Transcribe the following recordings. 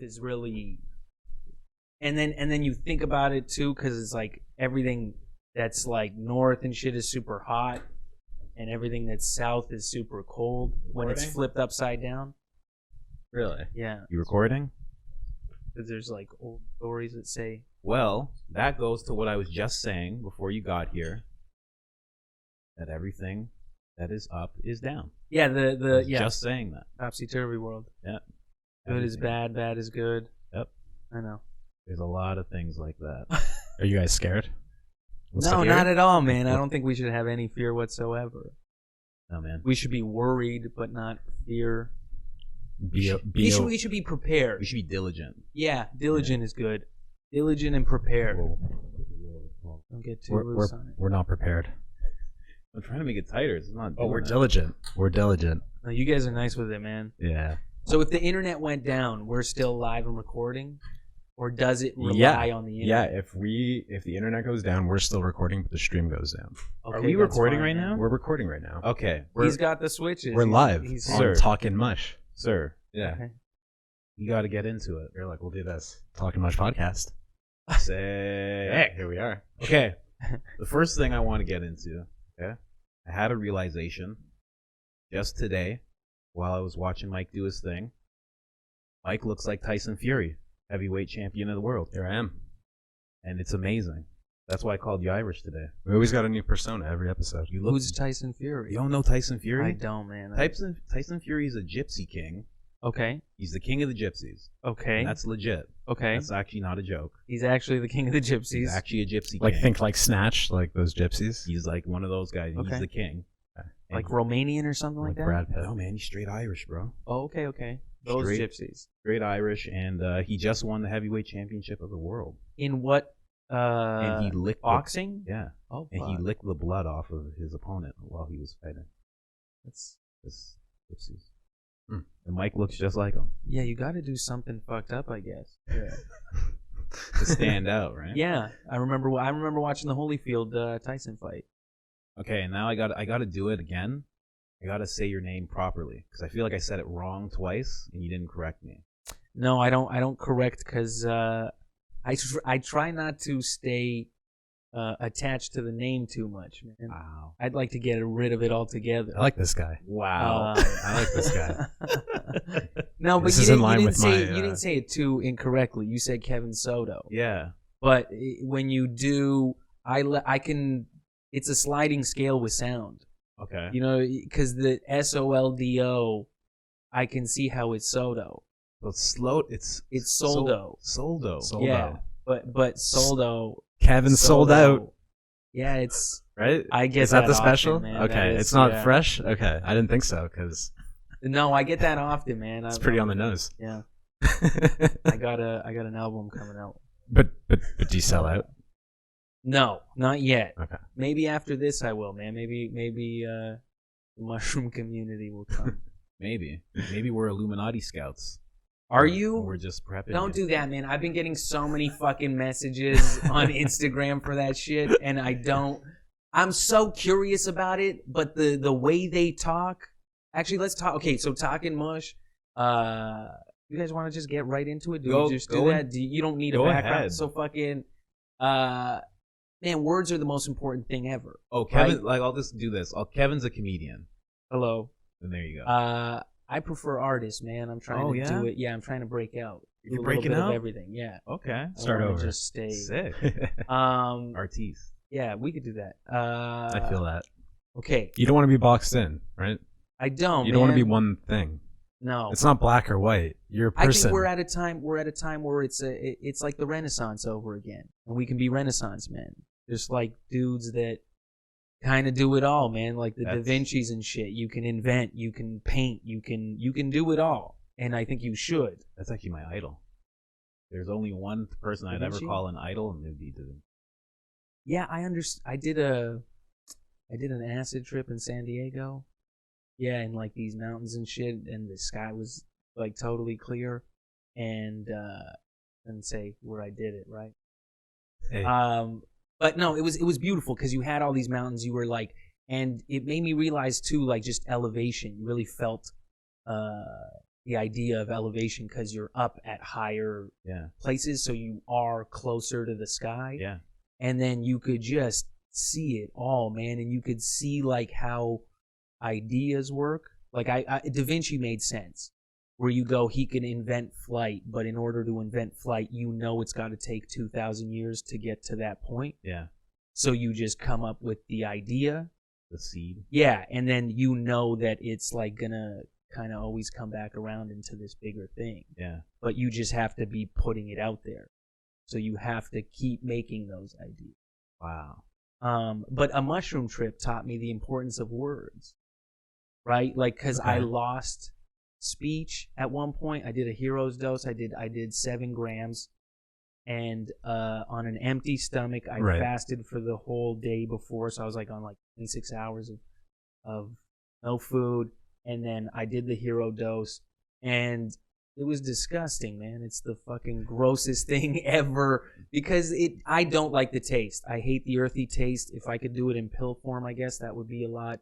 is really, and then you think about it too, because it's like everything that's like north and shit is super hot, and everything that's south is super cold when it's flipped upside down. Really? Yeah. You recording? Because there's like old stories that say. Well, that goes to what I was just saying before you got here. That everything that is up is down. Yeah, Just saying that. Topsy-turvy world. Yeah. Good is bad, bad is good. Yep. I know. There's a lot of things like that. Are you guys scared? No, not at all, man. I don't think we should have any fear whatsoever. No, man. We should be worried, but not fear. We should be prepared. We should be diligent. Yeah, diligent is good. Diligent and prepared. Don't get too loose on it. We're not prepared. I'm trying to make it tighter. It's not. Oh, we're diligent. We're diligent. No, you guys are nice with it, man. Yeah. So if the internet went down, we're still live and recording, or does it rely on the internet? Yeah. If the internet goes down, we're still recording, but the stream goes down. Okay, Are we recording right now? We're recording right now. Okay. He's got the switches. We're live. He's on Talkin Mush. Sir. Yeah. Okay. You got to get into it. You're like, we'll do this. Talkin Mush Podcast. Say, Here we are. okay. The first thing I want to get into, okay? I had a realization just today while I was watching Mike do his thing. Mike looks like Tyson Fury, heavyweight champion of the world. Here I am. And it's amazing. That's why I called you Irish today. We always got a new persona every episode. You look, Who's Tyson Fury? you don't know Tyson Fury? I don't, man. Tyson Fury is a gypsy king. Okay. He's the king of the gypsies. Okay. And that's legit. Okay. That's actually not a joke. He's actually the king of the gypsies. He's actually a gypsy Like king. think like Snatch, like those gypsies. He's like one of those guys. Okay. He's the king. Like Romanian or something like that? Brad Pitt. No, man, he's straight Irish, bro. Oh, okay, okay. Those Straight- gypsies. Straight Irish, and he just won the heavyweight championship of the world. In what? And he licked boxing? Yeah. Oh, And he fuck. licked the blood off of his opponent while he was fighting. That's This gypsies. And Mike looks just like him. yeah. You got to do something fucked up, I guess. Yeah. To stand out, right? Yeah, I remember watching the Holyfield Tyson fight. Okay, and now I got to do it again. I got to say your name properly because I feel like I said it wrong twice and you didn't correct me. No, I don't correct because I try not to stay attached to the name too much, man. Wow. I'd like to get rid of it altogether. I like this guy. Wow. I like this guy. No, but This you is in didn't, line you with didn't say my, you didn't say it too incorrectly. You said Keven Soldo. Yeah. But when you do, I can. It's a sliding scale with sound. Okay. You know, because the SOLDO, I can see how it's Sodo. So it's slow. It's Soldo. Soldo. Yeah, but Soldo. Kevin sold out. Yeah, it's Right? I get Is that that the often, special? man. Okay, That is- it's not yeah. fresh. Okay, I didn't think so because no, I get that often, man. it's pretty on the nose. Yeah, I got an album coming out. but do you sell out? No, not yet. Okay. Maybe after this I will, man. Maybe the mushroom community will come. Maybe we're Illuminati scouts. Are And you? we're just prepping. Don't you. do that, man. I've been getting so many fucking messages on Instagram for that shit, and I'm so curious about it, but the way they talk. Actually, let's talk. Okay, so Talkin Mush. You guys want to just get right into it? Do you just do that? You don't need a go background. ahead. So fucking, man, words are the most important thing ever. Oh, Kevin. Right? Like I'll just do this. Kevin's a comedian. Hello. And there you go. I prefer artists, man. I'm trying to do it. Yeah, I'm trying to break out. You're Do a breaking little bit out? of everything. Yeah. Okay. I Start wanna over. Just stay. Sick. Artiste. Artiste. Yeah, we could do that. I feel that. Okay. You don't want to be boxed in, right? I don't. You don't want to be man. one thing. No. It's not black or white. You're a I person. think we're at a time where it's like the Renaissance over again, and we can be Renaissance men, just like dudes that kind of do it all, man. Like the Da Vinci's and shit. You can invent, you can paint, you can do it all, and I think you should. That's actually my idol. There's only one person Da I'd ever Vinci? call an idol, and it'd be Da Vinci. Yeah, I understand. I did an acid trip in San Diego. Yeah, in like these mountains and shit, and the sky was like totally clear, and say where I did it, right? Hey. But no, it was beautiful because you had all these mountains. You were like, and it made me realize too, like just elevation. You really felt the idea of elevation because you're up at higher places, so you are closer to the sky. Yeah. And then you could just see it all, man, and you could see like how ideas work. Like Da Vinci made sense. Where you go, he can invent flight, but in order to invent flight, it's got to take 2,000 years to get to that point. Yeah. So you just come up with the idea. The seed. Yeah, and then that it's like gonna kind of always come back around into this bigger thing. Yeah. But you just have to be putting it out there. So you have to keep making those ideas. Wow. But a mushroom trip taught me the importance of words, right? Like, because I lost speech at one point. I did a hero's dose. I did 7 grams, and on an empty stomach, I fasted for the whole day before. So I was like on like 26 hours of no food, and then I did the hero dose, and it was disgusting, man. It's the fucking grossest thing ever because I don't like the taste. I hate the earthy taste. If I could do it in pill form, I guess that would be a lot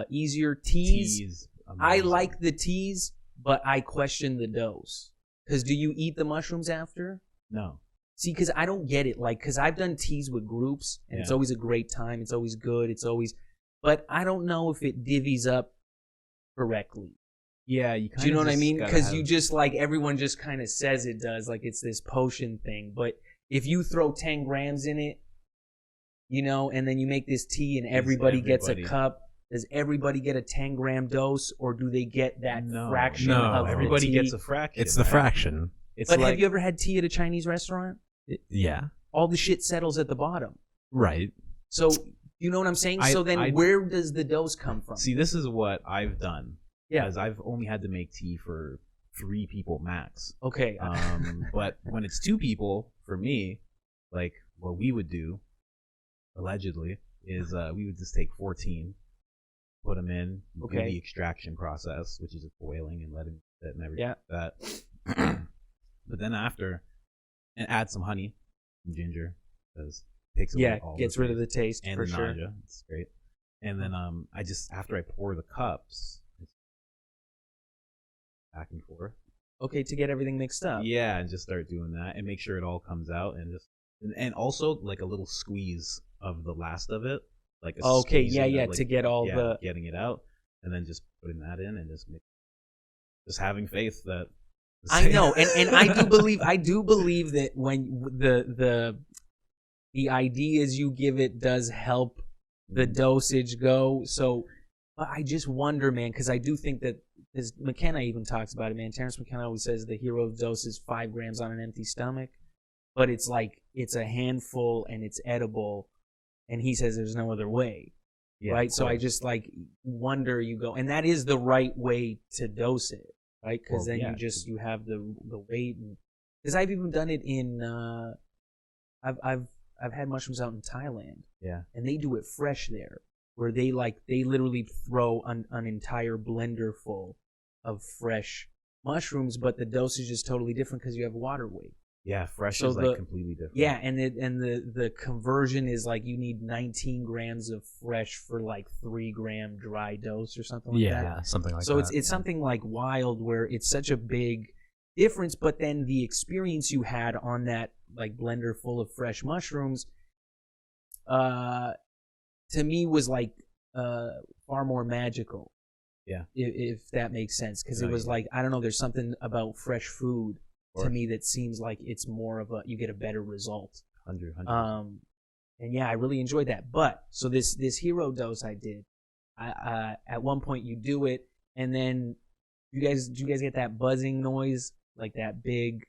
easier. Teas. I like the teas, but I question the dose. Because do you eat the mushrooms after? No. See, because I don't get it. Like, because I've done teas with groups, and it's always a great time. It's always good. But I don't know if it divvies up correctly. Yeah, do you know what I mean? Because you just like everyone just kind of says it does, like it's this potion thing. But if you throw 10 grams in it, and then you make this tea and everybody gets a cup, does everybody get a 10-gram dose, or do they get that fraction of everybody the tea? Gets a fraction. It's the fraction. But have you ever had tea at a Chinese restaurant? Yeah. All the shit settles at the bottom. Right. So you know what I'm saying? Where does the dose come from? See, this is what I've done. Yeah. Because I've only had to make tea for 3 people max. Okay. But when it's 2 people, for me, like what we would do, allegedly, is we would just take 14, put them in, do the extraction process, which is just boiling and letting it and everything like that. But then after, and add some honey and ginger, because it takes away all gets rid of the taste and for the sure. nausea. It's great. And then after I pour the cups, back and forth. Okay, to get everything mixed up. Yeah, and just start doing that and make sure it all comes out and also like a little squeeze of the last of it, like a to get all the getting it out, and then just putting that in and just having faith that I know, and I do believe that when the ideas you give it does help the dosage go. So I just wonder, man, because I do think that. As McKenna even talks about it, man. Terrence McKenna always says the hero dose is 5 grams on an empty stomach, but it's like it's a handful and it's edible, and he says there's no other way, right? So I just like wonder and that is the right way to dose it, right? Because then you have the weight, because I've even done it in I've had mushrooms out in Thailand, and they do it fresh there, where they literally throw an entire blender full of fresh mushrooms, but the dosage is totally different because you have water weight. Yeah, fresh is like completely different. Yeah, and the conversion is like you need 19 grams of fresh for like 3-gram dry dose or something like that. Yeah, something like that. So it's something like wild where it's such a big difference, but then the experience you had on that like blender full of fresh mushrooms, to me was like far more magical. Yeah, if that makes sense, because it was like, I don't know, there's something about fresh food to me that seems like it's more of you get a better result. 100. And yeah, I really enjoyed that. But so this hero dose I did, at one point you do it, and then do you guys get that buzzing noise, like that big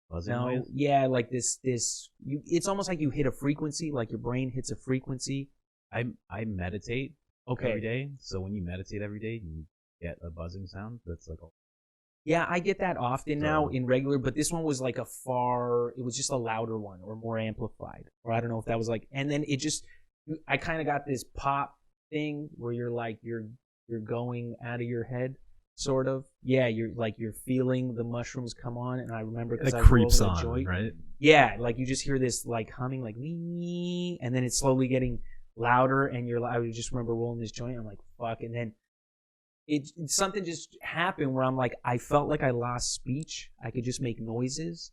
buzzing noise? Yeah, like this it's almost like you hit a frequency, like your brain hits a frequency. I meditate every day, so when you meditate every day, you get a buzzing sound that's like. Yeah, I get that often now in regular, but this one was like it was just a louder one or more amplified, or I don't know if that was like, and then I kind of got this pop thing where you're like you're going out of your head, sort of. Yeah, you're feeling the mushrooms come on, and I remember because I creeps rolling on, a joint. right? Yeah, like you just hear this like humming, like wee, and then it's slowly getting louder, and I just remember rolling this joint. I'm like, fuck, and then something just happened where I'm like, I felt like I lost speech. I could just make noises,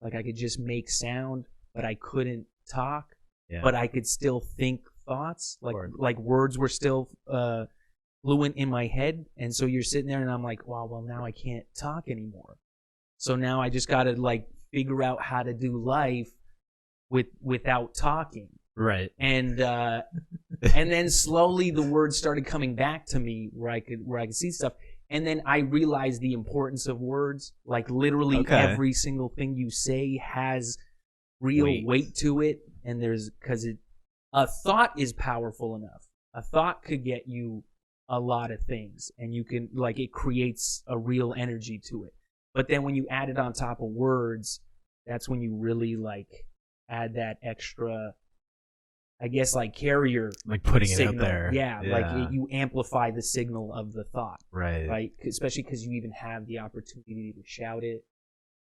like I could just make sound, but I couldn't talk. Yeah. But I could still think thoughts, like words were still fluent in my head. And so you're sitting there, and I'm like, wow, well now I can't talk anymore. So now I just got to like figure out how to do life without talking. Right. And then slowly the words started coming back to me where I could see stuff. And then I realized the importance of words. Like literally every single thing you say has real weight to it. And because a thought is powerful enough. A thought could get you a lot of things, and you can like it creates a real energy to it. But then when you add it on top of words, that's when you really like add that extra, I guess, like carrier, like putting signal. it out there. Yeah, like you amplify the signal of the thought, right? Especially because you even have the opportunity to shout it,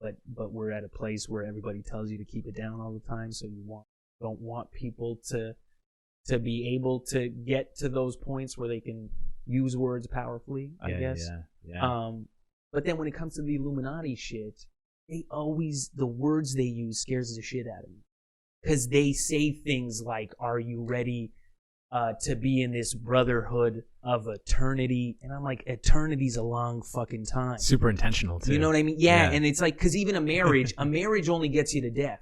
but we're at a place where everybody tells you to keep it down all the time, so you don't want people to be able to get to those points where they can use words powerfully, I guess. Yeah. But then when it comes to the Illuminati shit, the words they use scares the shit out of me. Because they say things like, are you ready to be in this brotherhood of eternity? And I'm like, eternity's a long fucking time. Super intentional, too. You know what I mean? Yeah. And it's like, because even a marriage only gets you to death.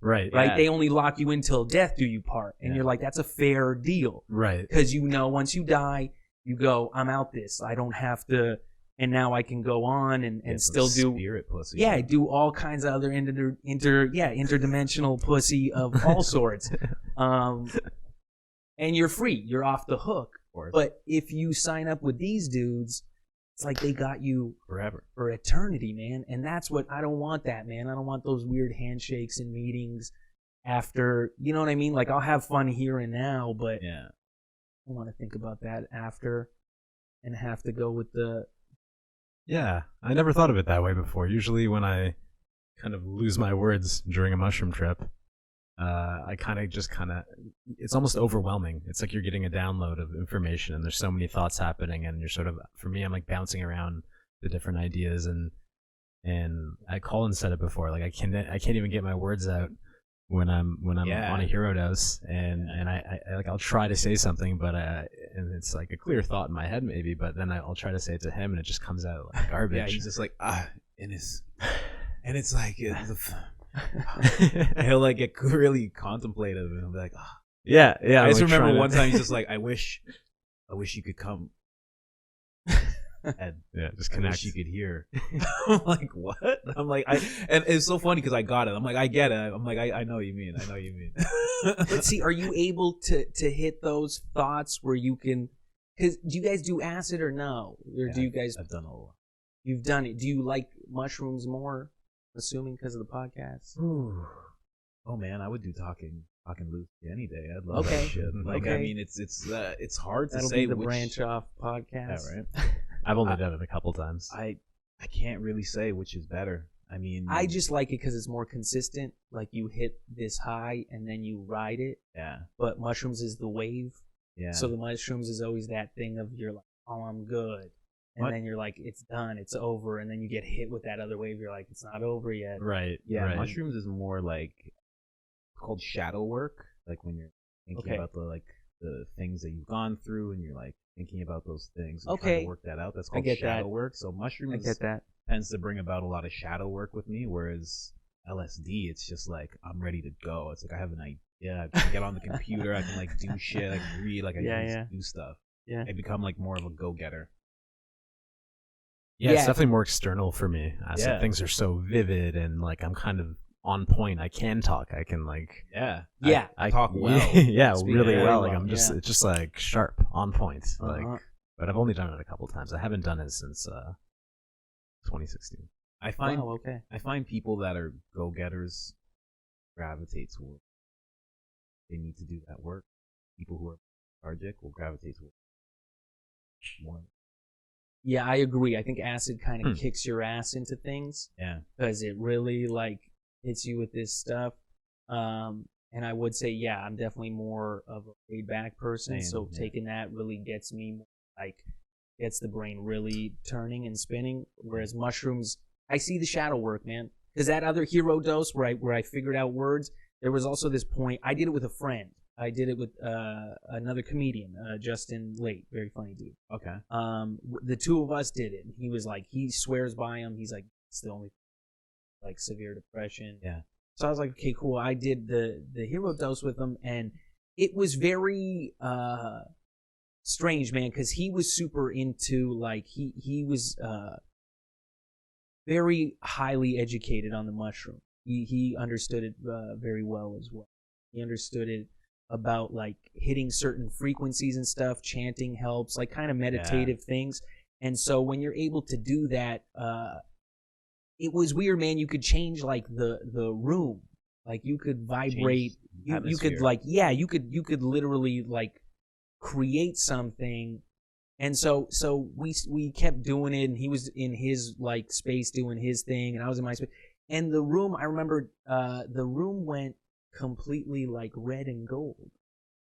Right. Yeah. They only lock you in till death do you part. And you're like, that's a fair deal. Right. Because once you die, you go, I'm out this. I don't have to, and now I can go on and still do spirit pussy. Yeah, do all kinds of other interdimensional pussy of all sorts. And you're free. You're off the hook. But if you sign up with these dudes, it's like they got you forever, for eternity, man. And that's what I don't want. That, man. I don't want those weird handshakes and meetings after. You know what I mean? Like I'll have fun here and now, but yeah. I want to think about that after and have to go with the... Yeah, I never thought of it that way before. Usually when I kind of lose my words during a mushroom trip, I it's almost overwhelming. It's like you're getting a download of information and there's so many thoughts happening and you're sort of, for me, I'm like bouncing around the different ideas and Colin said it before, like I can't even get my words out when I'm on a hero dose, and I like I'll try to say something, but and it's like a clear thought in my head maybe, but then I'll try to say it to him and it just comes out like garbage. Yeah, he's just like and it's like he'll like get really contemplative and he'll be like, yeah. I just remember one time he's just like, I wish you could come. And just connect. I wish you could hear. I'm like, what? I'm like, and it's so funny because I got it. I'm like, I get it. I'm like, I know what you mean. But see, are you able to hit those thoughts where you can? Because do you guys do acid or no? Or do you guys? I've done a lot. You've done it. Do you like mushrooms more? Assuming because of the podcast. Ooh. Oh man, I would do talking loose any day. I'd love that shit. Like, I mean, it's hard to say. That'll be the branch off podcast. Yeah, right. I've only done it a couple times. I can't really say which is better. I mean, I just like it because it's more consistent. Like you hit this high and then you ride it. Yeah. But mushrooms is the wave. Yeah. So the mushrooms is always that thing of you're like, oh, I'm good. And then you're like, it's done, it's over. And then you get hit with that other wave. You're like, it's not over yet. Right. Yeah. Right. Mushrooms is more like called shadow work. Like when you're thinking about the things that you've gone through and you're like thinking about those things and trying to work that out. That's called shadow work. So mushrooms tends to bring about a lot of shadow work with me, whereas LSD, it's just like I'm ready to go. It's like I have an idea. I can get on the computer. I can like do shit. I can read. Like I can do stuff. Yeah. I become like more of a go-getter. Yeah, it's definitely more external for me. Things are so vivid and like I'm kind of on point. I can talk. I can like I talk well. Really well. Like I'm just it's just like sharp, on point. Like, but I've only done it a couple times. I haven't done it since 2016. I find people that are go-getters gravitate toward. They need to do that work. People who are lethargic will gravitate toward more. Yeah, I agree. I think acid kind of kicks your ass into things. Yeah. Because it really like hits you with this stuff. And I would say, I'm definitely more of a laid back person. So taking that really gets me like gets the brain really turning and spinning. Whereas mushrooms, I see the shadow work, man. Because that other hero dose where I figured out words, there was also this point. I did it with a friend. I did it with another comedian, Justin Late, very funny dude. Okay. The two of us did it. He was like, he swears by him. He's like, it's the only like severe depression. Yeah. So I was like, okay, cool. I did the hero dose with him, and it was very strange, man, because he was super into like he was very highly educated on the mushroom. He understood it very well as well. He understood it about like hitting certain frequencies and stuff. Chanting helps, like kind of meditative things. And so when you're able to do that, it was weird, man. You could change like the room, like you could vibrate. You could like you could literally like create something. And so we kept doing it, and he was in his like space doing his thing, and I was in my space. And the room, I remember, the room went completely like red and gold,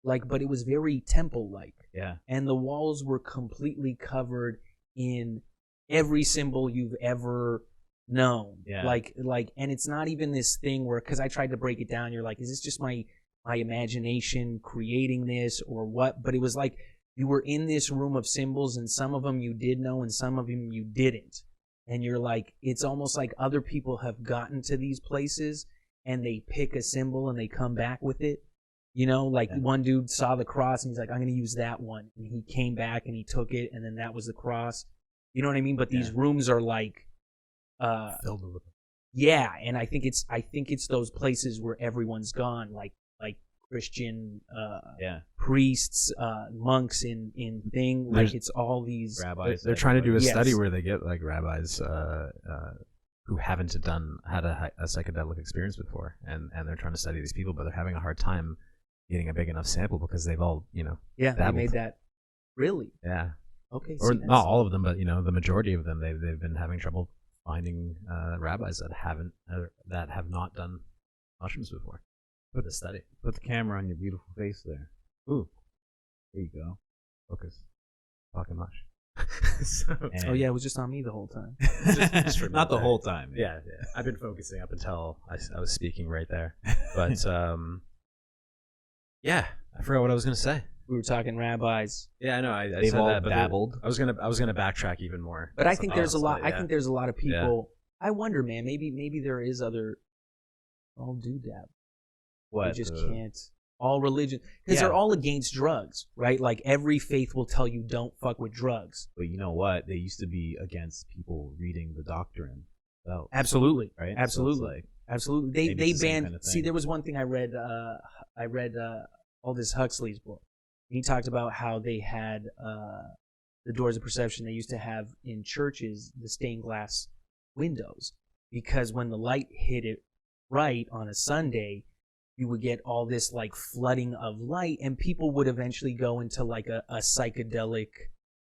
like, but it was very temple-like. Yeah. And the walls were completely covered in every symbol you've ever known. Yeah. Like, and it's not even this thing where, because I tried to break it down, you're like, is this just my imagination creating this or what? But it was like you were in this room of symbols, and some of them you did know, and some of them you didn't. And you're like, it's almost like other people have gotten to these places and they pick a symbol and they come back with it. You know, like one dude saw the cross and he's like, I'm going to use that one. And he came back and he took it, and then that was the cross. You know what I mean? But these rooms are like, filled with them. Yeah. And I think it's those places where everyone's gone, like Christian, priests, monks in thing. Like it's all these rabbis. They're trying to do a study where they get like rabbis who haven't had a psychedelic experience before, and they're trying to study these people, but they're having a hard time getting a big enough sample because they've all dabbled. They made that really okay, or not all of them, but the majority of them they've been having trouble finding rabbis that have not done mushrooms before. Put the study. Put the camera on your beautiful face there. Ooh, there you go. Focus. Talkin Mush. It was just on me the whole time. just not the whole time. Yeah. I've been focusing up until I was speaking right there. But I forgot what I was gonna say. We were talking rabbis. Yeah, I know. I They've said all that, but dabbled. I was gonna backtrack even more. But I think there's a lot. I think there's a lot of people. Yeah. I wonder, man. Maybe there is other. All do dab. What? They just can't. All religion, because they're all against drugs, right? Like every faith will tell you don't fuck with drugs. But you know what? They used to be against people reading the doctrine. So, absolutely, right? Absolutely, so like, absolutely. They banned. Kind of See, there was one thing I read. Aldous Huxley's book. He talked about how they had the doors of perception they used to have in churches, the stained glass windows, because when the light hit it right on a Sunday, you would get all this like flooding of light, and people would eventually go into like a psychedelic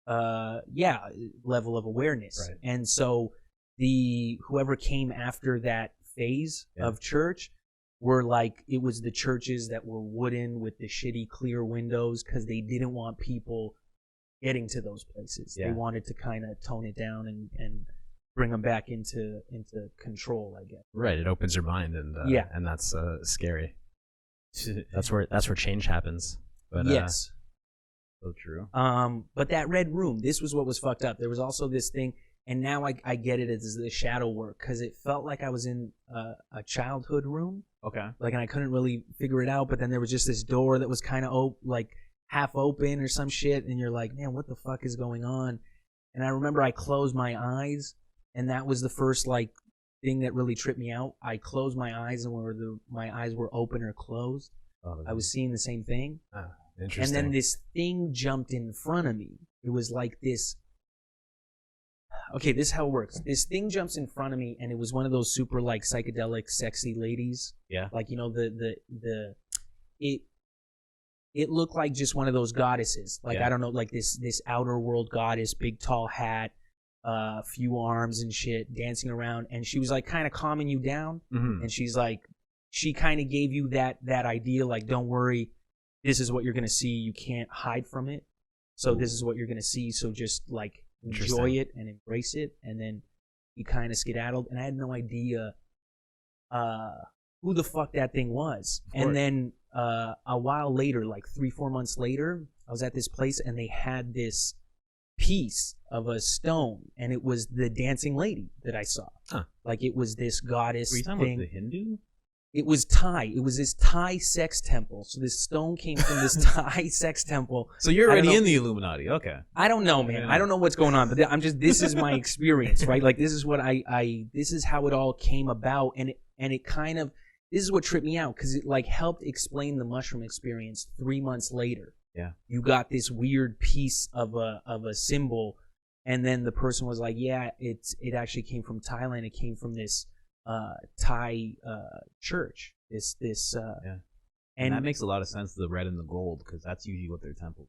level of awareness. Right. And so whoever came after that phase of church were like, it was the churches that were wooden with the shitty clear windows, because they didn't want people getting to those places. They wanted to kind of tone it down and bring them back into control, I guess. Right, it opens your mind, and and that's scary. That's where change happens. But, yes, so true. But that red room, this was what was fucked up. There was also this thing, and now I get it as the shadow work, because it felt like I was in a childhood room. Okay. Like, and I couldn't really figure it out. But then there was just this door that was kind of like half open or some shit, and you're like, man, what the fuck is going on? And I remember I closed my eyes. And that was the first like thing that really tripped me out. I closed my eyes, and my eyes were open or closed, I was seeing the same thing. Interesting. And then this thing jumped in front of me. It was like this. Okay, this is how it works. This thing jumps in front of me, and it was one of those super like psychedelic, sexy ladies. Yeah. Like, it looked like just one of those goddesses. Like, I don't know, like this outer world goddess, big tall hat. Few arms and shit, dancing around, and she was like kind of calming you down. Mm-hmm. And she's like, she kind of gave you that idea, like, don't worry, this is what you're gonna see, you can't hide from it. So this is what you're gonna see. So just like enjoy it and embrace it, and then he kind of skedaddled, and I had no idea who the fuck that thing was. And then a while later, like 3-4 months later, I was at this place and they had this piece of a stone, and it was the dancing lady that I saw. Like it was this goddess Were you talking thing. about the Hindu? It was Thai. It was this Thai sex temple. So this stone came from this Thai sex temple. So you're already in the Illuminati. Okay. I don't know, man. I don't know what's going on, but this is my experience, right? Like this is what this is how it all came about, and it kind of, this is what tripped me out, because it like helped explain the mushroom experience 3 months later. Yeah. You got this weird piece of a symbol, and then the person was like, yeah, it actually came from Thailand. It came from this Thai church. And that makes a lot of sense, the red and the gold, because that's usually what their temple.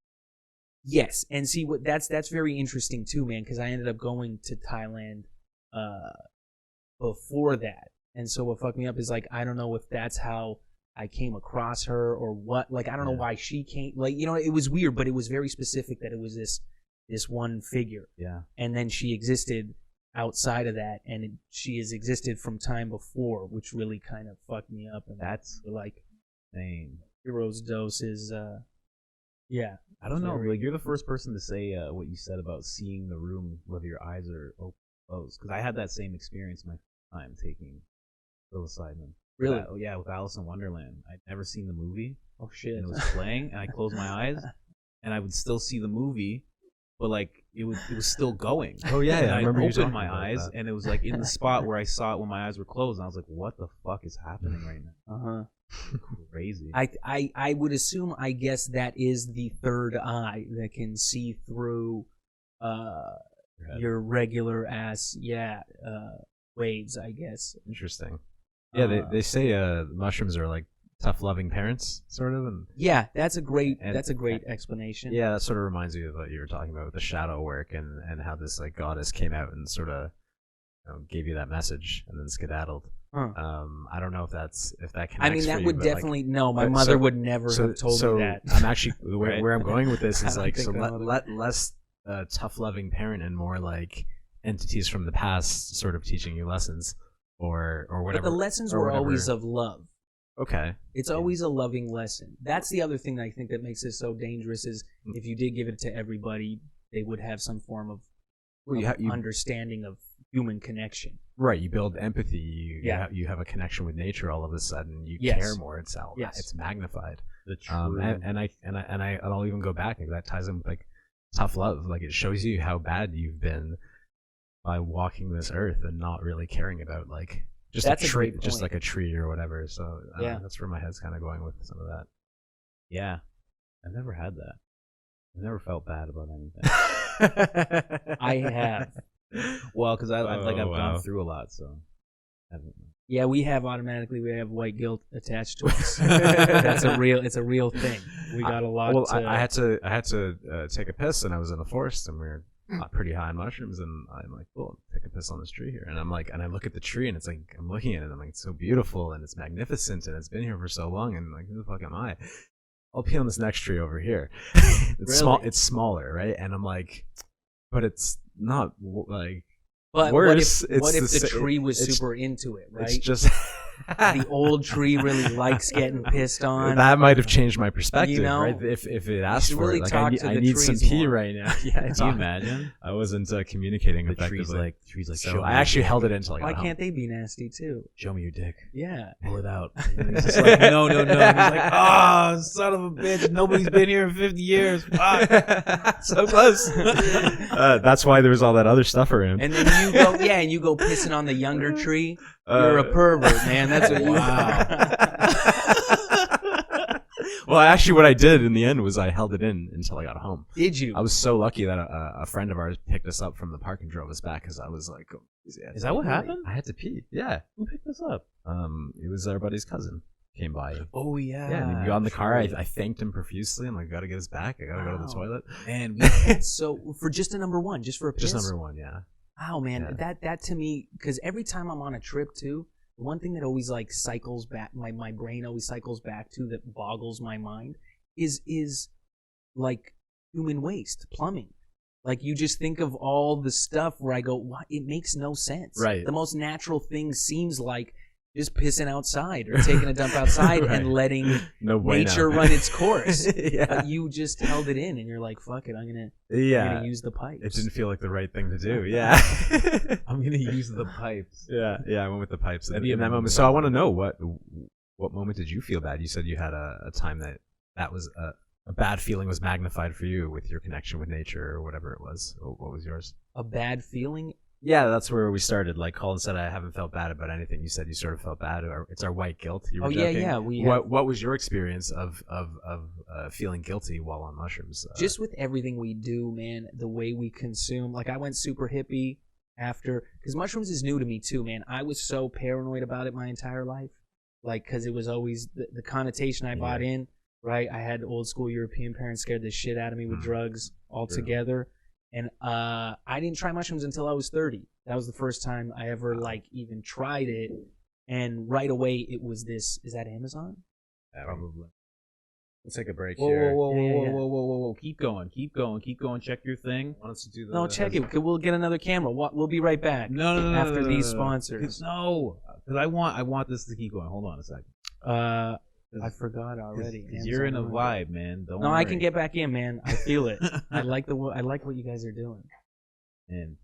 Yes, and see what that's very interesting too, man, because I ended up going to Thailand before that. And so what fucked me up is like, I don't know if that's how I came across her or what. Like, I don't know why she came. Like, you know, it was weird, but it was very specific that it was this one figure. Yeah. And then she existed outside of that, and she has existed from time before, which really kind of fucked me up. And that's like, insane. Hero's Dose is, yeah. I don't know. Like, you're the first person to say what you said about seeing the room whether your eyes are open or closed. Because I had that same experience my first time taking psilocybin. Really? Yeah, with Alice in Wonderland. I'd never seen the movie. Oh shit! And it was playing, and I closed my eyes, and I would still see the movie, but like it was still going. Oh yeah, and I remember you opened talking my about eyes, that. and it was like in the spot where I saw it when my eyes were closed, and I was like, "What the fuck is happening right now?" Crazy. I would assume, I guess, that is the third eye that can see through your regular ass waves, I guess. Interesting. Yeah, they say mushrooms are like tough loving parents, sort of. And yeah, that's a great explanation. Yeah, that sort of reminds me of what you were talking about with the shadow work and how this like goddess came out and sort of gave you that message and then skedaddled. I don't know if that connects. I mean, that for you, would but, definitely like, no. My mother would never have told me that. I'm actually where I'm going with this is like, so less tough loving parent and more like entities from the past sort of teaching you lessons or whatever. But the lessons were always of love. Okay. It's always a loving lesson. That's the other thing that I think that makes it so dangerous is if you did give it to everybody, they would have some form of understanding of human connection. Right. You build empathy. You have a connection with nature all of a sudden. You care more. It's magnified. The true. I'll even go back, and that ties in with like tough love. Like it shows you how bad you've been by walking this earth and not really caring about like just a tree, just like a tree or whatever. So that's where my head's kind of going with some of that. Yeah, I've never had that. I've never felt bad about anything. I have. Well, because I've gone through a lot, so. Yeah, we have white guilt attached to us. It's a real thing. We got a lot. Well, I had to take a piss, and I was in the forest, and we were pretty high on mushrooms, and I'm like, cool, take a piss on this tree here, and I'm like, and I look at the tree, and it's like, I'm looking at it, and I'm like, it's so beautiful, and it's magnificent, and it's been here for so long, and like, who the fuck am I? I'll pee on this next tree over here. It's small. It's smaller, right? And I'm like, but it's not like. But worse. What if the tree was super into it, right? It's just the old tree really likes getting pissed on. That might have changed my perspective, you know, right? If it asked for really it, like I need some pee right now. Yeah, can you imagine? I wasn't communicating effectively. The tree's like, so I actually held it until I got Why home. can't they be nasty too? Show me your dick. Yeah, pull it out. And he's just like, no. And he's like, oh, son of a bitch! Nobody's been here in 50 years. So close. That's why there was all that other stuff around. And then you go pissing on the younger tree. You're a pervert, man. That's what you Well, actually, what I did in the end was I held it in until I got home. Did you? I was so lucky that a friend of ours picked us up from the park and drove us back because I was like, oh, is that what happened? I had to pee. Yeah. Who picked us up? It was our buddy's cousin. Came by. Oh yeah. Yeah, and he got in the car. I thanked him profusely. I'm like, gotta get us back. I gotta go to the toilet. And so for just a number one, just for a piss? Just number one, yeah. Oh man, that to me, because every time I'm on a trip too, the one thing that always like cycles back, my brain always cycles back to, that boggles my mind, is like human waste, plumbing. Like, you just think of all the stuff where I go, what? It makes no sense. Right. The most natural thing seems like just pissing outside or taking a dump outside Right. and letting nature run its course. Yeah. But you just held it in, and you're like, fuck it, I'm gonna use the pipes. It didn't feel like the right thing to do. Yeah. I'm gonna use the pipes. Yeah, I went with the pipes That'd be in that moment. amazing. So I want to know what moment did you feel bad? You said you had a time that was a bad feeling was magnified for you with your connection with nature or whatever it was. What was yours? A bad feeling? Yeah, that's where we started. Like Colin said, I haven't felt bad about anything. You said you sort of felt bad. It's our white guilt. You were joking. Yeah. What was your experience of feeling guilty while on mushrooms? Just with everything we do, man, the way we consume. Like, I went super hippie after, because mushrooms is new to me too, man. I was so paranoid about it my entire life, like, because it was always the connotation I bought in. Right, I had old school European parents scared the shit out of me with drugs altogether. And I didn't try mushrooms until I was 30. That was the first time I ever like even tried it. And right away it was this. Is that Amazon? Probably. Let's take a break Whoa, here. whoa, whoa, whoa, yeah. whoa, whoa, whoa, whoa! Keep going. Check your thing. Why don't you do the? No, check it. We'll get another camera. We'll be right back. No, after no, these no. sponsors. No, because I want this to keep going. Hold on a second. I forgot already. Because you're in a vibe, man. Don't No, worry. I can get back in, man. I feel it. I like what you guys are doing. And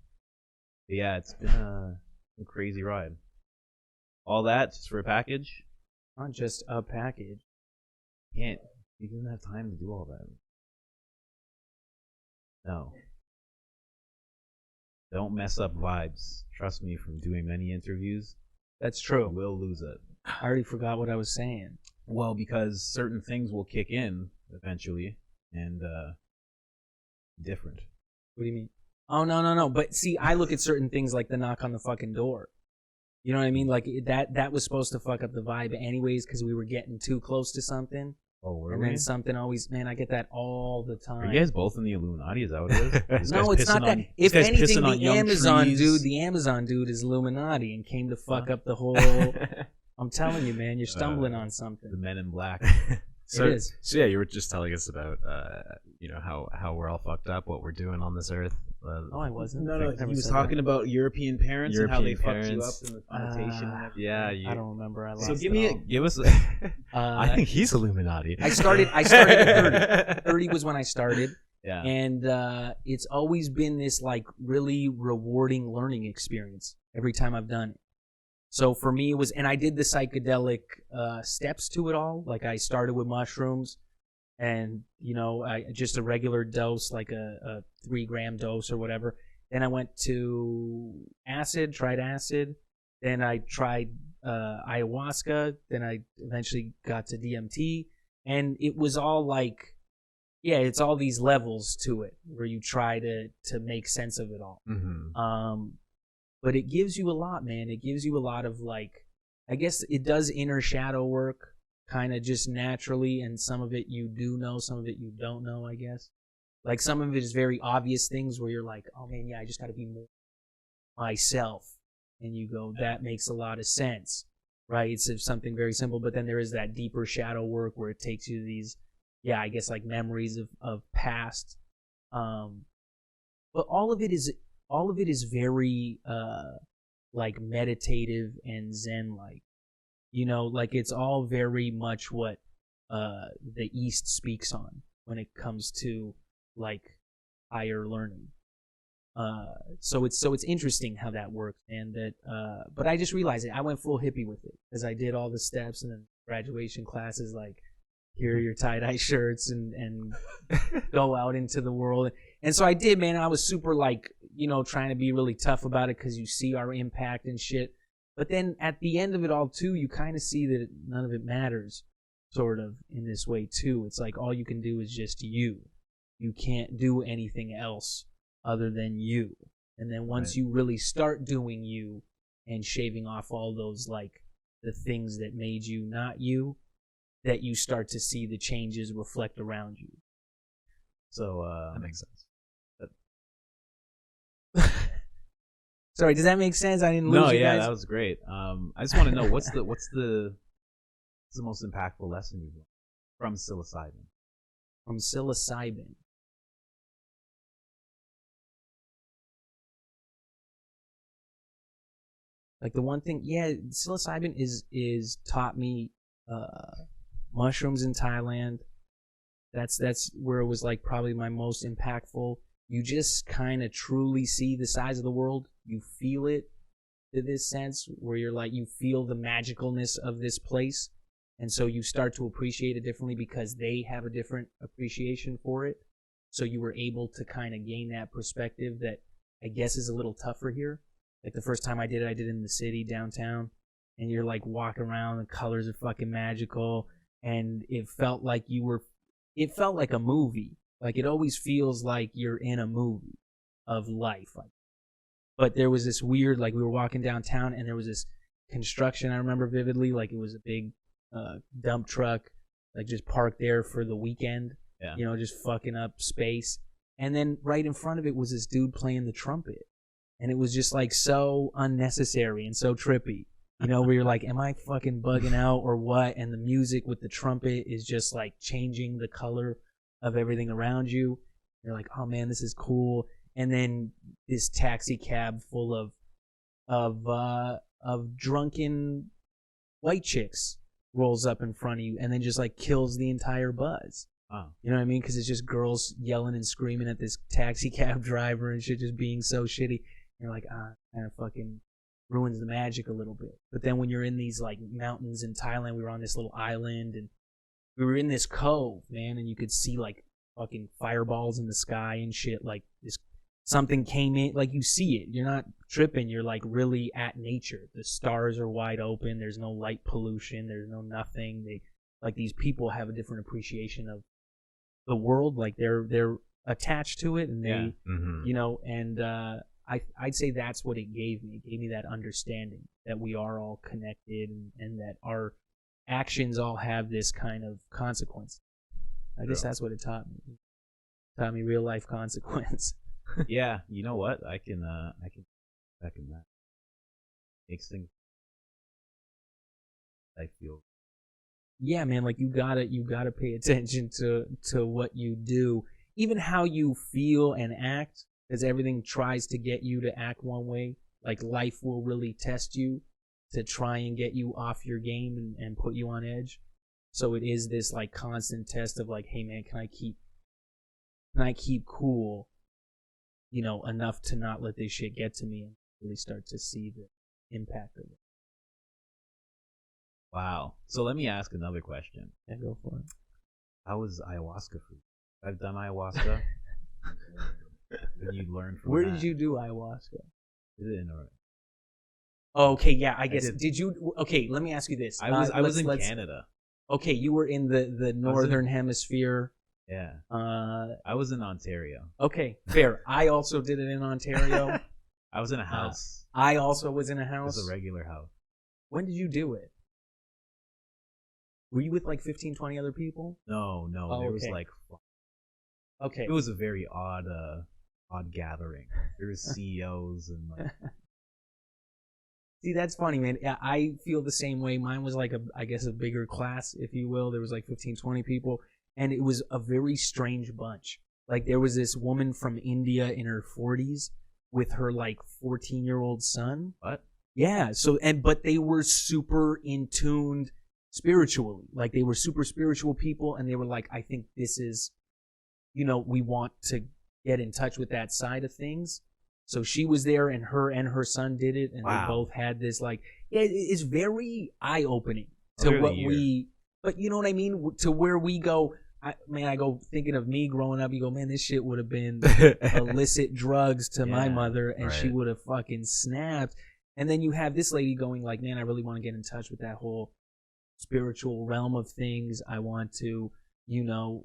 yeah, it's been a crazy ride. All that just for a package? Not just a package. You didn't have time to do all that. No. Don't mess up vibes. Trust me, from doing many interviews, That's you true. will lose it. I already forgot what I was saying. Well, because certain things will kick in eventually, and different. What do you mean? Oh, no. But see, I look at certain things like the knock on the fucking door. You know what I mean? Like, that was supposed to fuck up the vibe anyways because we were getting too close to something. Oh, were And we? then something always, man, I get that all the Are time. you guys both in the Illuminati? Is that what it is? This No, guy's it's not pissing that. on- If this guy's anything, pissing on the young Amazon trees. dude is Illuminati and came to fuck up the whole. I'm telling you, man, you're stumbling on something. The Men in Black. So, It is. So yeah, you were just telling us about how we're all fucked up, what we're doing on this earth. Oh, I wasn't. No, Never he was said talking that. about European parents and how they European fucked you up parents. in the connotation. and everything. Yeah, I don't remember. I lost So it give us. I think he's Illuminati. I started at 30. 30 was when I started. Yeah. And it's always been this like really rewarding learning experience every time I've done it. So for me, it was, and I did the psychedelic steps to it all. Like, I started with mushrooms and, I just a regular dose, like a 3-gram dose or whatever. Then I went to tried acid. Then I tried ayahuasca. Then I eventually got to DMT. And it was all like, yeah, it's all these levels to it where you try to make sense of it all. Mm-hmm. But it gives you a lot, man. It gives you a lot of, like, I guess it does inner shadow work kind of just naturally, and some of it you do know, some of it you don't know, I guess. Like, some of it is very obvious things where you're like, oh man, yeah, I just got to be more myself. And you go, that makes a lot of sense, right? It's something very simple, but then there is that deeper shadow work where it takes you to these, yeah, I guess like memories of past. But all of it is very like meditative and zen-like. Like, it's all very much what the East speaks on when it comes to like higher learning. So it's interesting how that works, and that but I just realized it. I went full hippie with it because I did all the steps, and then graduation classes like, here are your tie-dye shirts and go out into the world. And so I did, man. I was super like, trying to be really tough about it because you see our impact and shit. But then at the end of it all too, you kind of see that none of it matters, sort of, in this way too. It's like all you can do is just you. You can't do anything else other than you. And then once you really start doing you and shaving off all those, like, the things that made you not you, that you start to see the changes reflect around you. So that makes sense. Sorry, does that make sense? I didn't lose No, you yeah, guys? that was great. I just want to know what's the most impactful lesson you've learned from psilocybin? From psilocybin. Like the one thing, yeah, psilocybin is taught me mushrooms in Thailand. That's where it was like probably my most impactful. You just kind of truly see the size of the world. You feel it to this sense where you're like, you feel the magicalness of this place. And so you start to appreciate it differently because they have a different appreciation for it. So you were able to kind of gain that perspective that I guess is a little tougher here. Like the first time I did it in the city, downtown. And you're like walking around, the colors are fucking magical. And it felt like it felt like a movie. Like it always feels like you're in a movie of life. But there was this weird, like we were walking downtown and there was this construction I remember vividly. Like it was a big dump truck, like just parked there for the weekend. Yeah. You know, just fucking up space. And then right in front of it was this dude playing the trumpet. And it was just like so unnecessary and so trippy. You know, where you're like, am I fucking bugging out or what? And the music with the trumpet is just like changing the color of everything around you. You're like, oh man, this is cool. And then this taxi cab full of drunken white chicks rolls up in front of you and then just like kills the entire buzz. Oh. You know what I mean? Because it's just girls yelling and screaming at this taxi cab driver and shit, just being so shitty. And you're like, kind of fucking ruins the magic a little bit. But then when you're in these like mountains in Thailand, we were on this little island and we were in this cove, man, and you could see like fucking fireballs in the sky and shit. Like this, something came in, like you see it. You're not tripping. You're like really at nature. The stars are wide open. There's no light pollution. There's no nothing. They like these people have a different appreciation of the world. Like they're attached to it, and they, you know, and I'd say that's what it gave me. It gave me that understanding that we are all connected and that our actions all have this kind of consequence. I guess that's what it taught me. It taught me real life consequence. Yeah, you know what? I can back in that. Makes things I feel. Yeah, man, like you gotta pay attention to what you do. Even how you feel and act, because everything tries to get you to act one way. Like life will really test you to try and get you off your game and put you on edge. So it is this like constant test of like, hey man, can I keep cool, you know, enough to not let this shit get to me and really start to see the impact of it. Wow. So let me ask another question. Yeah, go for it. How was ayahuasca for you? I've done ayahuasca. And you learn from Where that. did you do ayahuasca? Did it in a... Oh, okay, yeah, I guess. did. Did you? Okay, let me ask you this. I was in Canada. Okay, you were in the northern hemisphere. Yeah. I was in Ontario. Okay, fair. I also did it in Ontario. I was in a house. I also was in a It house. was a regular house. When did you do it? Were you with like 15, 20 other people? No. Oh, there was okay. like... Okay. It was a very odd gathering. There was CEOs and like... See, that's funny, man. Yeah, I feel the same way. Mine was like I guess a bigger class, if you will. There was like 15, 20 people, and it was a very strange bunch. Like there was this woman from India in her 40s with her like 14-year-old son. What? Yeah. So but they were super in tuned spiritually. Like they were super spiritual people, and they were like, I think this is, you know, we want to get in touch with that side of things. So she was there, and her son did it, and wow. They both had this like, yeah, it's very eye opening to what we. But you know what I mean? To where we go. I go thinking of me growing up. You go, man, this shit would have been illicit drugs to my mother, and she would have fucking snapped. And then you have this lady going like, man, I really want to get in touch with that whole spiritual realm of things. I want to, you know,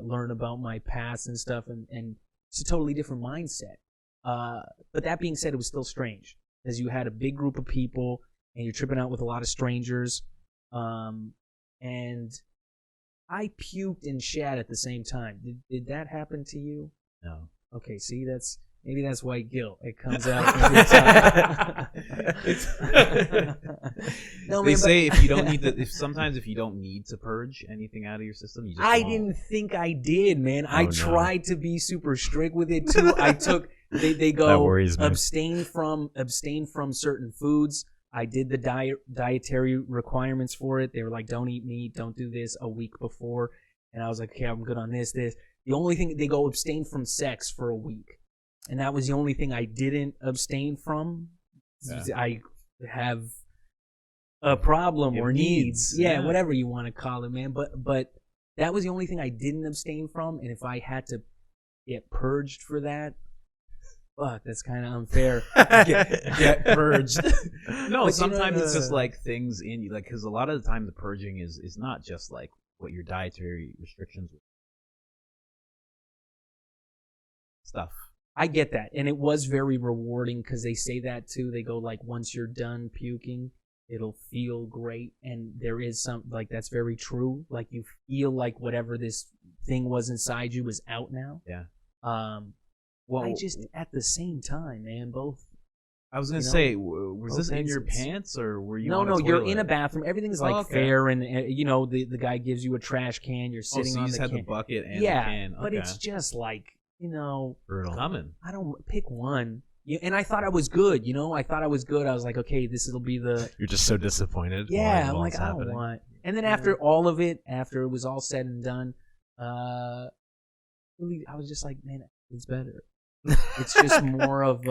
learn about my past and stuff, and it's a totally different mindset. But that being said, it was still strange because you had a big group of people and you're tripping out with a lot of strangers. And I puked and shat at the same time. Did that happen to you? No. Okay, see, maybe that's white guilt. It comes out every time. No, they say if you don't need sometimes if you don't need to purge anything out of your system, you just won't. Didn't think I did, man. I tried to be super strict with it too. I took they go abstain from certain foods. I did the dietary requirements for it. They were like, don't eat meat, don't do this a week before. And I was like, okay, I'm good on this. The only thing, they go abstain from sex for a week. And that was the only thing I didn't abstain from. Yeah. I have a problem or needs. Yeah, whatever you want to call it, man. But that was the only thing I didn't abstain from. And if I had to get purged for that, fuck, that's kind of unfair. get purged. No, but sometimes it's just like things in you, like, because a lot of the time the purging is not just like what your dietary restrictions stuff. I get that, and it was very rewarding because they say that too. They go like, once you're done puking, it'll feel great, and there is some, like, that's very true. Like, you feel like whatever this thing was inside you is out now. Yeah. Well, I just, at the same time, man, both. I was gonna say, was this in your pants or were you? No, you're in a bathroom. Everything's like fair, and you know the guy gives you a trash can. You're sitting on the can. So you just had the bucket and the can. But it's just like, you know, brutal. Coming. I don't pick one. And I thought I was good, you know. I thought I was good. I was like, okay, will be the. You're just so disappointed. Yeah, I'm like, I don't want. And then after all of it, after it was all said and done, really, I was just like, man, it's better. It's just more of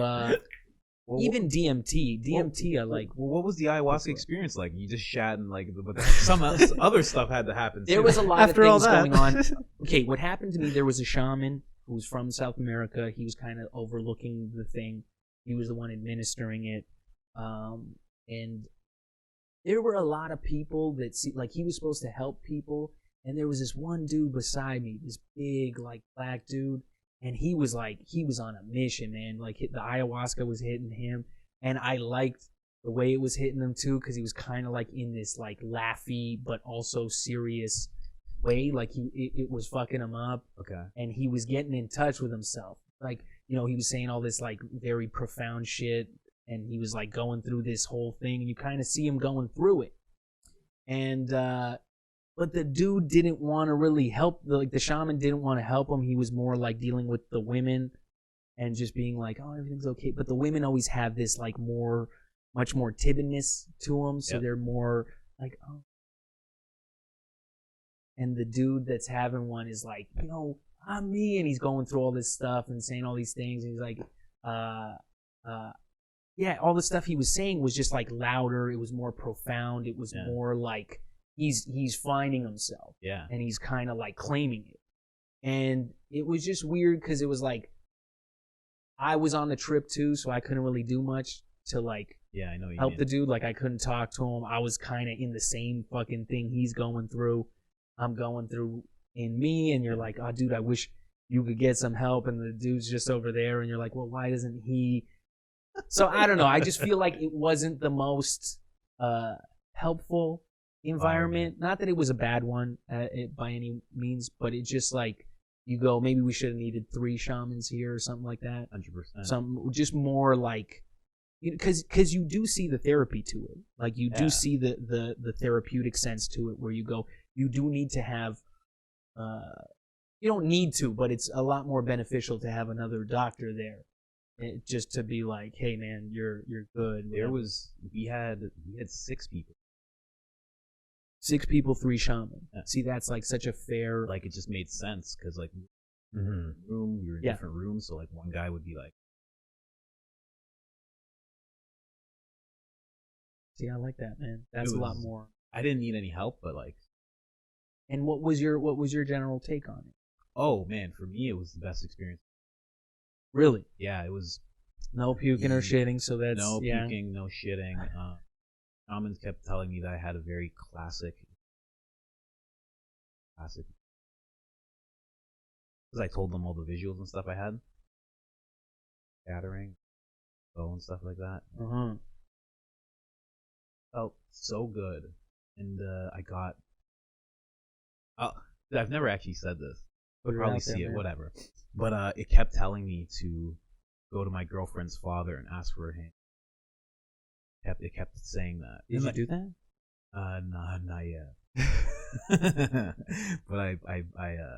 even DMT. I like. Well, what was the ayahuasca experience like? You just shat and like, but some other stuff had to happen. There was a lot of things going on. Okay, what happened to me? There was a shaman who was from South America. He was kind of overlooking the thing. He was the one administering it, and there were a lot of people that like he was supposed to help people, and there was this one dude beside me, this big like black dude. And he was on a mission, man. Like, the ayahuasca was hitting him. And I liked the way it was hitting him, too, because he was kind of, like, in this, like, laughy but also serious way. Like, it was fucking him up. Okay. And he was getting in touch with himself. Like, you know, he was saying all this, like, very profound shit. And he was, like, going through this whole thing. And you kind of see him going through it. And, but the dude didn't want to really help. Like, the shaman didn't want to help him. He was more like dealing with the women and just being like, oh, everything's okay. But the women always have this like much more tibbiness to them. So they're more like, oh. And the dude that's having one is like, you know, I'm me. And he's going through all this stuff and saying all these things. And he's like, yeah, all the stuff he was saying was just like louder. It was more profound. It was more like, he's finding himself, and he's kind of like claiming it, and it was just weird because it was like I was on the trip too, so I couldn't really do much to like I know help the dude. Like, I couldn't talk to him. I was kind of in the same fucking thing he's going through. I'm going through in me, and you're like, oh, dude, I wish you could get some help, and the dude's just over there, and you're like, well, why doesn't he? So I don't know. I just feel like it wasn't the most helpful environment. Not that it was a bad one by any means, but it just like, you go, maybe we should have needed 3 shamans here or something like that. 100%. Some just more like, because you do see the therapy to it. Like, you do see the therapeutic sense to it, where you go, you do need to have you don't need to, but it's a lot more beneficial to have another doctor there. Just to be like, hey man, you're good. We had 6 people. 6 people, 3 shaman. See, that's like such a fair. Like, it just made sense because like, we were in different rooms, so like one guy would be like. See, I like that, man. That's a lot more. I didn't need any help, but like. And what was your general take on it? Oh man, for me it was the best experience. Really? Yeah, it was. No puking or shitting, so that's no puking, no shitting. Shamans kept telling me that I had a very classic, because I told them all the visuals and stuff I had, scattering, and stuff like that. Felt so good, and I got. I've never actually said this. You'll probably see it, whatever. But it kept telling me to go to my girlfriend's father and ask for her hand. It kept saying that. Did you do that? No, not yet. But I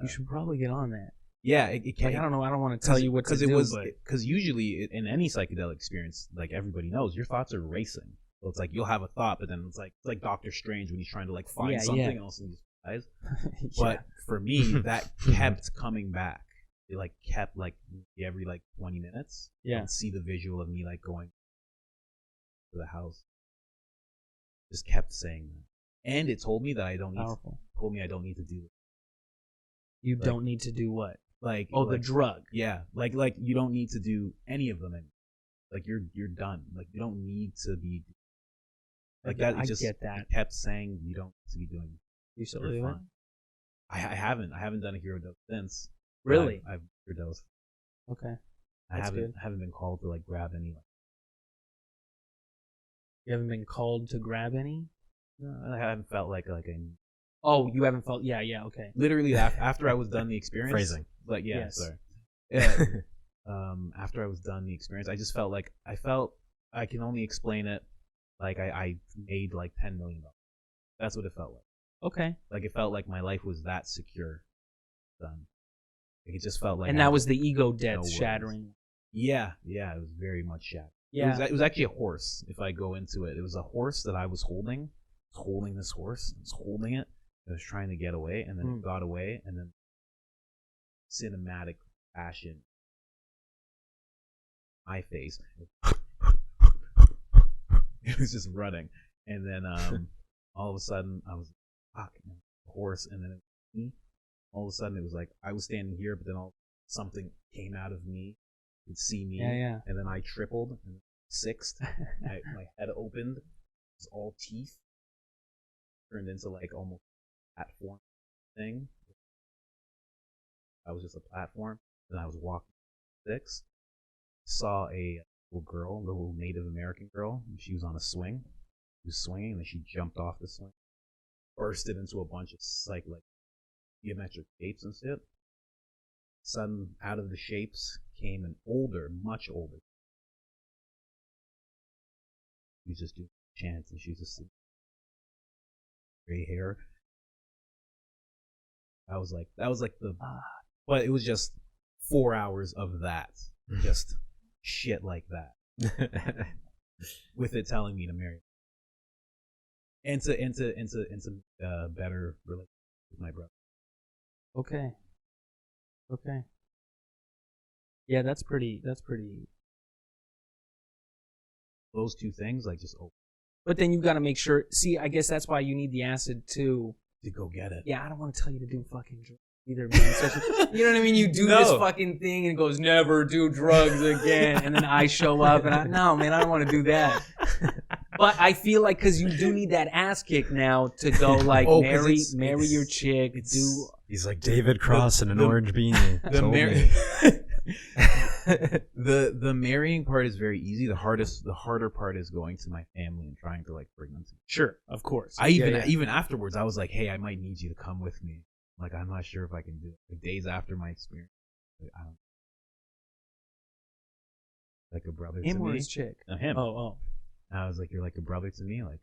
you should probably get on that. Yeah, it like, I don't know. I don't want to tell you what to do. Because usually in any psychedelic experience, like everybody knows, your thoughts are racing. So it's like you'll have a thought, but then it's like Doctor Strange when he's trying to like find something else in his eyes. But for me, that kept coming back. It like kept like every like 20 minutes. Yeah. I'd see the visual of me like going to the house. Just kept saying that. And it told me that I don't need to do it. You don't need to do what? Like the drug. Yeah. Like you don't need to do any of them anymore. Like you're done. Like you don't need to be like that. I get that. It kept saying you don't need to be doing. You still do it? I haven't done a hero dose since. Really? I've hero dose. Okay. I haven't been called to like grab any. You haven't been called to grab any? No, I haven't felt like a. Oh, you haven't felt? Yeah. Okay. Literally after I was done the experience. Phrasing. Like yeah, Yes. sorry. Yeah. After I was done the experience, I just felt like I can only explain it like I made like $10 million. That's what it felt like. Okay. Like it felt like my life was that secure, done. Like it just felt like. And that was the ego death no shattering. Yeah, it was very much shattered. Yeah. It was actually a horse. If I go into it, it was a horse that I was holding. Holding this horse, I was holding it. I was trying to get away, and then it got away, and then cinematic fashion. My face. It was just running, and then all of a sudden I was fuck, man, horse, and then it was me. All of a sudden it was like I was standing here, but then something came out of me. You could see me, and then I tripled and sixth. My head opened. It was all teeth. Turned into like almost a platform thing. I was just a platform, and I was walking six. Saw a little Native American girl, and she was on a swing. She was swinging, and then she jumped off the swing, bursted into a bunch of like geometric shapes and shit. Sudden, out of the shapes came an much older. She was just doing chants, and she was just gray hair. That was like the, but it was just 4 hours of that, just shit like that, with it telling me to marry, and to better relate with my brother. Okay. Yeah, that's pretty. Those two things, like just open. But then you've got to make sure. See, I guess that's why you need the acid too. To go get it. Yeah, I don't want to tell you to do fucking drugs either, man. Especially, you know what I mean? You do this fucking thing and it goes, never do drugs again. And then I show up and no, man, I don't want to do that. But I feel like because you do need that ass kick now to go like marry your chick. He's like David Cross in an orange beanie. The marrying part is very easy. The harder part is going to my family and trying to like bring them to me. Sure, of course. Even afterwards, I was like, hey, I might need you to come with me. Like, I'm not sure if I can do it. Like, days after my experience, like, I don't. Like a brother to me. Him or his chick? No, him. Oh. I was like, you're like a brother to me, like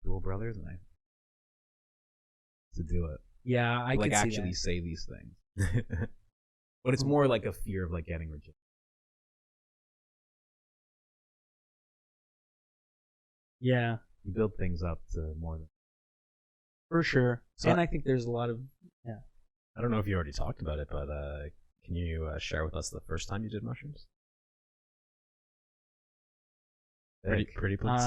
dual brothers, and I to do it. Yeah, I like could see actually that. say these things. But it's more like a fear of like getting rejected. Yeah. You build things up to more than. For sure. So and I think there's a lot of, I don't know if you already talked about it, but can you share with us the first time you did mushrooms? Pretty please.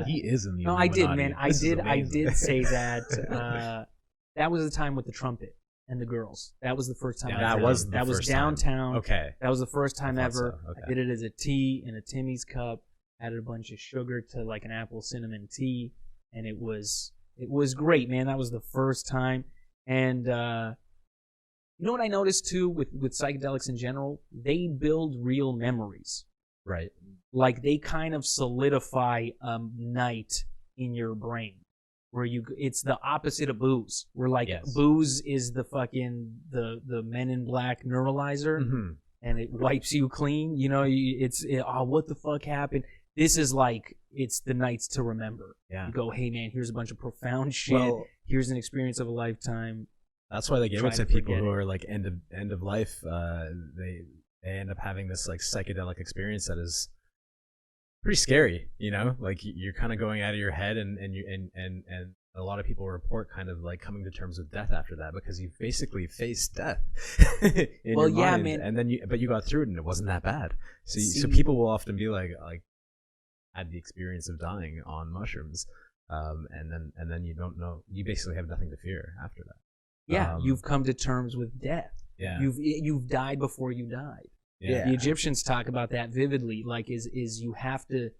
He is in the No, Illuminati. I did, man. I did say that. That was the time with the trumpet and the girls. That was the first time. That was downtown. Okay. That was the first time ever. So. Okay. I did it as a tea in a Timmy's cup. Added a bunch of sugar to like an apple cinnamon tea, and it was great, man. That was the first time. And you know what I noticed too with psychedelics in general? They build real memories. Right. Like they kind of solidify a night in your brain where it's the opposite of booze. Where like booze is the fucking the Men in Black neuralizer, and it wipes you clean. You know, what the fuck happened? This is like it's the nights to remember. Yeah. You go, hey man, here's a bunch of profound shit. Well, here's an experience of a lifetime. That's why they give it to people who are like end of life. They end up having this like psychedelic experience that is pretty scary, like you're kind of going out of your head, and a lot of people report kind of like coming to terms with death after that, because you basically faced death in your mind, man. and then you got through it and it wasn't that bad. So people will often be like had the experience of dying on mushrooms, and then you don't know, you basically have nothing to fear after that. Yeah, you've come to terms with death. Yeah, you've died before you died. Yeah. The Egyptians talk about that vividly, like is you have to,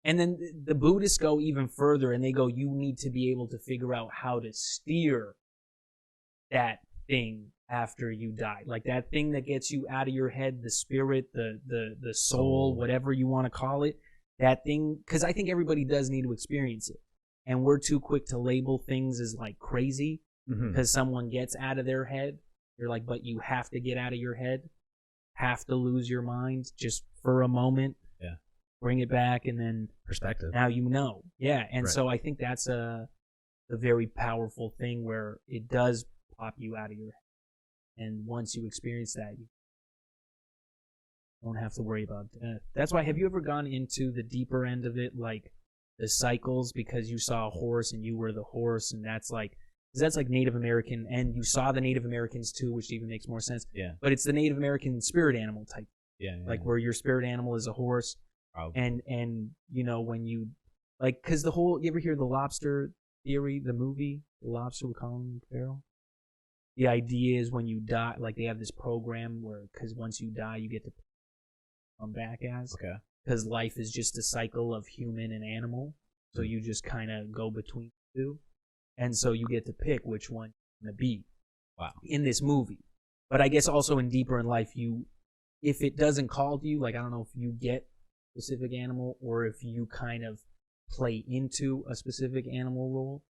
and then the Buddhists go even further and they go, you need to be able to figure out how to steer that thing after you die, like that thing that gets you out of your head, the spirit, the soul, whatever you want to call it, that thing, because I think everybody does need to experience it, and we're too quick to label things as like crazy because someone gets out of their head. You're like, but you have to get out of your head. Have to lose your mind just for a moment, bring it back, and then perspective. Now and so I think that's a very powerful thing where it does pop you out of your head, and once you experience that, you don't have to worry about death. That's why, have you ever gone into the deeper end of it, like the cycles, because you saw a horse and you were the horse, and that's like Native American, and you saw the Native Americans too, which even makes more sense. Yeah. But it's the Native American spirit animal type. Yeah. Like where your spirit animal is a horse. Probably. And when you, like, because you ever hear the lobster theory, the movie, The Lobster with Colin Farrell? The idea is when you die, like they have this program where, because once you die, you get to come back as. Okay. Because life is just a cycle of human and animal. So you just kind of go between the two. And so you get to pick which one you're going to be. Wow. In this movie. But I guess also in deeper in life, if it doesn't call to you, like I don't know if you get a specific animal or if you kind of play into a specific animal role.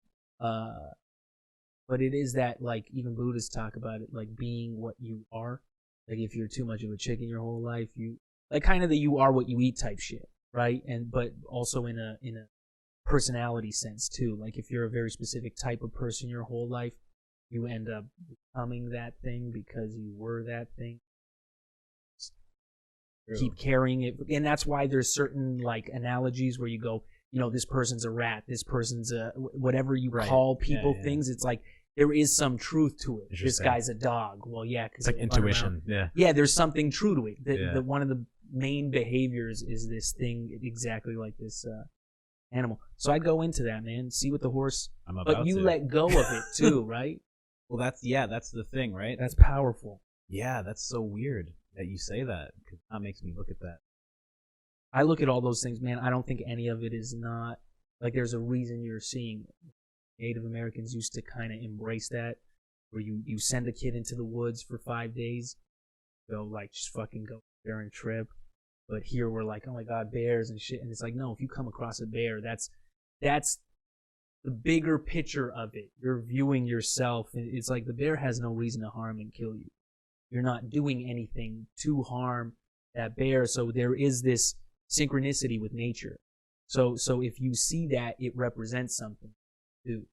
But it is that, like, even Buddhists talk about it, like being what you are. Like if you're too much of a chicken your whole life, you like kind of the you are what you eat type shit, right? But also in a personality sense too. Like if you're a very specific type of person your whole life, you end up becoming that thing because you were that thing. True. Keep carrying it, and that's why there's certain like analogies where you go, this person's a rat, this person's a whatever you call people things. It's like there is some truth to it. This guy's a dog. Well, yeah, because it's like intuition. Yeah, there's something true to it. The one of the main behaviors is this thing exactly like this. Animal. So I'd go into that, man. See what the horse. But you let go of it too, right? Well, that's the thing, right? That's powerful. Yeah, that's so weird that you say that, because that makes me look at that. I look at all those things, man. I don't think any of it is not like there's a reason you're seeing it. Native Americans used to kind of embrace that, where you send a kid into the woods for 5 days, go like just fucking go there and trip. But here we're like, oh my God, bears and shit. And it's like, no, if you come across a bear, that's the bigger picture of it. You're viewing yourself. It's like the bear has no reason to harm and kill you. You're not doing anything to harm that bear. So there is this synchronicity with nature. So if you see that, it represents something too.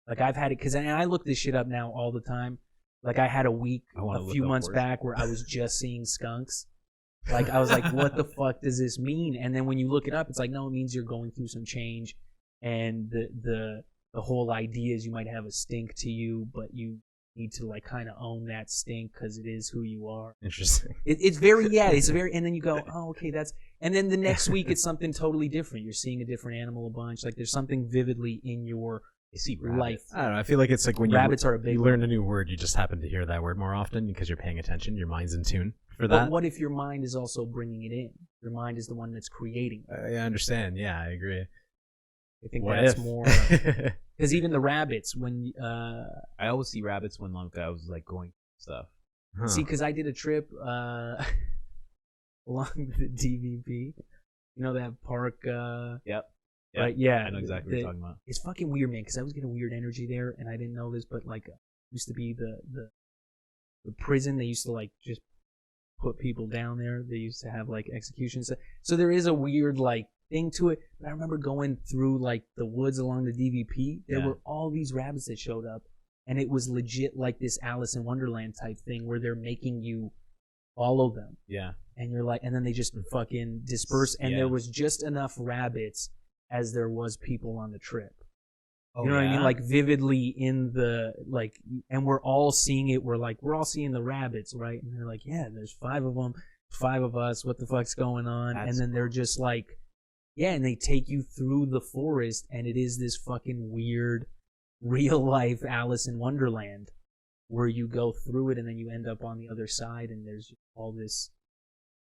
Like I've had it, and I look this shit up now all the time. Like I had a week a few months back where I was just seeing skunks. Like I was like, what the fuck does this mean? And then when you look it up, it's like, no, it means you're going through some change, and the whole idea is you might have a stink to you, but you need to like kind of own that stink because it is who you are. Interesting. It's very and then you go, oh, okay, and then the next week it's something totally different. You're seeing a different animal a bunch. Like there's something vividly in your life. I don't know. I feel like it's like when rabbits are a big you learn a new word, you just happen to hear that word more often because you're paying attention. Your mind's in tune for that. But what if your mind is also bringing it in? Your mind is the one that's creating it. I understand. Yeah, I agree. I think that's more because even the rabbits, when I always see rabbits when like I was like going stuff. Huh. See, because I did a trip along the DVP, that park. Yep. Right, yeah. I know exactly what you're talking about. It's fucking weird, man, because I was getting weird energy there, and I didn't know this, but like, used to be the prison. They used to like just put people down there. They used to have like executions. So there is a weird like thing to it. But I remember going through like the woods along the DVP. There were all these rabbits that showed up, and it was legit like this Alice in Wonderland type thing where they're making you follow them. Yeah. And you're like, and then they just fucking disperse. And there was just enough rabbits as there was people on the trip. You know what I mean? Like vividly in the, like, and we're all seeing it. We're all seeing the rabbits, right? And they're like, yeah, there's 5 of them, 5 of us. What the fuck's going on? And then they're just like, yeah, and they take you through the forest, and it is this fucking weird, real life Alice in Wonderland where you go through it and then you end up on the other side, and there's all this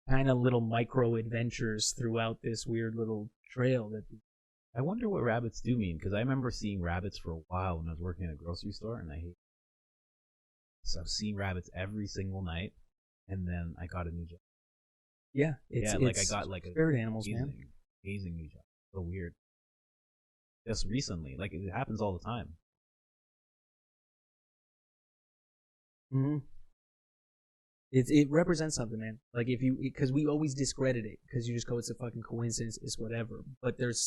kind of little micro adventures throughout this weird little trail that. I wonder what rabbits do mean, because I remember seeing rabbits for a while when I was working at a grocery store, and I hate. So I've seen rabbits every single night, and then I got a new job. Yeah, I got like spirit animals, amazing new job. So weird. Just recently, like it happens all the time. Mm-hmm. It represents something, man. Like because we always discredit it because you just go, it's a fucking coincidence, it's whatever. But there's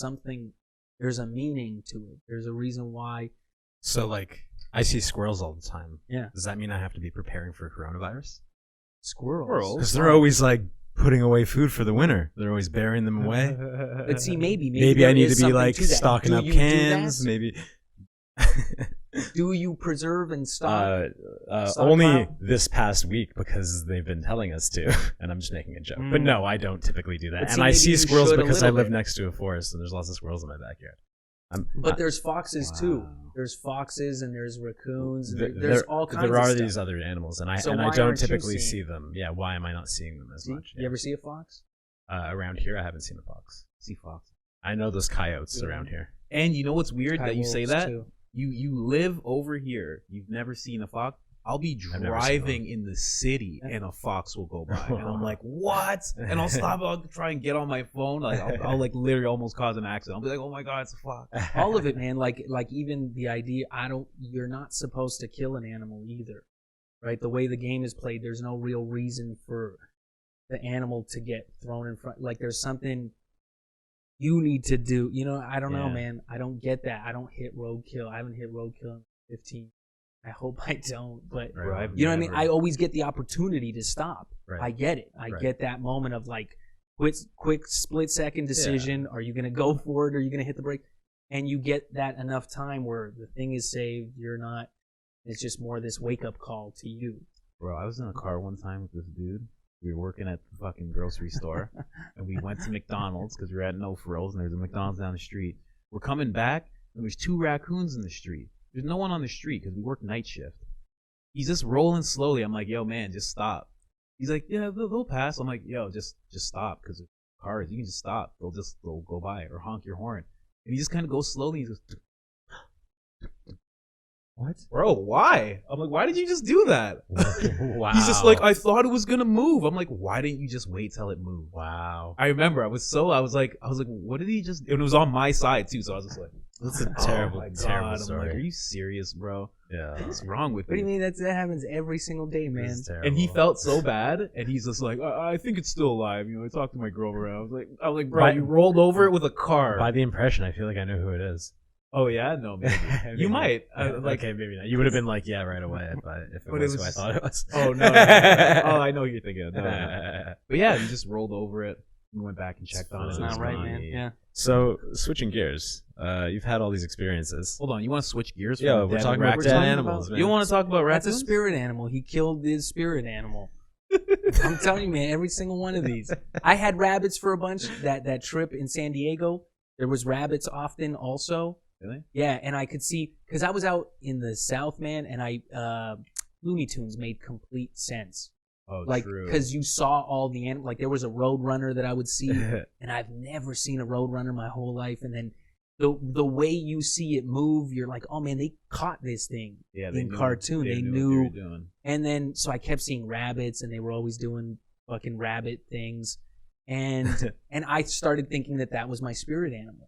a meaning to it. There's a reason why. So like, I see squirrels all the time. Yeah. Does that mean I have to be preparing for coronavirus? Squirrels? Because they're always like putting away food for the winter. They're always burying them away. But see, maybe I need to be like stocking up cans. Maybe. Do you preserve and stock? Only this past week because they've been telling us to, and I'm just making a joke. But no, I don't typically do that. And I see squirrels because I live next to a forest, and there's lots of squirrels in my backyard. But there's foxes too. There's foxes and there's raccoons. And there's all kinds of stuff. There are these other animals, and I don't typically see them. Yeah, why am I not seeing them as much? You ever see a fox? Around here, I haven't seen a fox. See fox. I know those coyotes around here. And you know what's weird that you say that? Too. You live over here. You've never seen a fox. I'll be driving in the city and a fox will go by, and I'm like, what? And I'll stop. I'll try and get on my phone. Like I'll like literally almost cause an accident. I'll be like, oh my god, it's a fox. All of it, man. Like even the idea. You're not supposed to kill an animal either, right? The way the game is played, there's no real reason for the animal to get thrown in front. Like there's something you need to do. You know, I don't know, man. I don't get that. I don't hit roadkill. I haven't hit roadkill in 15. I hope I don't, but you know what I mean? I always get the opportunity to stop. Right. I get it. I get that moment of like quick split second decision. Are you going to go for it or are you going to hit the brake? And you get that enough time where the thing is saved. You're not, it's just more this wake up call to you. Bro, I was in a car one time with this dude. We were working at the fucking grocery store and we went to McDonald's because we were at No Frills and there's a McDonald's down the street. We're coming back and there's 2 raccoons in the street. There's no one on the street because we work night shift. He's just rolling slowly. I'm like, yo, man, just stop. He's like, yeah, they'll pass. I'm like, yo, just stop because cars, you can just stop. They'll go by or honk your horn. And he just kind of goes slowly. He goes, what? Bro, why? I'm like, why did you just do that? Wow. He's just like, I thought it was going to move. I'm like, why didn't you just wait till it moved? Wow. I remember I was like, what did he just, and it was on my side too. So I was just like, that's a terrible terrible story. I'm like, are you serious, bro? Yeah. What's wrong with you? What do you mean that happens every single day, man? And he felt so bad, and he's just like, I think it's still alive. You know, I talked to my girlfriend. I was like, bro, you rolled over it with a car. By the impression, I feel like I know who it is. Oh yeah, no, maybe you might. Okay, maybe not. You would have been like, yeah, right away, if it was who I thought it was. Oh no. Oh, I know who you're thinking of. No. But yeah, he just rolled over it. We went back and checked on it. It's not right, man. Yeah. So switching gears, you've had all these experiences. Hold on, you want to switch gears? Yeah, we're talking about dead animals. Man. You want to talk about raccoons? That's a spirit animal. He killed his spirit animal. I'm telling you, man. Every single one of these. I had rabbits for a bunch. That trip in San Diego, there was rabbits often also. Really? Yeah, and I could see because I was out in the South, man, and Looney Tunes made complete sense. Oh, like, true. because you saw all the animals. Like, there was a Roadrunner that I would see, and I've never seen a Roadrunner my whole life. And then the way you see it move, you're like, oh man, they caught this thing in cartoon. They knew. What they were doing. And then so I kept seeing rabbits, and they were always doing fucking rabbit things, and and I started thinking that was my spirit animal.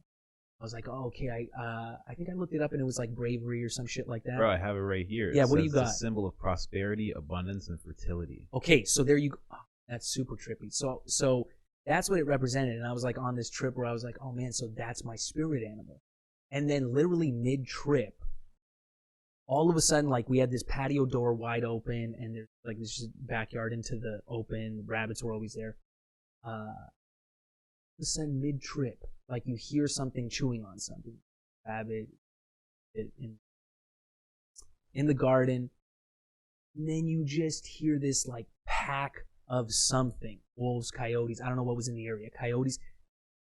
I was like, oh, okay, I think I looked it up and it was like bravery or some shit like that. Bro, I have it right here. Yeah, what do you got? It's a symbol of prosperity, abundance, and fertility. Okay, so there you go. Oh, that's super trippy. So that's what it represented. And I was like on this trip where I was like, oh man, so that's my spirit animal. And then literally mid-trip, all of a sudden, like, we had this patio door wide open, and there's like this just backyard into the open. Rabbits were always there. All of a sudden, mid-trip, like, you hear something chewing on something. Rabbit in the garden. And then you just hear this, like, pack of something. Wolves, coyotes. I don't know what was in the area. Coyotes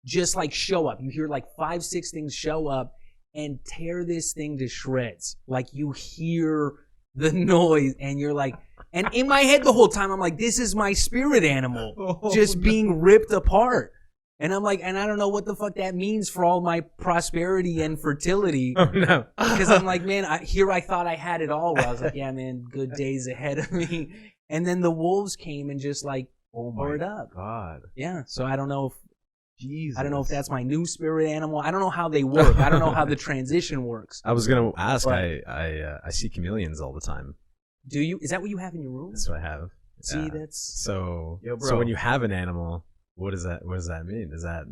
just, like, show up. You hear, like, 5-6 things show up and tear this thing to shreds. Like, you hear the noise, and you're like, and in my head the whole time, I'm like, this is my spirit animal just being ripped apart. And I'm like, and I don't know what the fuck that means for all my prosperity and fertility. Oh, no. Because I'm like, man, I thought I had it all. Where I was like, yeah, man, good days ahead of me. And then the wolves came and just, like, tore it up. God. Yeah, so I don't know if Jesus. I don't know if that's my new spirit animal. I don't know how they work. I don't know how the transition works. I was gonna ask. But, I see chameleons all the time. Do you? Is that what you have in your room? That's what I have. See, Yeah. that's So. Yo, bro. So when you have an animal, what does that mean? Does that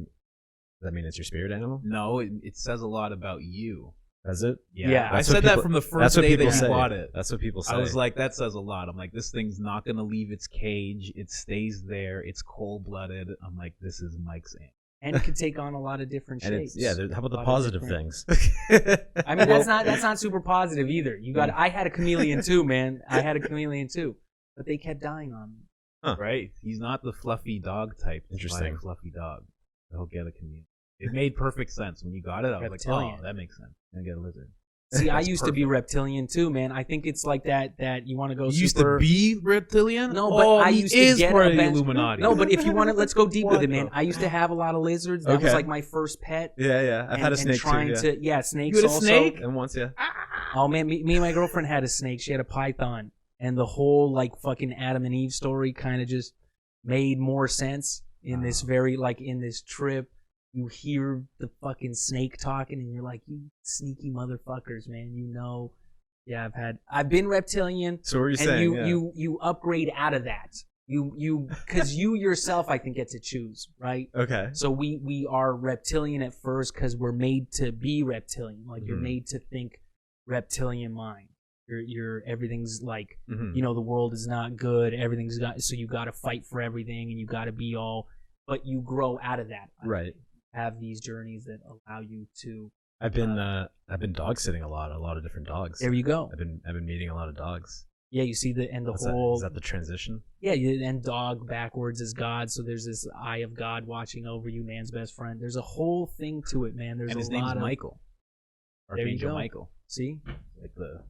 mean it's your spirit animal? No, it says a lot about you. Does it? Yeah. I That's said what that people- from the That's first what day that people you say. bought it. That's what people say. I was like, that says a lot. I'm like, this thing's not gonna leave its cage. It stays there. It's cold-blooded. I'm like, this is Mike's aunt. and it could take on a lot of different and shapes. how about the A lot of positive different- things? I mean, that's not super positive either. I had a chameleon too, man. I had a chameleon too, but they kept dying on me. Huh. Right? He's not the fluffy dog type. Interesting. Buy a fluffy dog. He'll get a chameleon. It made perfect sense when you got it. I was Reptilian. like, oh, that makes sense. And get a lizard. See, I That's used to be reptilian too, man. I think it's like that you want to go You super... used to be reptilian? No, but I he used to is get part a of the bench- Illuminati. No, but if you want to, let's go deep with it, man. What? I used to have a lot of lizards. That was Okay. like my first pet. Yeah. I've had a snake trying too. to, snakes You had a also. snake? And once, yeah. Oh man, me and my girlfriend had a snake. She had a python, and the whole like fucking Adam and Eve story kind of just made more sense in this very like in this trip. You hear the fucking snake talking, and you're like, you sneaky motherfuckers, man. You know, yeah, I've been reptilian, So what are you and saying? Yeah. you upgrade out of that. You because you yourself, I think, get to choose, right? Okay. So we are reptilian at first because we're made to be reptilian. Like you're Mhm. made to think reptilian mind. You're everything's like Mhm. you know the world is not good. Everything's got so you got to fight for everything and you got to be all. But you grow out of that. Right. Have these journeys that allow you to. I've been dog sitting a lot of different dogs. There you go. I've been meeting a lot of dogs. Yeah, you see the Is whole. that the transition? Yeah, and dog backwards is God. So there's this eye of God watching over you, man's best friend. There's a whole thing to it, man. There's And his a name's lot of Michael. There you Archangel go. Michael. See. Like the...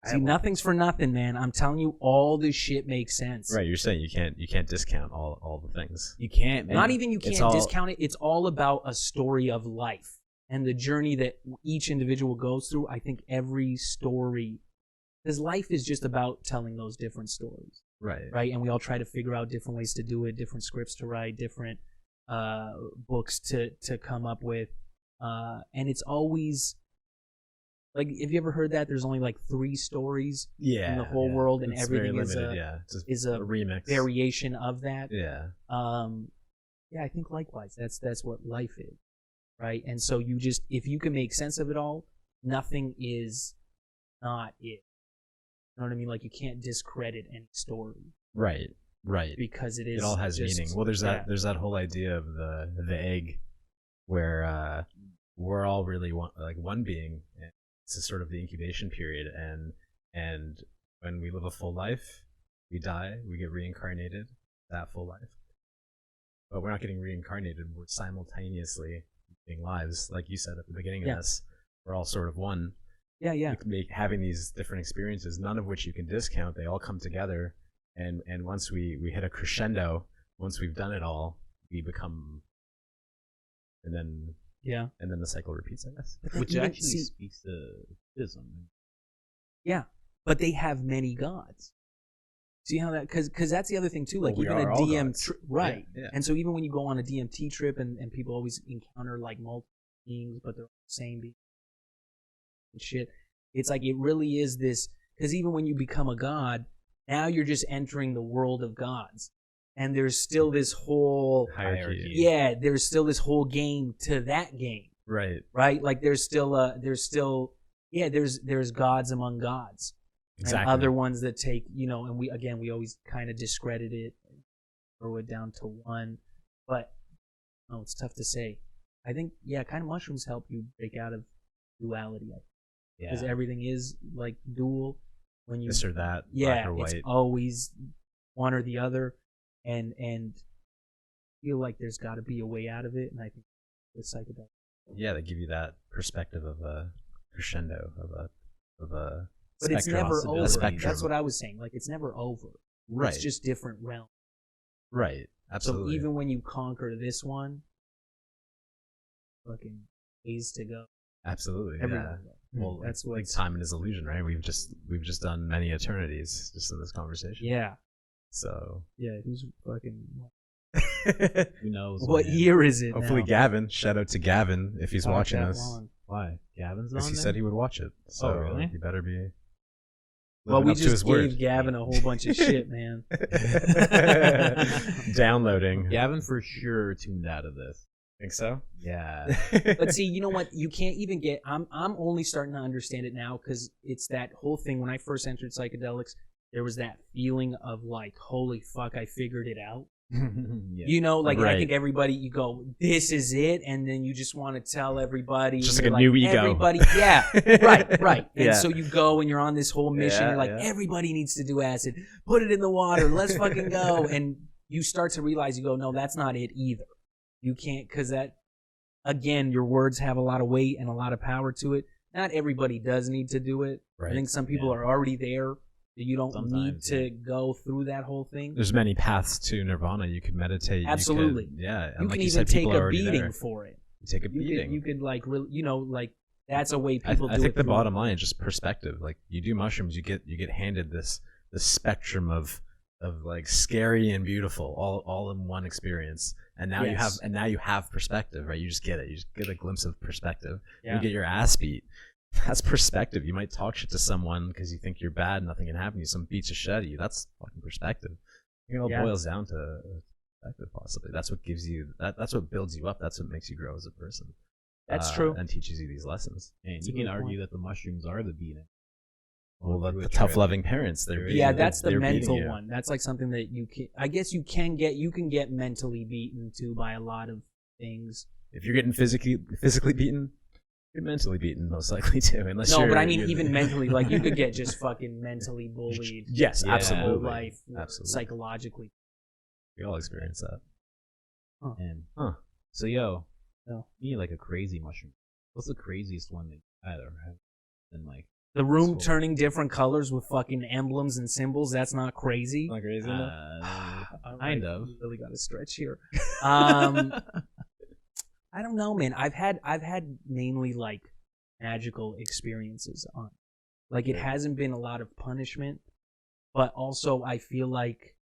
See, nothing's for nothing, man. I'm telling you, all this shit makes sense. Right. You're saying you can't discount all the things. You can't, man. Not even you It's can't all- discount it. It's all about a story of life and the journey that each individual goes through. I think every story, because life is just about telling those different stories, Right. right? And we all try to figure out different ways to do it, different scripts to write, different books to come up with, and it's always. Like, have you ever heard that? There's only like 3 stories Yeah. in the whole yeah. world, and It's everything very is limited, a yeah. It's just is a remix variation of that. Yeah. Yeah, I think likewise. That's what life is, right? And so you just, if you can make sense of it all, nothing is not it. You know what I mean? Like you can't discredit any story Right. because it is. It all has just, meaning. Well, there's that whole idea of the egg, where we're all really one being. This is sort of the incubation period, and when we live a full life, we die, we get reincarnated, that full life. But we're not getting reincarnated. We're simultaneously living lives, like you said at the beginning of this. We're all sort of one. Yeah. Having these different experiences, none of which you can discount. They all come together, and once we hit a crescendo, once we've done it all, we become, and then the cycle repeats, I guess. Which actually speaks to Buddhism. Yeah, but they have many gods. See how that? Because that's the other thing too. Like Well, we even are a all DM, gods. right? Yeah. And so even when you go on a DMT trip, and people always encounter like multiple beings, but they're the same being and shit. It's like it really is this. Because even when you become a god, now you're just entering the world of gods, and there's still this whole Hierarchy. Yeah, there's still this whole game to that game. Right. Right? Like there's still yeah, there's gods among gods. Exactly. And other ones that take, and we always kind of discredit it, throw it down to one. But, it's tough to say. I think, kind of mushrooms help you break out of duality. Because everything is like dual. When you this or that, black or white. It's always one or the other. And feel like there's got to be a way out of it. And I think the psychedelics. Yeah, they give you that perspective of a crescendo, of a but spectrum, it's never over. Spectrum. That's what I was saying. Like, it's never over. Right. It's just different realms. Right. Absolutely. So even when you conquer this one, fucking ways to go. Absolutely. Everywhere. Yeah. Well, that's what like time is illusion, right? We've just done many eternities just in this conversation. Yeah. So. Yeah. Who's fucking? Who knows? What year is it? Hopefully, now? Gavin. Shout out to Gavin if he's watching us. Long. Why? Gavin's on Because he there? said he would watch it. So really? you better be. Well, we up to his just word. gave Gavin a whole bunch of shit, man. Downloading. Gavin for sure tuned out of this. Think so? Yeah. But see, you know what? You can't even get. I'm only starting to understand it now because it's that whole thing. When I first entered psychedelics, there was that feeling of like, holy fuck, I figured it out. Yeah. Like Right. I think everybody, you go, this is it, and then you just want to tell everybody, Just and like a you're new ego. Everybody, yeah, right. And Yeah. so you go and you're on this whole mission. Yeah, You're like, yeah. everybody needs to do acid. Put it in the water. Let's fucking go. And you start to realize, you go, no, that's not it either. You can't, because that, again, your words have a lot of weight and a lot of power to it. Not everybody does need to do it. Right. I think some people are already there. You don't need Sometimes, to go through that whole thing. There's many paths to nirvana. You could meditate. Absolutely. And You like can you even said, take people are a already beating there. for it. You take a beating. You could like really, like that's a way people do I it. think the through- bottom line is just perspective. Like you do mushrooms, you get handed this spectrum of like scary and beautiful all in one experience. And now you have perspective, right? You just get it. You just get a glimpse of perspective. Yeah. You get your ass beat. That's perspective. You might talk shit to someone because you think you're bad, nothing can happen to you. Some beats a shit at you. That's fucking perspective. It all boils down to perspective, possibly. That's what gives you that's what builds you up. That's what makes you grow as a person. That's true. And teaches you these lessons. And That's you a can good argue point. that the mushrooms are the beating. Well, the tough loving parents. Yeah, that's the they're beating mental you. one. That's like something that you can. I guess you can get mentally beaten too by a lot of things. If you're getting physically beaten, you're mentally beaten most likely too. Unless No, you're, but I mean even mentally, like you could get just fucking mentally bullied. Yes, Yeah. absolutely. Whole life, Absolutely. psychologically. We all experience that. And Huh. so, yo, No. you need like a crazy mushroom. What's the craziest one that you had or have? And like, The room Cool. turning different colors with fucking emblems and symbols. That's not crazy. Not crazy All kind of. You really got to stretch here. I don't know, man. I've had mainly like magical experiences on. Like it hasn't been a lot of punishment, but also I feel like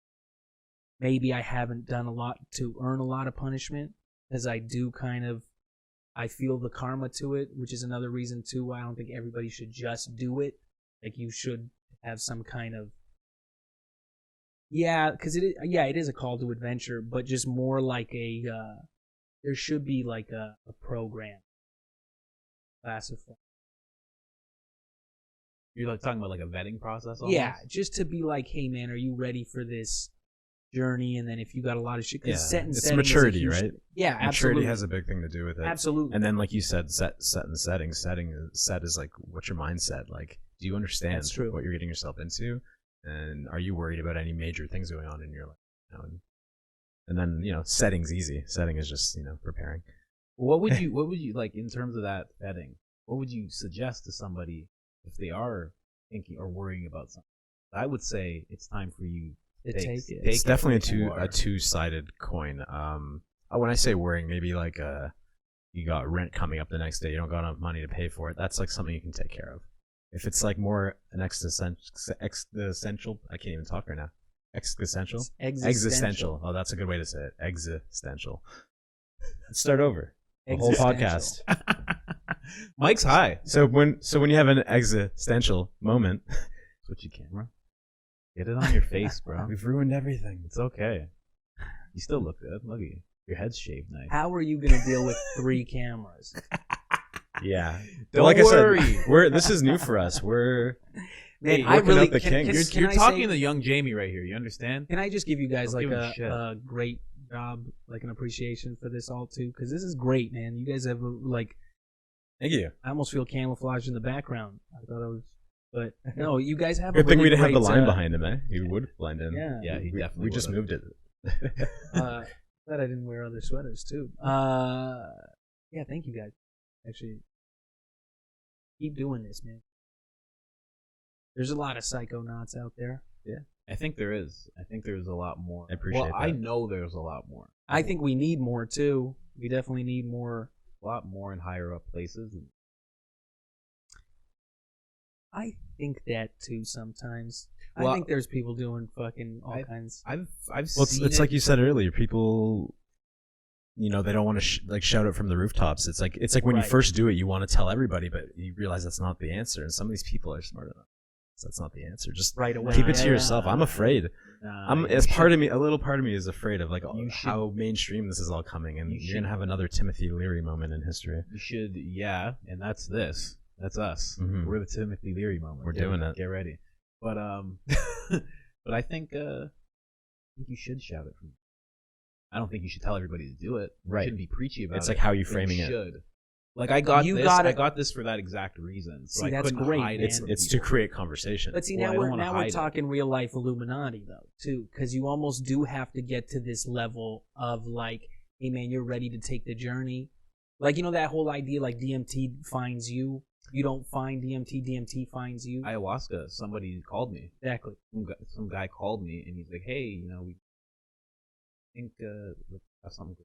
maybe I haven't done a lot to earn a lot of punishment, as I do I feel the karma to it, which is another reason too why I don't think everybody should just do it. Like you should have some kind of because it is a call to adventure, but just more like there should be like a program classified. you're like talking about like a vetting process. Yeah, almost? just to be like, hey man, are you ready for this journey? And then if you got a lot of shit, because set and it's setting is a maturity, huge- right? Yeah, Maturity absolutely. has a big thing to do with it. Absolutely. And then, like you said, set and setting. Set is like, what's your mindset? Like, do you understand That's true. what you're getting yourself into? And are you worried about any major things going on in your life? And then, setting's easy. Setting is just, preparing. What would you like in terms of that vetting? What would you suggest to somebody if they are thinking or worrying about something? I would say it's time for you To to take it. It's definitely you a are. two-sided coin. When I say worrying, maybe like you got rent coming up the next day, you don't got enough money to pay for it. That's like something you can take care of. If it's like more an existential, I can't even talk right now. Existential. Oh, that's a good way to say it. Existential. Let's start over. The whole podcast. Mike's high. So when you have an existential moment, Switch your camera. Get it on your face, bro. we've ruined everything. It's okay. You still look good. Look at you. Your head's shaved nice. How are you going to deal with 3 cameras? Yeah. Don't like worry. I said, this is new for us. We're Man, Hey, I working really up the kinks. can You're I talking say, to young Jamie right here. You understand? Can I just give you guys Don't like give a shit. a great job, like an appreciation for this all too? Because this is great, man. You guys have like, thank you. I almost feel camouflage in the background. I thought I was, but no, you guys have. Good a thing really we didn't have the great, line behind him, eh? He would blend in. Yeah. Yeah, he definitely We just would've. moved it. Glad I didn't wear other sweaters too. Yeah, thank you guys. Actually, keep doing this, man. There's a lot of psychonauts out there. I think there is. I think there's a lot more. I appreciate well, I that. know there's a lot more. I think we need more too. We definitely need more. A lot more in higher up places. I think that too sometimes. Well, I think there's people doing fucking all kinds. I've Well, seen it's it. like you said earlier. People, they don't want to like shout it from the rooftops. It's like when you Right. first do it, you want to tell everybody, but you realize that's not the answer. And some of these people are smart enough. So that's not the answer. Just Right away. keep it to Yeah. yourself. I'm afraid. you As should- part of me, a little part of me is afraid of like You should- how mainstream this is all coming, and You you're gonna should- have another Timothy Leary moment in history. You should, yeah, and that's this. That's us. Mhm. We're the Timothy Leary moment. We're doing it. Get ready. But but I think you should shout it from. I don't think you should tell everybody to do it. Right. You shouldn't be preachy about it. It's like how you but framing it. should. Like I got You this. gotta- I got this for that exact reason. So See, I that's couldn't great, hide man. it from It's to people. create conversation. But see, Well, I now don't wanna we're hide it. talking real life Illuminati though too, because you almost do have to get to this level of like, hey man, you're ready to take the journey. Like that whole idea, like DMT finds you. You don't find DMT. DMT finds you. Ayahuasca. Somebody called me. Exactly. Some guy called me and he's like, "Hey, we think let's have something."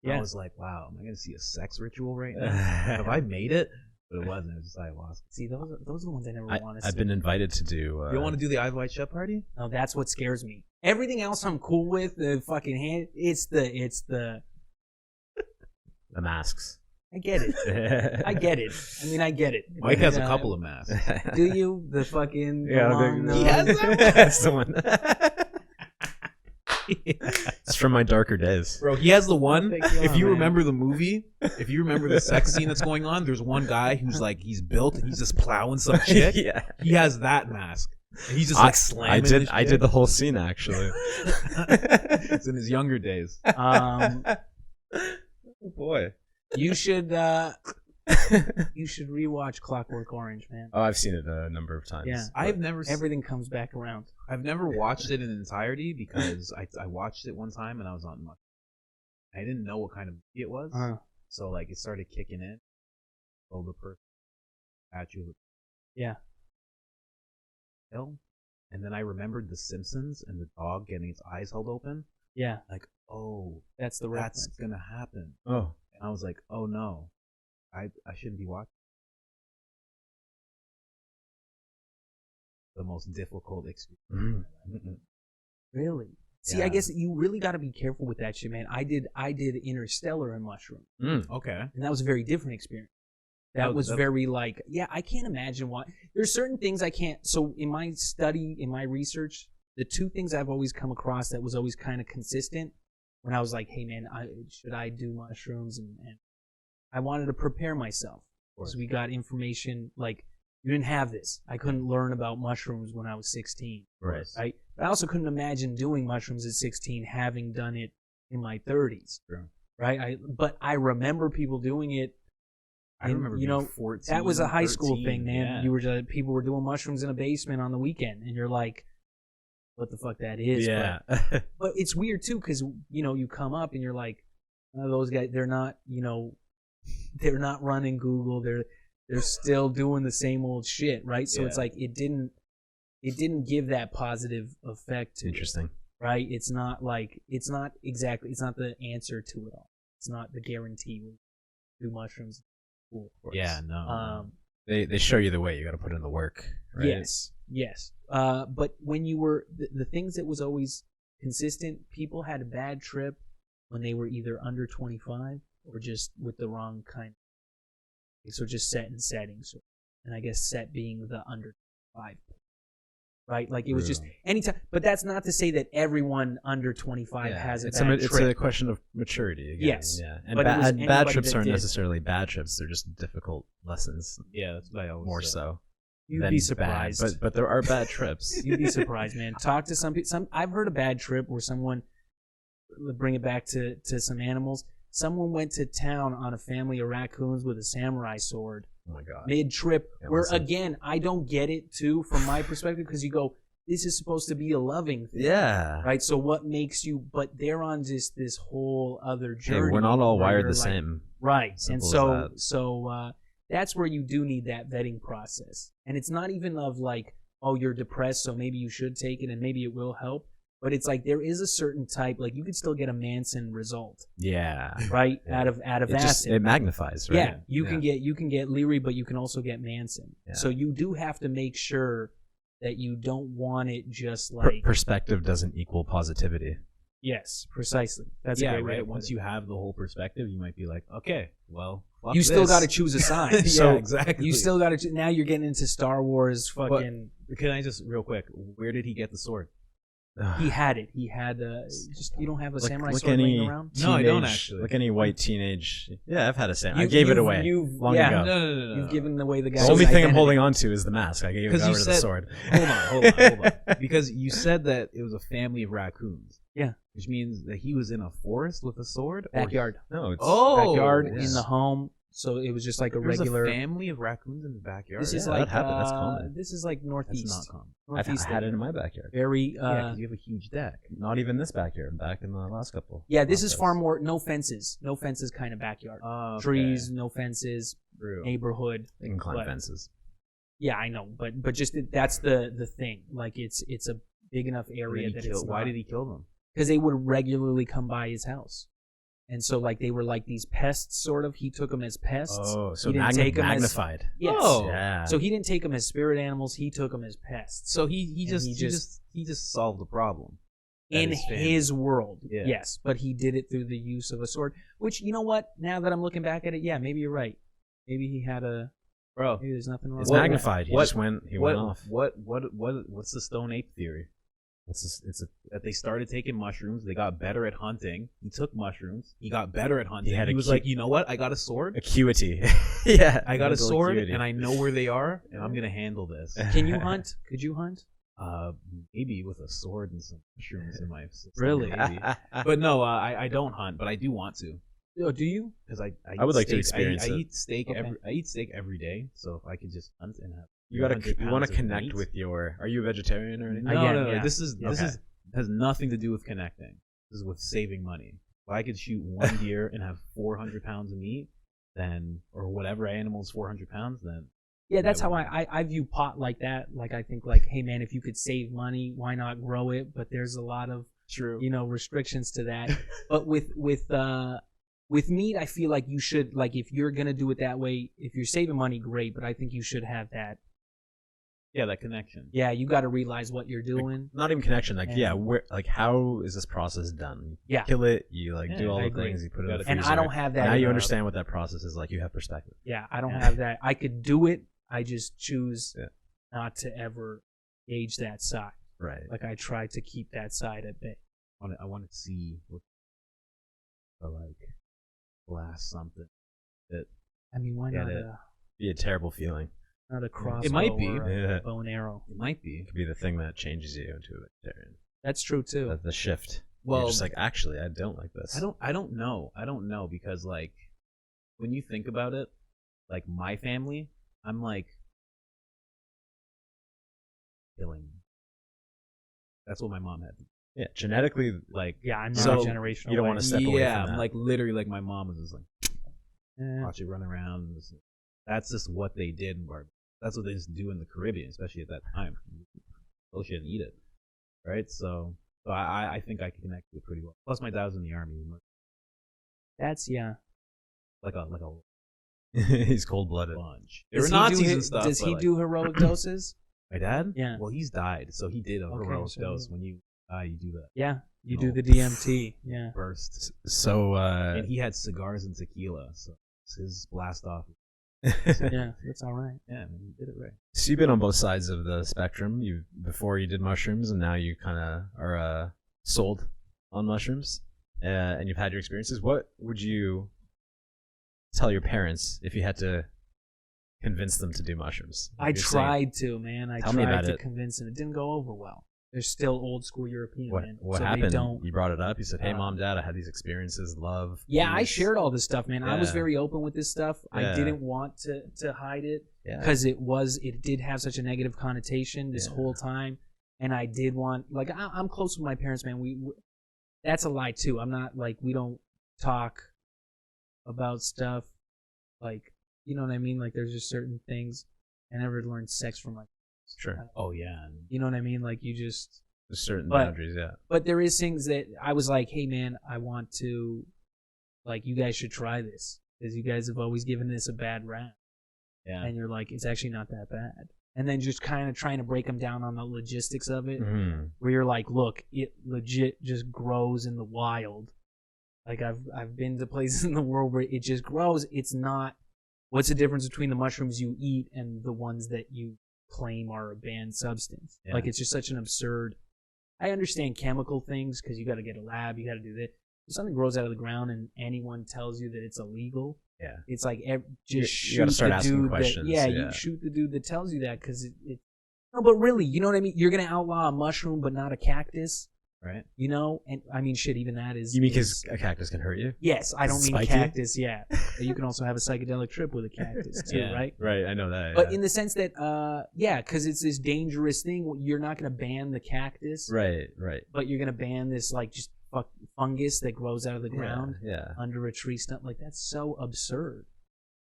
Yeah. I was like, "Wow, am I gonna see a sex ritual right now? Have I made it?" But it wasn't. It was just ayahuasca. See, those are the ones I never want to see. I've been invited to do. You don't want to do the Eye White Shut party? No, that's what scares me. Everything else I'm cool with. The fucking hand. It's the. the masks. I get it. I get it. I mean, I get it. Mike has a couple of masks. Do you? The fucking. Yeah, long the- nose? He has that? That's the one. It's from my darker days. Bro, he has the one. Take you If on, you man. remember the movie, if you remember the sex scene that's going on, there's one guy who's like, he's built and he's just plowing some chick. Yeah. He has that mask. And he's just like slamming. I did the whole scene actually. It's in his younger days. Oh boy. You should rewatch Clockwork Orange, man. Oh, I've seen it a number of times. Yeah. I've never Everything comes back around. I've never watched it in entirety because I watched it one time and I was on much. I didn't know what kind of movie it was, so like it started kicking in. Oh, the person at you. Yeah. And then I remembered The Simpsons and the dog getting its eyes held open. Yeah, Like, oh, that's the that's reference. gonna happen. Oh. And I was like, oh no, I shouldn't be watching. The most difficult experience. Really? See, Yeah. I guess you really got to be careful with that shit, man. I did Interstellar and Mushroom, Okay. and that was a very different experience. That was that- very like, yeah, I can't imagine why. There's certain things I can't. So in my study, in my research, the two things I've always come across that was always kind of consistent when I was like, hey man, should I do mushrooms? And I wanted to prepare myself. So we got information like you didn't have this. I couldn't learn about mushrooms when I was 16. Right. Right. But I also couldn't imagine doing mushrooms at 16, having done it in my 30s. True. Right. But I remember people doing it. I And, remember you being know, 14, That was a high school 13, thing, man. yeah. You were just, people were doing mushrooms in a basement on the weekend, and you're like, what the fuck that is? Yeah. But it's weird too, because you come up and you're like, oh, those guys, they're not, they're not running Google. They're still doing the same old shit, right? So it's Yeah. like it didn't give that positive effect to it, Interesting. right? It's not the answer to it all. It's not the guarantee. We do mushrooms. Cool. Yeah, no. They show you the way. You got to put in the work. Right? Yes. But when you were the things that was always consistent, people had a bad trip when they were either under 25 or just with the wrong kind. So just set and setting. So, and I guess set being the under 5. right? Like it was just Brutal. anytime. But that's not to say that everyone under 25 has a bad trip. It's a question of maturity. Again. Yes. Yeah. And But it was bad anybody trips that aren't did. necessarily bad trips. They're just difficult lessons. Yeah, that's what I always More say. so. You'd than be bad. surprised. But there are bad trips. You'd be surprised, man. Talk to some people. I've heard a bad trip where someone, bring it back to some animals. Someone went to town on a family of raccoons with a samurai sword Oh my god. mid-trip. Yeah, Where listen. again, I don't get it too from my perspective because you go, this is supposed to be a loving thing, Yeah. right? So what makes you? But they're on just this whole other Hey, journey. we're not all where wired you're the like, same. right? And Simple as so that's where you do need that vetting process. And it's not even of like, oh, you're depressed, so maybe you should take it and maybe it will help. But it's like there is a certain type, like you could still get a Manson result, Yeah. right? Yeah. Out of It acid. it magnifies, right? Yeah, you can get Leary, but you can also get Manson. Yeah. So you do have to make sure that you don't want it just like Perspective doesn't equal positivity. yes, precisely. That's a Yeah, great way to right. put Once it. you have the whole perspective, you might be like, okay, well, fuck You still this. got to choose a side. Yeah, So- exactly. You still got to. Now you're getting into Star Wars. Fucking. Can I just real quick? Where did he get the sword? He had it. He had just. You don't have a Like- samurai like sword any laying around. No, I don't teenage- actually. Like any white teenage. Yeah, I've had a samurai. I You- gave it you've- away you've- long yeah. ago. No. You've given away the The guy's only thing I'm identity. holding on to is the mask. I gave Because got you rid of the said- sword. Hold on. Because you said that it was a family of raccoons. Yeah. Which means that he was in a forest with a sword? Or Backyard. No, it's Backyard yeah. in the home. So it was just like a There's regular. a family of raccoons in the backyard? This is Yeah, like that happened. That's common. This is like northeast. That's not common. I Northeast. had it in my backyard. Very. Yeah, 'cause you have a huge deck. Not even this backyard. Back in the last couple. Yeah, this is podcasts. far more no fences, no fences kind of backyard. Okay. Trees, no fences, True. neighborhood. They can climb But- fences. Yeah, I know, but just that's the thing. Like it's a big enough area that it's Why did he kill them? because they would regularly come by his house, and so like they were like these pests sort of. He took them as pests. Oh, so He didn't take 'em as- magnified. Yes. Oh. Yeah. So he didn't take them as spirit animals. He took them as pests. So he And just he he just solved the problem. In That is family. his world, Yeah. yes, but he did it through the use of a sword. Which you know what? Now that I'm looking back at it, yeah, maybe you're right. Maybe he had a. Bro, Maybe there's nothing wrong. It's with that. magnified. He what- just went. He went off. What's the stone ape theory? It's a That they started taking mushrooms, they got better at hunting. He took mushrooms, he got better at hunting. He had a was cu- like, you know what? I got a sword. acuity. Yeah, I got a mental sword, acuity. and I know where they are, and I'm gonna handle this. Can you hunt? Could you hunt? Maybe with a sword and some mushrooms in my system. Really? maybe. But no, I don't hunt, but I do want to Oh, do you? because I I would like to steak- experience I it. eat steak Okay. I eat steak every day, so if I could just hunt and have You gotta. 300 You want pounds to of connect meat- with your. Are you a vegetarian or anything? I No, am, no, no. yeah. This is Okay. has nothing to do with connecting. This is with saving money. If I could shoot one deer and have 400 pounds of meat, then or whatever animal's 400 pounds, then Yeah, that's Yeah, how I view pot like that. Like I think like, hey man, if you could save money, why not grow it? But there's a lot of true. restrictions to that. But with meat, I feel like you should like if you're gonna do it that way, if you're saving money, great. But I think you should have that. Yeah, that connection. Yeah, you got to realize what you're doing. Not even connection. Like, And- yeah, where, like, how is this process done? You Yeah. kill it. You like Yeah, do all I the agree. things. You put it in the And freezer. And I don't have that. Now you uh, understand what that process is like. You have perspective. Yeah, I don't have that. I could do it. I just choose Yeah. not to ever gauge that side. Right. Like I try to keep that side at bay. I want to see what like blast something. I mean, why Get not it. a Be a terrible feeling. not a crossbow? It might be. or a Yeah. bow and arrow. It might be. It could be the thing that changes you into a vegetarian. That's true too. The shift. Well, You're just like, actually, I don't like this. I don't know because like when you think about it, like my family, I'm like killing. That's what my mom had. Yeah, genetically, Like Yeah, I'm So, not generational. you don't way. wanna step away yeah, from that. like literally, like my mom was just like Eh, watch it run around. And just, that's just what they did in Barbados. That's what they just do in the Caribbean, especially at that time. Kill shit and eat it, right? So I think I can connect with it pretty well. Plus, my dad was in the army, that's yeah. like a he's cold blooded. bunch. There Does were he Nazis do, and stuff. Does but, he like, do heroic doses? my dad? Yeah. Well, he's died, so he did a Okay, heroic so dose. he- When you die, you do that Yeah, you No. do the DMT. Yeah. burst. So, And he had cigars and tequila, so his blast off. Yeah, that's all right. Yeah, man, you did it right. So you've been on both sides of the spectrum. Before you did mushrooms, and now you kind of are sold on mushrooms, and you've had your experiences. What would you tell your parents if you had to convince them to do mushrooms? I tried to, man. I tried to it. convince them. It didn't go over well. They're still old school European, man. What so happened? They don't, you brought it up. You said, "Hey, mom, dad, I had these experiences. Love." Yeah, I peace." shared all this stuff, man. I was Yeah. very open with this stuff. Yeah. I didn't want to hide it Yeah. because it did have such a negative connotation this whole time, and I did want, like, I'm close with my parents, man. We that's a lie too. I'm not like, we don't talk about stuff, like, you know what I mean? Like, there's just certain things. I never learned sex from, like, Sure. Oh yeah. you know what I mean? Like, you just. There's certain But- boundaries. Yeah. But there is things that I was like, hey man, I want to, like, you guys should try this because you guys have always given this a bad rap. Yeah. And you're like, it's actually not that bad. And then just kind of trying to break them down on the logistics of it, Mm-hmm. where you're like, look, it legit just grows in the wild. Like, I've been to places in the world where it just grows. It's not. What's the difference between the mushrooms you eat and the ones that you claim are a banned substance? Yeah. Like, it's just such an absurd. I understand chemical things because you got to get a lab, you got to do that. If something grows out of the ground and anyone tells you that it's illegal, Yeah. it's like You shoot gotta start the asking dude questions, that, yeah. you shoot the dude that tells you that because it. No, but really, you know what I mean? You're gonna outlaw a mushroom, but not a cactus. Right. You know, and I mean, shit. Even that is. You mean is- because a cactus can hurt you? Yes, I don't mean Spike you? cactus. Yeah, But you can also have a psychedelic trip with a cactus too, Yeah. right? Right. I know that. But yeah. in the sense that, because it's this dangerous thing. You're not gonna ban the cactus, Right. Right. but you're gonna ban this like just fungus that grows out of the ground Yeah. under a tree stump. Like, that's so absurd.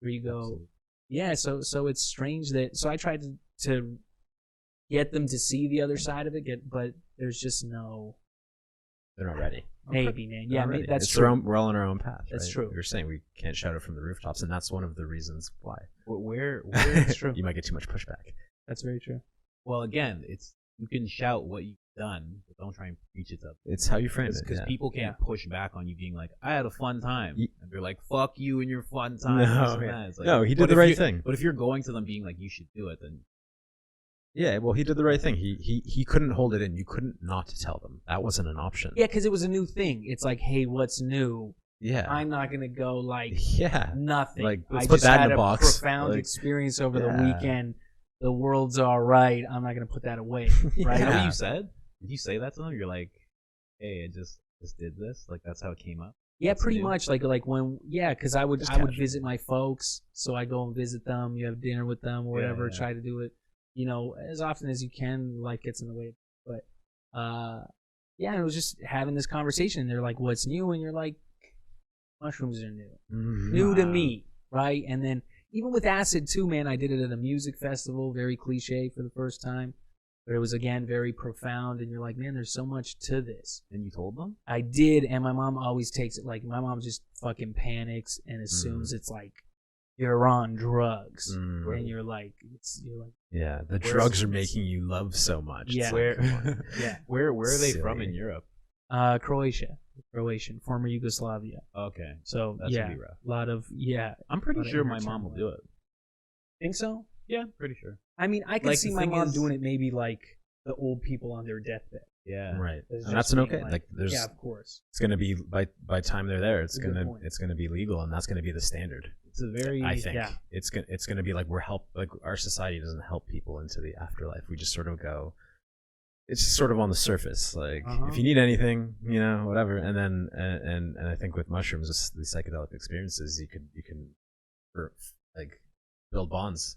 Where you go, Absolutely. yeah. So it's strange that. So I tried to get them to see the other side of it, but there's just no. They're not ready. Maybe, man. They're Yeah, not ready. that's It's true. we're all on our own path. That's right? true. We were saying we can't shout it from the rooftops, and that's one of the reasons why. Where That's true. You might get too much pushback. That's very true. well, again, it's you can shout what you've done, but don't try and preach it to It's how you frame it. because yeah. people can't push back on you being like, I had a fun time. Ye- And they're like, fuck you and your fun time. No, this and yeah. that. It's like, No, he did but the if right you- thing. But if you're going to them being like, you should do it, then Yeah, well, he did the right thing. He couldn't hold it in. You couldn't not tell them. That wasn't an option. Yeah, because it was a new thing. It's like, hey, what's new? Yeah. I'm not gonna go like Yeah. nothing. Like, let's I put just that in had a box. profound Like, experience over the yeah. weekend. The world's all right. I'm not gonna put that away. Right? is that Yeah. what you said? Did you say that to them? You're like, hey, I just did this. Like that's how it came up. Yeah, That's pretty new. much. Like when because I would Just I would casual. visit my folks, so I go and visit them. You have dinner with them or Yeah, whatever. yeah. Try to do it, as often as you can. Life gets in the way, but yeah, it was just having this conversation. They're like, "What's new?" And you're like, "Mushrooms are new, new to me, right?" And then even with acid too, man. I did it at a music festival, very cliche for the first time, but it was again very profound. And you're like, "Man, there's so much to this." And you told them? I did, and my mom always takes it like my mom just fucking panics and assumes it's like you're on drugs, and you're like, Yeah, the Where's- drugs are making you love so much. It's Yeah. like, Where come on. yeah, where are they from Silly. in Europe? Croatian, former Yugoslavia. Okay. So That's yeah, gonna be rough. a lot of I'm pretty Lot of sure my inner mom will turmoil. do it. think so. Yeah, pretty sure. I mean, I could Like, see the my thing mom is- doing it maybe like the old people on their deathbed. Yeah. Right. It's And that's just an being okay. Like there's yeah, of course. it's gonna be by time they're there, it's That's a good gonna point. it's gonna be legal, and that's gonna be the standard. It's a very I think yeah. it's gonna be like like our society doesn't help people into the afterlife. We just sort of go. It's just sort of on the surface. Like Uh-huh. if you need anything, whatever. And then and I think with mushrooms, these psychedelic experiences, you can like build bonds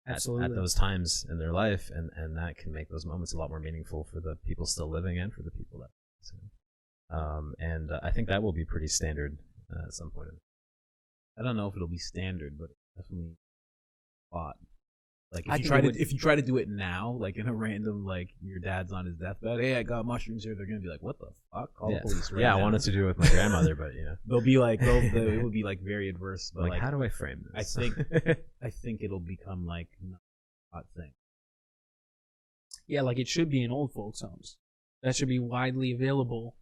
Absolutely. at those times in their life, and that can make those moments a lot more meaningful for the people still living and for the people that. And I think that will be pretty standard at some point. I don't know if it'll be standard, but it's definitely a lot. Like I if you think try if you try to do it now, like in a random like your dad's on his deathbed, hey, I got mushrooms here, they're gonna be like, what the fuck? Call the police right Yeah, now. I wanted to do it with my grandmother, but They'll be like, it would be like very adverse. But like, how do I frame this? I think it'll become like not a hot thing. Yeah, like it should be in old folks' homes. That should be widely available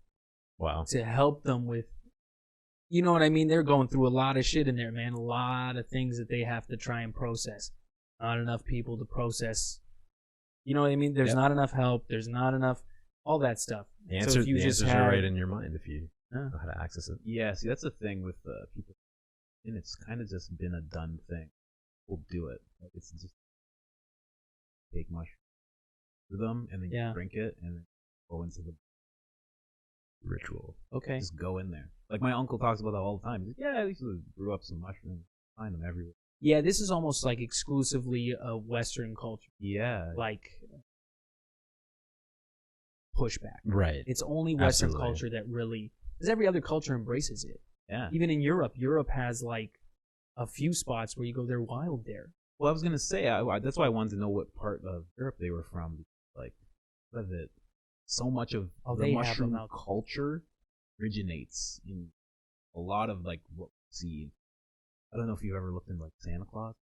wow. to help them with, you know what I mean? They're going through a lot of shit in there, man. A lot of things that they have to try and process. Not enough people to process. You know what I mean? There's not enough help. There's not enough, all that stuff. The answers are right in your mind if you know how to access it. Yeah, see, that's the thing with people. And it's kind of just been a done thing. We'll do it. Like, it's just take mushroom for them, and then you drink it, and then go into the ritual. Okay. Just go in there. Like, my uncle talks about that all the time. He's like, I used to brew up some mushrooms. Find them everywhere. Yeah, this is almost like exclusively a Western culture. Yeah. Like pushback. Right. It's only Western culture that really, because every other culture embraces it. Yeah. Even in Europe has like a few spots where you go, they're wild there. Well, I was gonna say that's why I wanted to know what part of Europe they were from. Like, of it, so much of the mushroom culture originates in a lot of like what we see. I don't know if you've ever looked into like Santa Claus.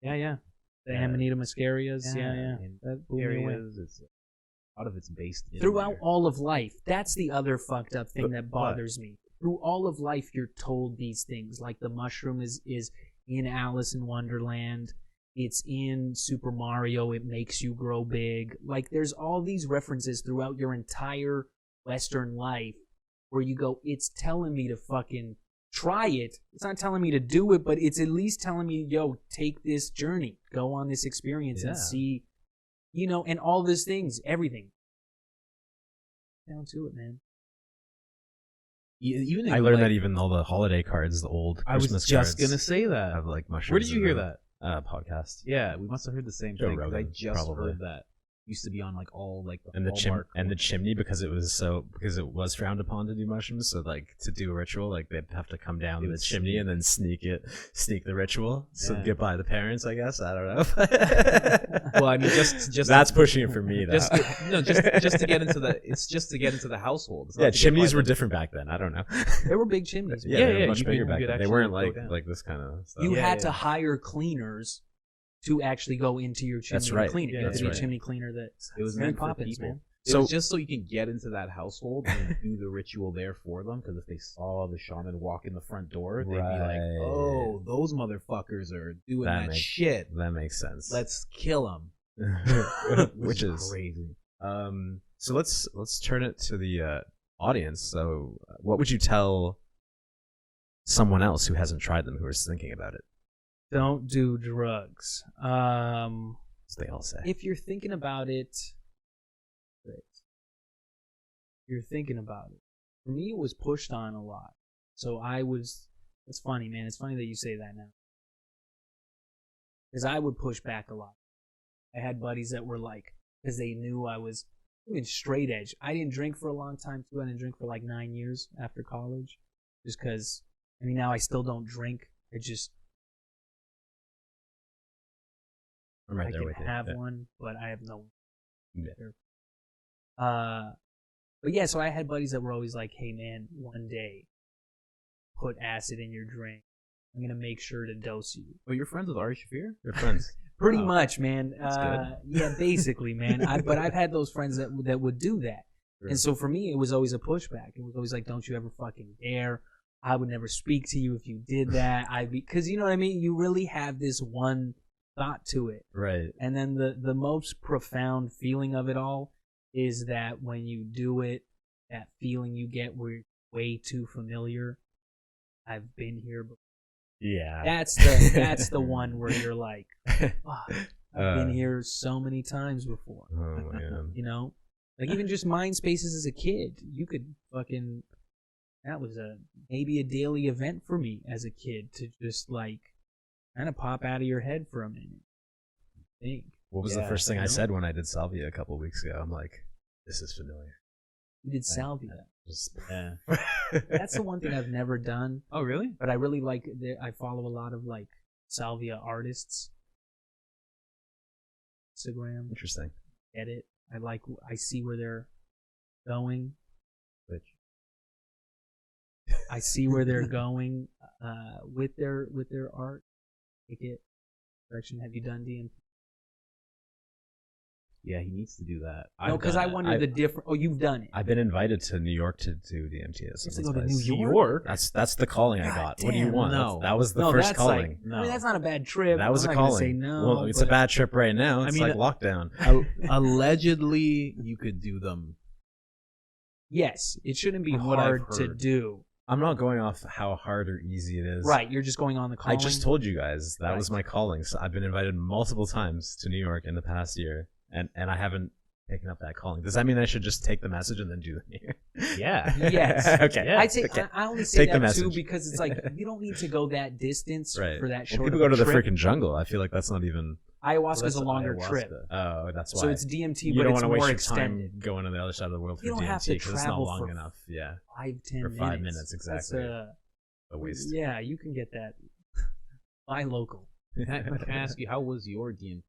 Yeah. The Amanita muscarias. Yeah. That areas, it's a lot of it's based in throughout there. all of life. That's the other fucked up thing that bothers me. Through all of life, you're told these things. Like the mushroom is in Alice in Wonderland. It's in Super Mario. It makes you grow big. Like, there's all these references throughout your entire Western life where you go, it's telling me to fucking try it. It's not telling me to do it, but it's at least telling me, yo, take this journey. Go on this experience and see, you know, and all these things, everything. Down to it, man. Even I learned that even all the holiday cards, the old Christmas cards. I was just gonna say that. Have like mushrooms. Where did you hear that? Podcast. Yeah, we must have heard the same thing. Rogan, I just probably. heard that. Used to be on like all like the the chimney because it was frowned upon to do mushrooms. So like to do a ritual, like they'd have to come down the chimney and then sneak the ritual. So get by the parents, I guess. I don't know. Well, I mean, just that's pushing it for me. Though. Just to get into the household. Yeah, chimneys were different back then. I don't know. There were big chimneys. Yeah, they were much bigger back then. They weren't like this kind of stuff. You had to hire cleaners to actually go into your chimney and clean it. You have to be a chimney cleaner. It was meant for people. Man. It was just so you can get into that household and do the ritual there for them, because if they saw the shaman walk in the front door, they'd be like, oh, those motherfuckers are doing that shit. That makes sense. Let's kill them. Which is crazy. So let's turn it to the audience. So what would you tell someone else who hasn't tried them, who is thinking about it? Don't do drugs. As they all say. If you're thinking about it, you're thinking about it. For me, it was pushed on a lot. So it's funny, man. It's funny that you say that now. Because I would push back a lot. I had buddies that were like, because they knew I was even straight edge. I didn't drink for a long time, too. I didn't drink for like 9 years after college. Just because, I mean, now I still don't drink. I right there can with have you. one, but I have no one. But yeah, so I had buddies that were always like, hey man, one day, put acid in your drink. I'm going to make sure to dose you. Oh, you're friends with Ari Shafir? You're friends. Pretty much, man. That's good. Yeah, basically, man. But I've had those friends that would do that. Sure. And so for me, it was always a pushback. It was always like, don't you ever fucking dare. I would never speak to you if you did that. Because you know what I mean? You really have this one thought to it. Right. And then the most profound feeling of it all is that when you do it, that feeling you get where you're way too familiar. I've been here before. Yeah. That's the one where you're like, oh, I've been here so many times before. Oh man. You know? Like even just mind spaces as a kid. You could fucking, that was maybe a daily event for me as a kid to just like kind of pop out of your head for a minute. Think. What was the first thing I said when I did salvia a couple of weeks ago? I'm like, this is familiar. You did salvia. Yeah. That's the one thing I've never done. Oh, really? But I really like, I follow a lot of like salvia artists. Instagram. Interesting. Get it. I see where they're going. I see where they're going with their art. Take it direction. Have you done DMT? Yeah, he needs to do that. No, because I wonder the different. Oh, you've done it. I've been invited to New York to do DMT. You have to go to New York? York? That's the calling I God got. What do you damn, want? no. That was the No, first that's calling. like. I mean, that's not a bad trip. That was I'm a not gonna calling. Say no. Well, it's a but- bad trip right now. It's I mean, like lockdown. Allegedly, you could do them. Yes, it shouldn't be From what I've hard to heard. do. I'm not going off how hard or easy it is. Right, you're just going on the I calling. just told you guys that Right. was my calling. So I've been invited multiple times to New York in the past year, and I haven't taken up that calling. Does that mean I should just take the message and then do it here? Yeah. Yes. Okay. Yeah. I take. Okay. I only say Take the that too message. because it's like you don't need to go that distance Right. for that When short. people of go a to the trip. freaking jungle, I feel like that's not even. Ayahuasca's That's a longer ayahuasca. trip, Oh, that's why. so it's DMT, you but don't it's want to more waste your extended. time going to the other side of the world for You don't have to DMT because it's not travel long for enough. Yeah, 5-10 for minutes. 5 minutes That's, exactly. A waste. yeah, you can get that. Buy local. Can I ask you, how was your DMT?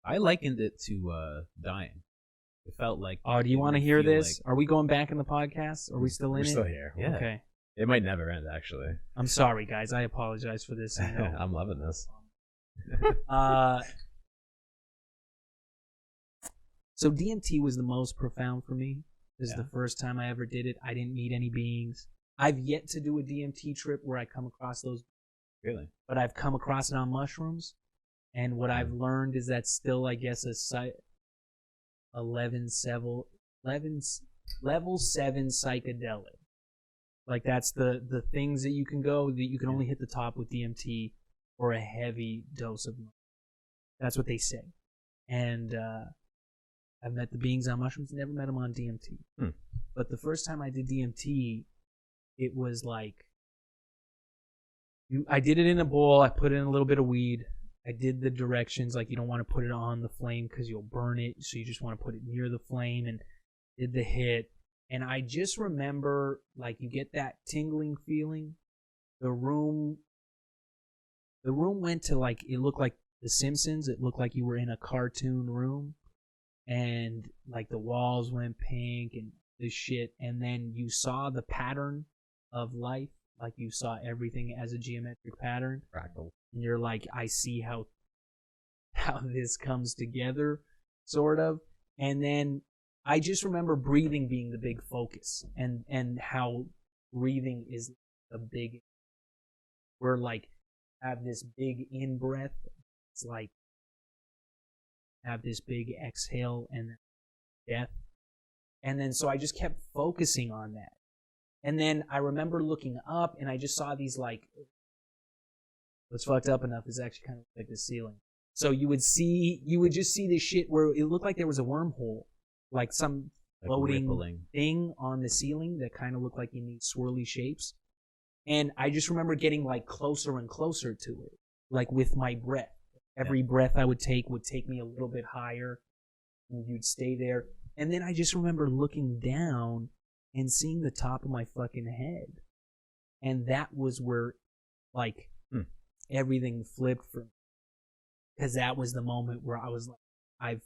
I likened it to dying. It felt like. Oh, do you it want to would hear feel this? Are we going back in the podcast? Are we still in We're it? still here. Yeah. Okay. It might never end, actually. I'm sorry, guys. I apologize for this. I'm loving this. So DMT was the most profound for me. This is Yeah. the first time I ever did it. I didn't meet any beings. I've yet to do a DMT trip where I come across those, Really? but I've come across it on mushrooms. And what I've learned is that's still, I guess, a level 7 psychedelic. Like that's the things that you can go that you can only hit the top with DMT or a heavy dose of. That's what they say. And I've met the beings on mushrooms, never met them on DMT. But the first time I did DMT, it was like I did it in a bowl. I put in a little bit of weed. I did the directions, like you don't want to put it on the flame because you'll burn it, so you just want to put it near the flame, and did the hit. And I just remember, like, you get that tingling feeling. The room went to, like, it looked like The Simpsons. It looked like you were in a cartoon room, and like the walls went pink and this shit. And then you saw the pattern of life, like you saw everything as a geometric pattern. Fractal. And you're like, I see how this comes together, sort of. And then I just remember breathing being the big focus, and how breathing is a big. We're like have this big in breath. It's like have this big exhale and death. And then so I just kept focusing on that. And then I remember looking up and I just saw these like. What's fucked up enough is actually kind of like the ceiling. So you would just see this shit where it looked like there was a wormhole, like some floating thing on the ceiling that kind of looked like you need swirly shapes. And I just remember getting like closer and closer to it, like with my breath. Every breath I would take me a little bit higher, and you'd stay there. And then I just remember looking down and seeing the top of my fucking head. And that was where, like, everything flipped for me. Because that was the moment where I was like, I've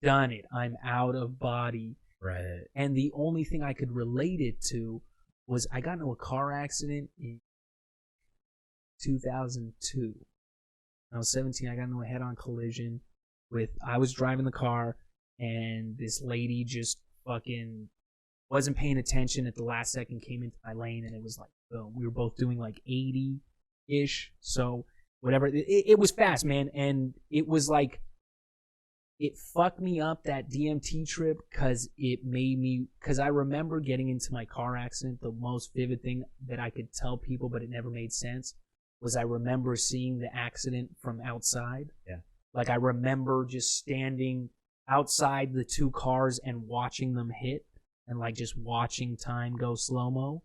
done it. I'm out of body. Right. And the only thing I could relate it to was I got into a car accident in 2002. I was 17. I got into a head-on collision I was driving the car, and this lady just fucking wasn't paying attention at the last second, came into my lane, and it was like, boom. We were both doing like 80-ish. So whatever. It was fast, man. And it was like, it fucked me up, that DMT trip, because I remember getting into my car accident. The most vivid thing that I could tell people, but it never made sense, was I remember seeing the accident from outside. Yeah. Like I remember just standing outside the two cars and watching them hit, and like just watching time go slow-mo.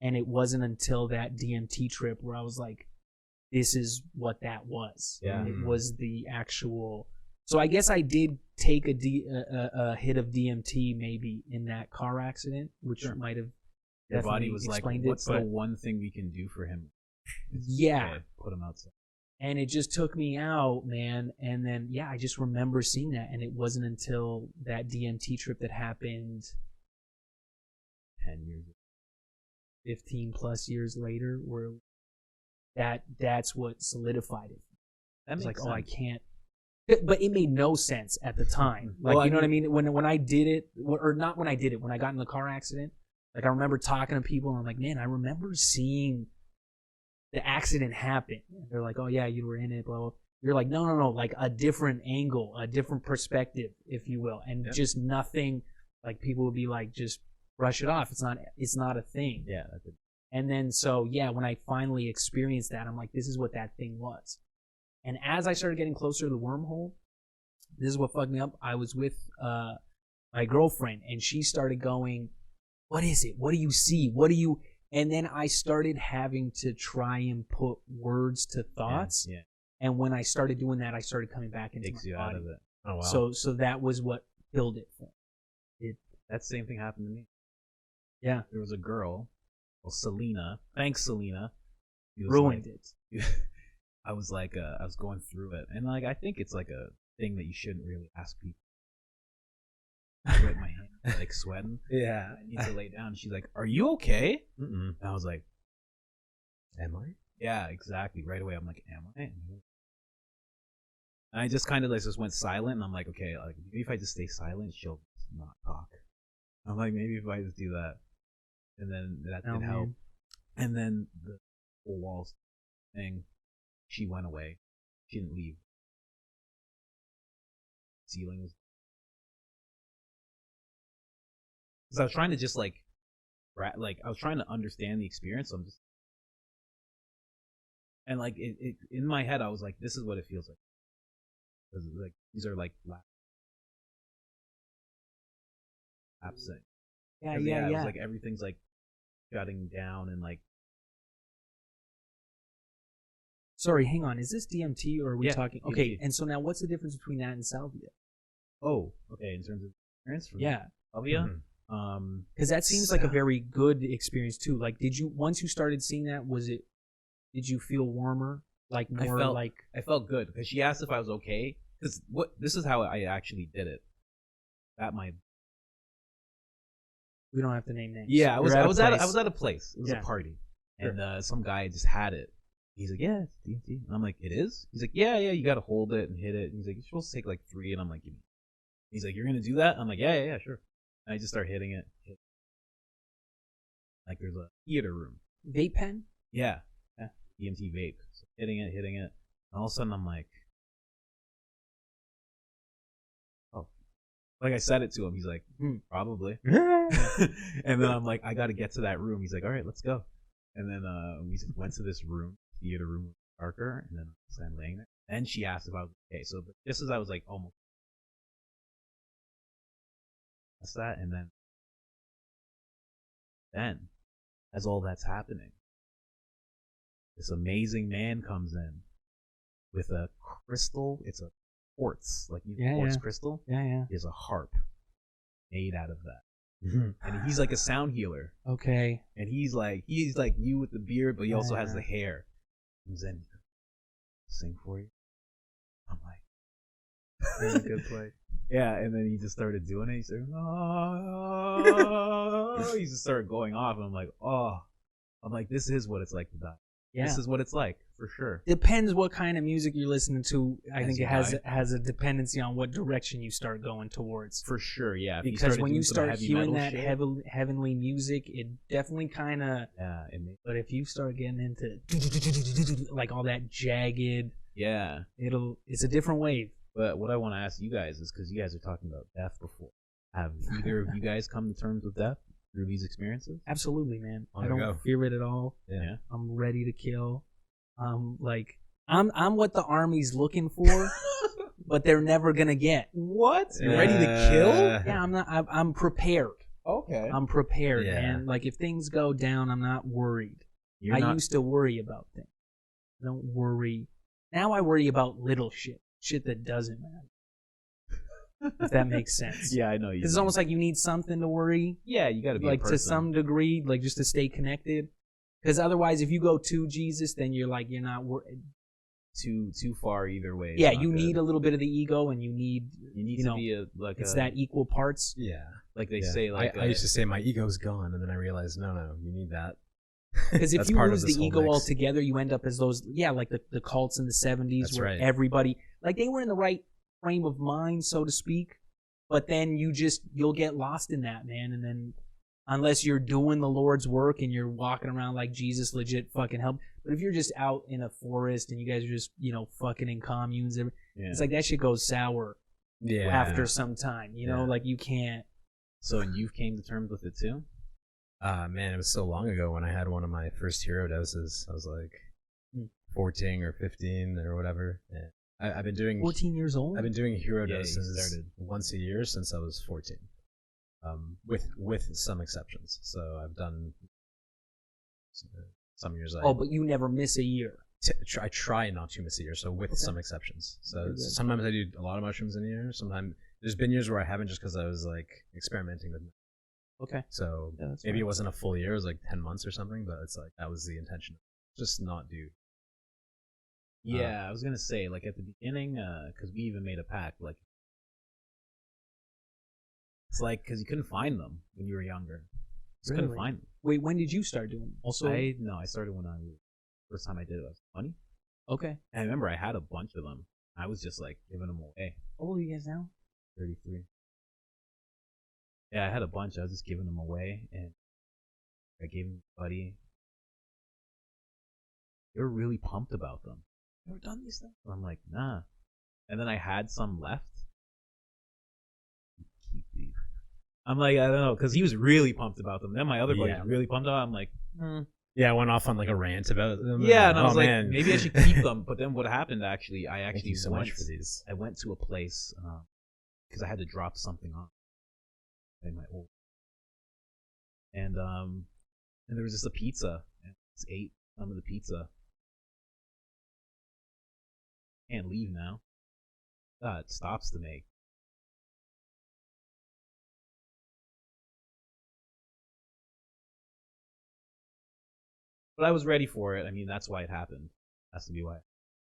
And it wasn't until that DMT trip where I was like, this is what that was. Yeah. It was the actual. So I guess I did take a hit of DMT maybe in that car accident, which might have Your body definitely was like, explained what's it, the but one thing we can do for him? yeah. Okay, put him outside. And it just took me out, man. And then, yeah, I just remember seeing that. And it wasn't until that DMT trip that happened 10 years 15 plus years later where that's what solidified it. That It's makes like, sense. I can't. But it made no sense at the time. Like, Well, you know what I mean? When I did it, or not when I did it, when I got in the car accident, like I remember talking to people and I'm like, man, I remember seeing the accident happen. They're like, oh yeah, you were in it, blah, blah. You're like, no, like a different angle, a different perspective, if you will. And just nothing, like people would be like, just brush it off. It's not a thing. Yeah. And then so, yeah, when I finally experienced that, I'm like, this is what that thing was. And as I started getting closer to the wormhole, this is what fucked me up. I was with my girlfriend, and she started going, what is it? What do you see? What do you... And then I started having to try and put words to thoughts. Yeah. And when I started doing that, I started coming back into Takes my you body. out of it. Oh, wow. So that was what killed it for me. That same thing happened to me. Yeah. There was a girl, well, Selena. Thanks, Selena. Ruined it. I was like, I was going through it, and like, I think it's like a thing that you shouldn't really ask people. I wet my hand, like sweating. Yeah. I need to lay down. She's like, "Are you okay?" Mm-mm. And I was like, Am I? "Yeah, exactly." Right away, I'm like, "Am I?" And I just kind of like just went silent, and I'm like, "Okay, like maybe if I just stay silent, she'll not talk." I'm like, maybe if I just do that, and then that did help. And then the whole walls thing. She went away. She didn't leave. Ceiling was. Because I was trying to just like I was trying to understand the experience. So I'm just. And like it in my head, I was like, "This is what it feels like." Because like these are like absent. Yeah. It was like everything's like shutting down and like. Sorry, hang on. Is this DMT or are we talking? DMT. Okay, and so now what's the difference between that and salvia? Oh, okay. In terms of experience, from Yeah, salvia, because that seems like a very good experience too. Like, once you started seeing that, did you feel warmer? Like more I felt good because she asked if I was okay. Because this is how I actually did it. We don't have to name names. Yeah, I was at a place. It was Yeah. a party, and some guy just had it. He's like, "Yeah, it's DMT." And I'm like, "It is?" He's like, "Yeah, you got to hold it and hit it." And he's like, "You're supposed to take like 3." And I'm like, he's like, "You're gonna do that?" I'm like, "Yeah, sure." And I just start hitting it. Like there's a theater room. Vape pen? Yeah. DMT vape. So hitting it. And all of a sudden I'm like, oh. Like I said it to him. He's like, probably. And then I'm like, I got to get to that room. He's like, all right, let's go. And then we just went to this room. Theater room with Parker, and then I'm laying there. Then she asked if I was okay. So just as I was like almost that's that, and then as all that's happening, this amazing man comes in with a crystal. It's a quartz, like quartz crystal. Yeah. Is a harp made out of that. And he's like a sound healer. Okay. And he's like you with the beard, but he also has the hair. Comes in, sing for you. I'm like, you're in a good place. Yeah, and then he just started doing it. He said, "Oh," he just started going off, and I'm like, this is what it's like to die. Yeah. This is what it's like for sure. Depends what kind of music you're listening to. I think it die. has a dependency on what direction you start going towards. For sure, yeah. If Because when you doing some start heavy hearing metal that shit, heavenly music, it definitely kind of. yeah, But if you start getting into like all that jagged, yeah. it's a different wave. But what I want to ask you guys is because you guys are talking about death before. Have either of you guys come to terms with death through these experiences? Absolutely, man. On I the don't go. fear it at all. Yeah. I'm ready to kill. I'm what the army's looking for, but they're never gonna get. What? You're ready to kill? Yeah, I'm prepared. Okay. I'm prepared, Yeah. man. Like if things go down, I'm not worried. I used to worry about things. I don't worry. Now I worry about little shit that doesn't matter. If that makes sense. Yeah, I know you. It's almost like you need something to worry. Yeah, you got to be like a person. to some degree, like just to stay connected. Because otherwise, if you go to Jesus, then you're not worried. Too far either way. Yeah, you need a little bit of the ego, and you need to be that equal parts. Yeah. Like they say, like I used to say my ego's gone, and then I realized no, you need that. Because if That's you part of lose this the whole ego mix. altogether, you end up as those, like the cults in the 70s That's where right. everybody, like they were in the right frame of mind, so to speak. But then you'll get lost in that, man. And then unless you're doing the Lord's work and you're walking around like Jesus legit fucking help. But if you're just out in a forest and you guys are just, fucking in communes, it's like that shit goes sour after some time, you know, like you can't. So you came to terms with it too? Man, it was so long ago when I had one of my first hero doses. I was like 14 or 15 or whatever. And I've been doing 14 years old. I've been doing hero doses once a year since I was 14, with some exceptions. So I've done some years. But you never miss a year. I try not to miss a year, so with some exceptions. So sometimes I do a lot of mushrooms in a year. Sometimes there's been years where I haven't, just because I was like experimenting with. Okay. So maybe it wasn't a full year; it was like 10 months or something. But it's like that was the intention. Just not do. Yeah, I was gonna say, like at the beginning, because we even made a pact. Like, it's like because you couldn't find them when you were younger. Just couldn't find them. Wait, when did you start doing them? Also, I started when first time I did it. I was 20. Okay. And I remember I had a bunch of them. I was just like giving them away. How old are you guys now? 33. Yeah, I had a bunch. I was just giving them away, and I gave them to a buddy. They were really pumped about them. Never done these things? I'm like, nah. And then I had some left. Keep these. I'm like, I don't know, because he was really pumped about them. Then my other buddy was really pumped about. I'm like, Yeah, I went off on like a rant about them. Yeah, and I was like, maybe I should keep them. But then what happened? Actually, Thank you so much for these. I went to a place because I had to drop something off in my old, and there was just a pizza. And I just ate some of the pizza. Can't leave now. It stops to make. But I was ready for it. I mean, that's why it happened. Has to be why.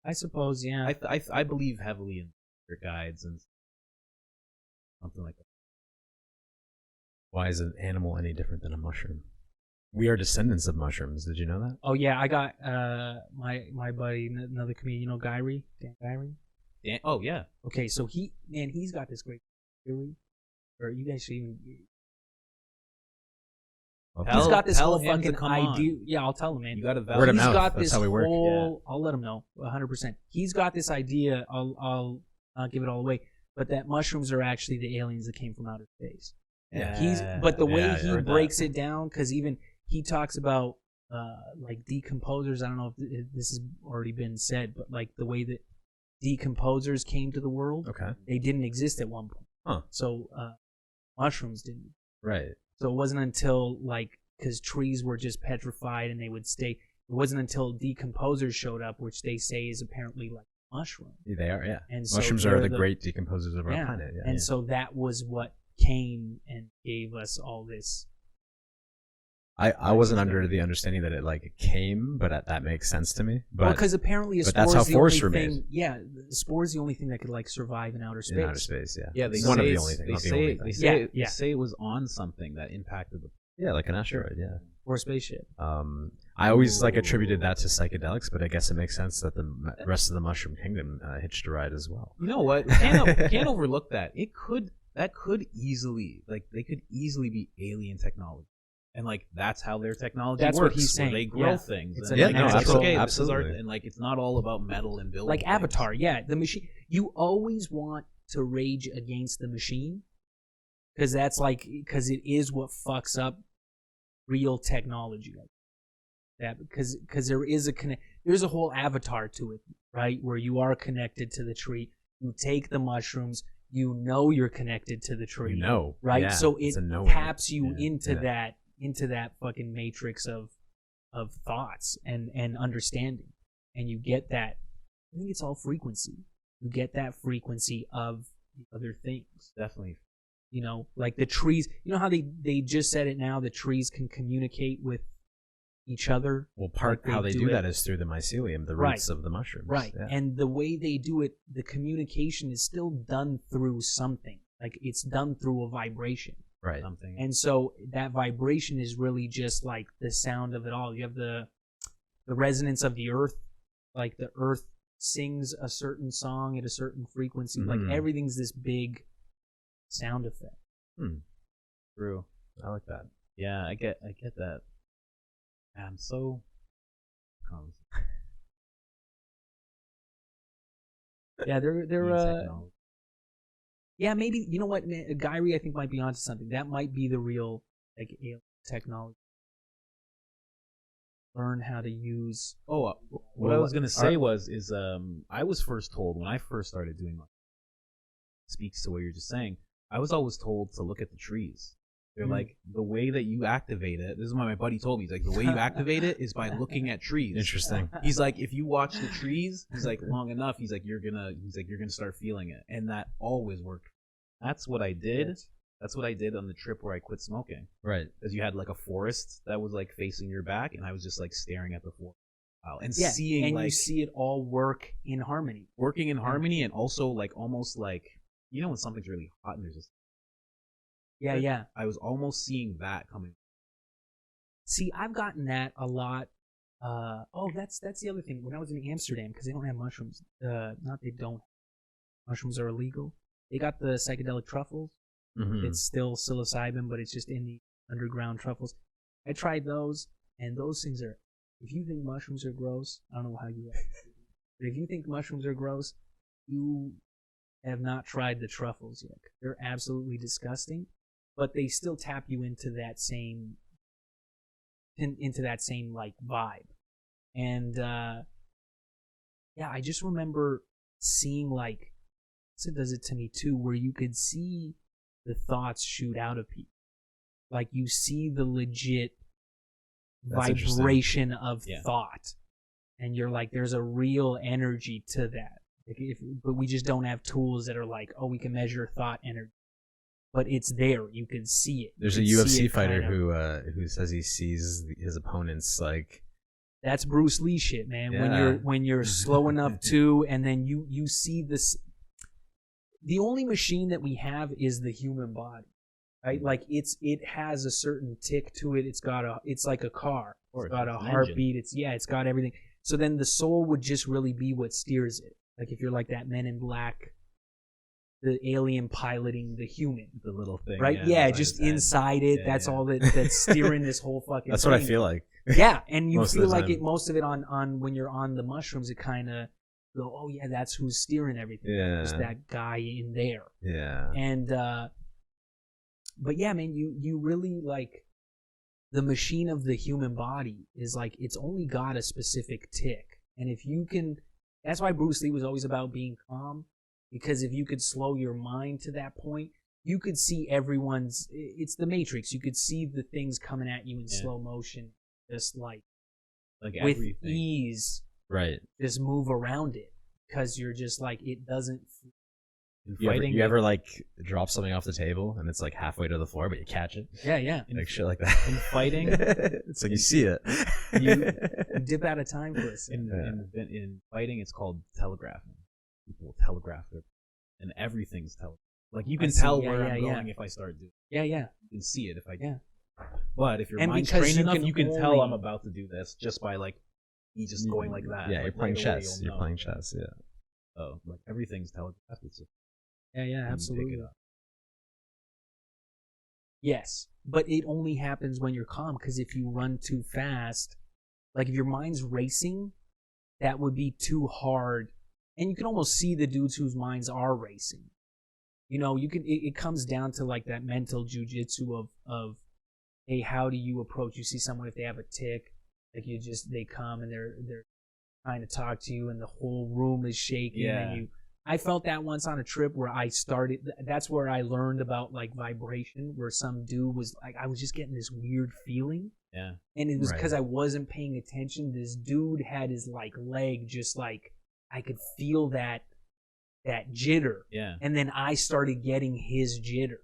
I suppose, yeah. I believe heavily in your guides and something like that. Why is an animal any different than a mushroom? We are descendants of mushrooms. Did you know that? Oh yeah, I got my buddy, another comedian, Gyrie, Dan Gyrie. Oh yeah. Okay, so he's got this great theory, or you guys should even. He's got this whole fucking idea. Yeah, I'll tell him, man. You got to word of mouth. Got That's this how we work. Whole, I'll let him know 100%. He's got this idea. I'll not give it all away, but that mushrooms are actually the aliens that came from outer space. Yeah. But the way he breaks it down, because even he talks about like decomposers. I don't know if this has already been said, but like the way that decomposers came to the world. Okay. They didn't exist at one point. Huh. So mushrooms didn't. Right. So it wasn't until, like, because trees were just petrified and they would stay, it wasn't until decomposers showed up, which they say is apparently like mushroom. They are, yeah. And mushrooms are the great decomposers of our planet. Yeah. And so that was what came and gave us all this. I wasn't under the understanding that it like came, but that makes sense to me. But because apparently a spore is the only thing. Yeah, the spore is the only thing that could like survive in outer space. In outer space, yeah. Yeah, one of the only things. They say it was on something that impacted the. Yeah, like an asteroid. Yeah. Or a spaceship. I always like attributed that to psychedelics, but I guess it makes sense that the rest of the mushroom kingdom hitched a ride as well. You know what? Can't overlook that. They could easily be alien technology. And like that's how their technology works. That's what he's saying. They grow things. It's absolutely. And like it's not all about metal and building. Like things. Avatar, yeah. The machine. You always want to rage against the machine, because it is what fucks up real technology. Like that, because there is there's a whole Avatar to it, right? Where you are connected to the tree. You take the mushrooms. You know you're connected to the tree. You know, right? Yeah, so it taps you into that fucking matrix of thoughts and understanding, and you get that. I think it's all frequency. You get that frequency of the other things. Definitely. You know, like the trees. You know how they just said it now. The trees can communicate with each other. Well, how they do that is through the mycelium, the roots of the mushrooms. Right. Yeah. And the way they do it, the communication is still done through something. Like it's done through a vibration. Right. Something. And so that vibration is really just like the sound of it all. You have the resonance of the earth, like the earth sings a certain song at a certain frequency. Like everything's this big sound effect. True. I like that. Yeah, I get that. I'm so. Yeah, they're yeah, maybe, you know what, Gyri I think might be onto something. That might be the real like alien technology. Learn how to use. Oh, what I was gonna say is I was first told when I first started doing speaks to what you're just saying. I was always told to look at the trees. They're like, the way that you activate it, this is what my buddy told me. He's like, the way you activate it is by looking at trees. Interesting. He's like, if you watch the trees, he's like, long enough, he's like, you're gonna start feeling it. And that always worked. That's what I did. That's what I did on the trip where I quit smoking. Right. Because you had like a forest that was like facing your back, and I was just like staring at the forest. Wow. And yeah, seeing and like, you see it all work in harmony. Working in harmony, and also like almost like, you know when something's really hot and there's just yeah. I was almost seeing that coming. See, I've gotten that a lot. That's the other thing. When I was in Amsterdam, because they don't have mushrooms. They don't. Mushrooms are illegal. They got the psychedelic truffles. It's still psilocybin, but it's just in the underground truffles. I tried those, and those things are. If you think mushrooms are gross, I don't know how you. But if you think mushrooms are gross, you have not tried the truffles yet. They're absolutely disgusting. But they still tap you into that same like vibe. And yeah, I just remember seeing like it does it to me too, where you could see the thoughts shoot out of people. Like you see the legit vibration of thought. And you're like, there's a real energy to that. But we just don't have tools that are like, oh, we can measure thought energy. But it's there. You can see it. There's a UFC fighter who says he sees his opponents like. That's Bruce Lee shit, man. Yeah. When you're slow enough to, and then you see this. The only machine that we have is the human body, right? Like it has a certain tick to it. It's like a car. It's got a heartbeat. It's got everything. So then the soul would just really be what steers it. Like if you're like that Men in Black. The alien piloting the human, the little thing, right? Yeah, just inside it. That's all that's steering this whole fucking. That's thing. what I feel like. Yeah, and you feel like it. Most of it on when you're on the mushrooms, it kind of go, oh yeah, that's who's steering everything. Yeah, just that guy in there. Yeah, and but yeah, man, you really like the machine of the human body is like it's only got a specific tick, and if you can, that's why Bruce Lee was always about being calm. Because if you could slow your mind to that point, you could see it's the Matrix. You could see the things coming at you in slow motion, just like with everything. Ease. Right. Just move around it. Because you're just like, it doesn't. You ever like drop something off the table and it's like halfway to the floor, but you catch it? Yeah. Like shit like that. In fighting, it's like you see it. You dip out of time for a second. In fighting, it's called telegraphing. People telegraph it, and everything's telegraphed. Like you can tell where I'm going if I start doing. Yeah. You can see it if I do. Yeah. But if your mind's trained enough, you can tell I'm about to do this just by like me just going like that. Yeah, like, you're playing chess. You're playing chess. Yeah. Oh, like everything's telegraphed. It's just, yeah, absolutely. Yes, but it only happens when you're calm. Because if you run too fast, like if your mind's racing, that would be too hard. And you can almost see the dudes whose minds are racing. You know, it comes down to like that mental jujitsu of, hey, how do you approach? You see someone if they have a tick, like they come and they're trying to talk to you and the whole room is shaking. Yeah. And I felt that once on a trip where that's where I learned about like vibration, where some dude was like, I was just getting this weird feeling. Yeah. And it was because I wasn't paying attention. This dude had his like leg just like, I could feel that jitter. Yeah. And then I started getting his jitter.